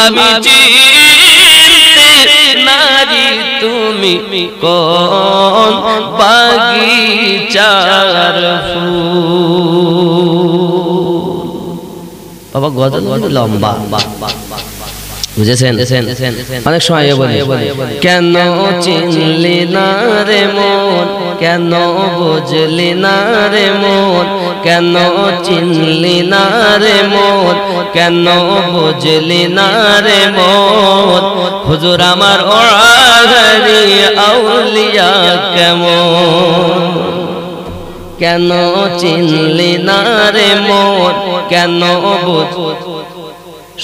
আমি চিনতে নারি তুমি কোন বাগিচার ফুল। বাবা গজল লম্বা বুঝেছেন? অনেক সময় বলি কেন চিনলি না রে মন, কেন বুঝলি না রে মন, কেন চিনলি না রে মন, কেন বুঝলি না রে মন, হুজুর আমার ওয়ালি আউলিয়া কেমন, কেন চিনলি না রে মন, কেন বুঝ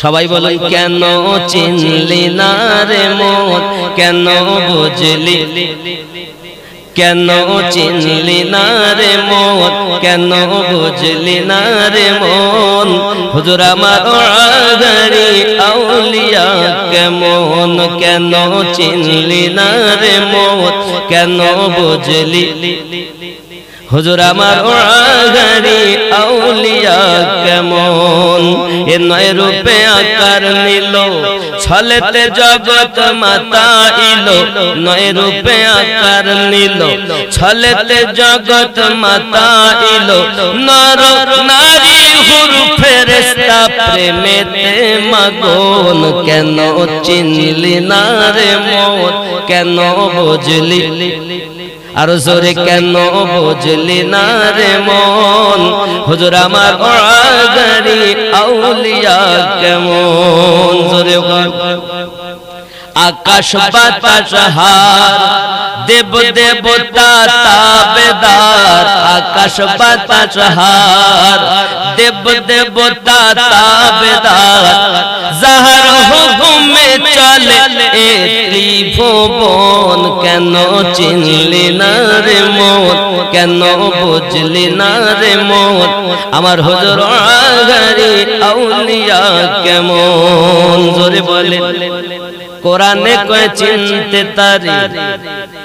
সবাই বলেন কেন চিনলি না রে মন, কেন বুঝলি, কেন চিনলি না রে মন, কেন বুঝলি না রে মন, হুজুর আমার ওয়ালি আউলিয়া কেমন, কেন চিনলি না রে মন, কেন বুঝলি, হুজুর আমার ওয়ালি আউলিয়া কেমন। এ নয় রূপে আকার নিল ছলেতে জগৎ মাতাইল, নয় রূপে আকার নিল ছলেতে জগৎ মাতাইল, নর নারী হুর ফেরেশতা প্রেমেতে মগন, কেন চিনলি না রে মন, কেন বুঝলি, আর জোরে কেন বুঝলি না রে মন, হুজুর আমার ওয়ালি আউলিয়া কেমন। জোরে আকাশ বাতাস হার দেব দেবতা তাবেদার, আকাশ বাতাস হার দেব দেবতা তাবেদার, যাহার হুকুমে চলে এ ত্রিভুবন, কেন চিনলি না রে মন, কেন বুঝলি না রে মন, আমার হুজুর ওয়ালি আউলিয়া কেমন। জোরে বলে কোরআনে কয় চিনতে তারি,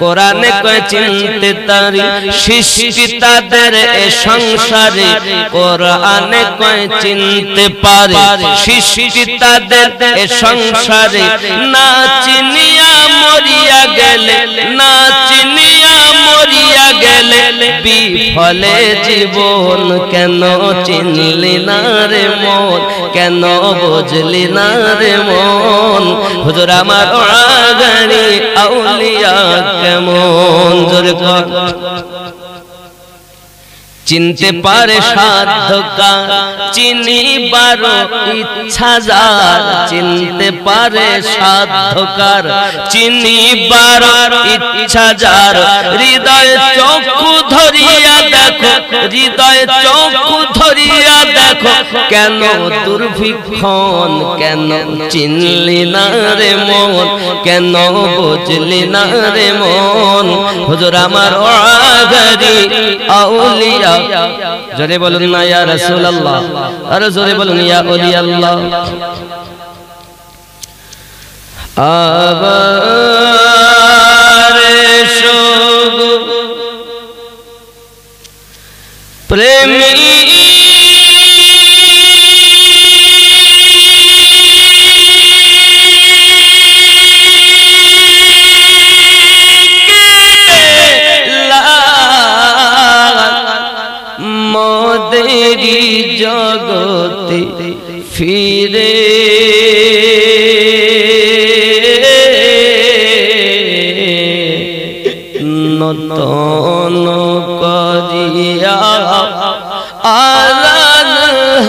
কোরআনে কয় চিনতে তারি সৃষ্টি তাদের এ সংসারে, কোরআনে কয় চিনতে পারে সৃষ্টি তাদের এ সংসারে, না চিনিয়া মরিয়া গেলে, না চিনিয়া মরিয়া গেলে বিফলে জীবন, কেন চিনলি না রে মন, কেন বুঝলি না রে মন, হুজুর আমার ওয়ালি আউলিয়া কেমন। জোরে কর চিনতে পারে সাধ্যকার চিনিবার ইচ্ছা যার, চিনতে পারে সাধ্যকার চিনিবার ইচ্ছা যার, হৃদয় চক্ষু ধরিয়া দেখো, হৃদয় চক্ষু ধরিয়া দেখো, কেন দুর্ভিক্ষণ, কেন চিনলি না রে মন, কেন বুঝলি না রে মন, হুজুর আমার ওয়ালি আউলিয়া। জোরে বলুন না ইয়া রাসূলুল্লাহ, আর জোরে বলুন ইয়া ওলি আল্লাহ। আবার এসো প্রেমী মোদেরি জগতে ফিরে, নতন করিয়া আলান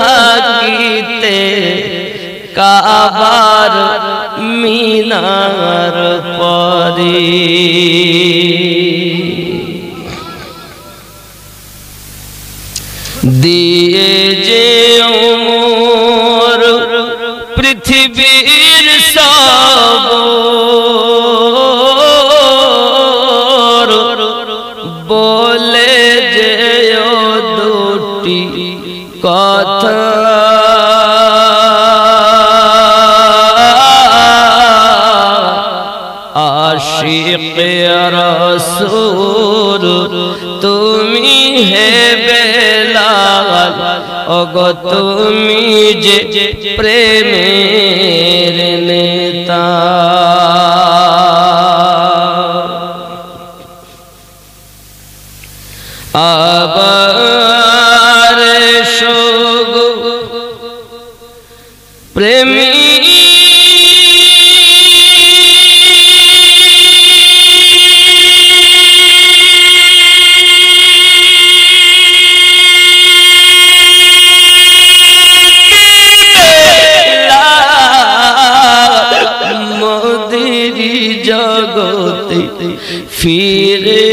হাকিতে মিনার পরে দিয়ে যে ওমর পৃথিবীর সব বলে যে দুটি কথা আশিক রাসূল তুমি হে বেলাল ওগো তুমি যে প্রেমের নেতা আবার শোগো প্রেমী জগতে ফিরে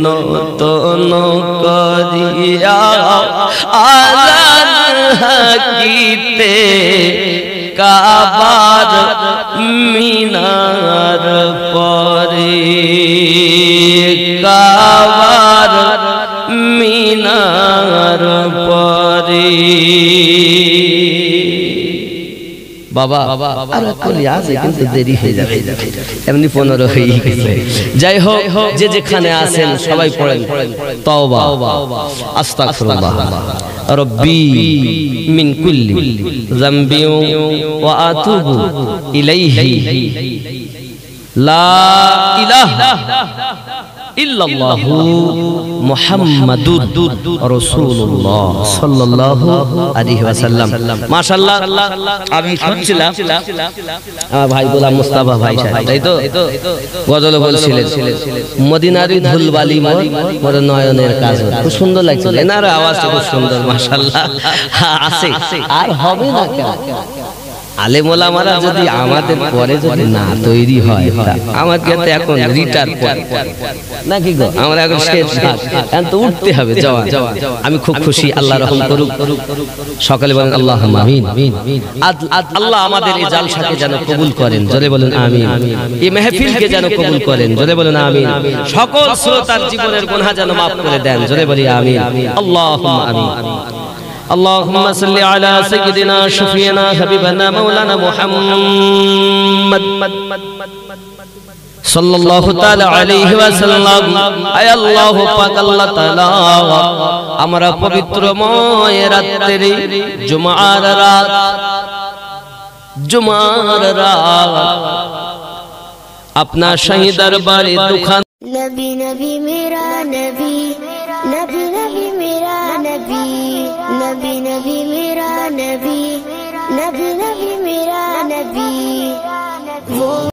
নতন করিয়া আজান হাকিতে কাবার মিনার পরে কাবার মিনার পরে বাবা আর কলি আছে কিন্তু দেরি হয়ে যাবে এমনি 15 হয়ে গেছে যাই হোক যে যেখানে আছেন সবাই পড়েন তওবা আস্তাগফিরুল্লাহ রব্বি মিন কুল্লি যামবি ওয়া আতুবু ইলাইহি লা ইলাহা ইল্লাল্লাহু মুহাম্মাদুর রাসূলুল্লাহ সাল্লাল্লাহু আলাইহি ওয়াসাল্লাম মাশাআল্লাহ আমি শুনছিলাম ভাই গোলাম মুস্তাফা ভাই সাহেব তাই তো গজল বলছিলেন মদিনারি ধুলবালি মোর নয়নের কাজ খুব সুন্দর লাগছে এনার আওয়াজটা খুব সুন্দর মাশাআল্লাহ আছে আর হবে না কেন আলেম ওলামারা যদি আমাদের পরে যদি না তৈরি হয় আমাকে তো এখন রিটায়ার করে নাকি গো আমরা এখন শেষ এখন তো উঠতে হবে যাওয়া আমি খুব খুশি আল্লাহ রহম করুক সকালে বলেন আল্লাহুম্মা আমিন আল্লাহ আমাদের এই জালসাকে যেন কবুল করেন জোরে বলেন আমিন এই মাহফিলকে যেন কবুল করেন জোরে বলেন আমিন সকল শ্রোতার জীবনের গুনাহ যেন maaf করে দেন জোরে বলি আমিন আল্লাহুম্মা আমিন اللهم صل على سيدنا شفيعنا حبيبنا مولانا محمد صلى الله تعالى عليه وسلم اي الله পাক আল্লাহ তাআলা আমরা পবিত্রময় রাত্রি জুমার রাত अपना शाही दरबारे दुखान नबी नबी मेरा नबी नबी नबी मेरा नबी नबी नबी मेरा नबी नबी नबी मेरा नबी वो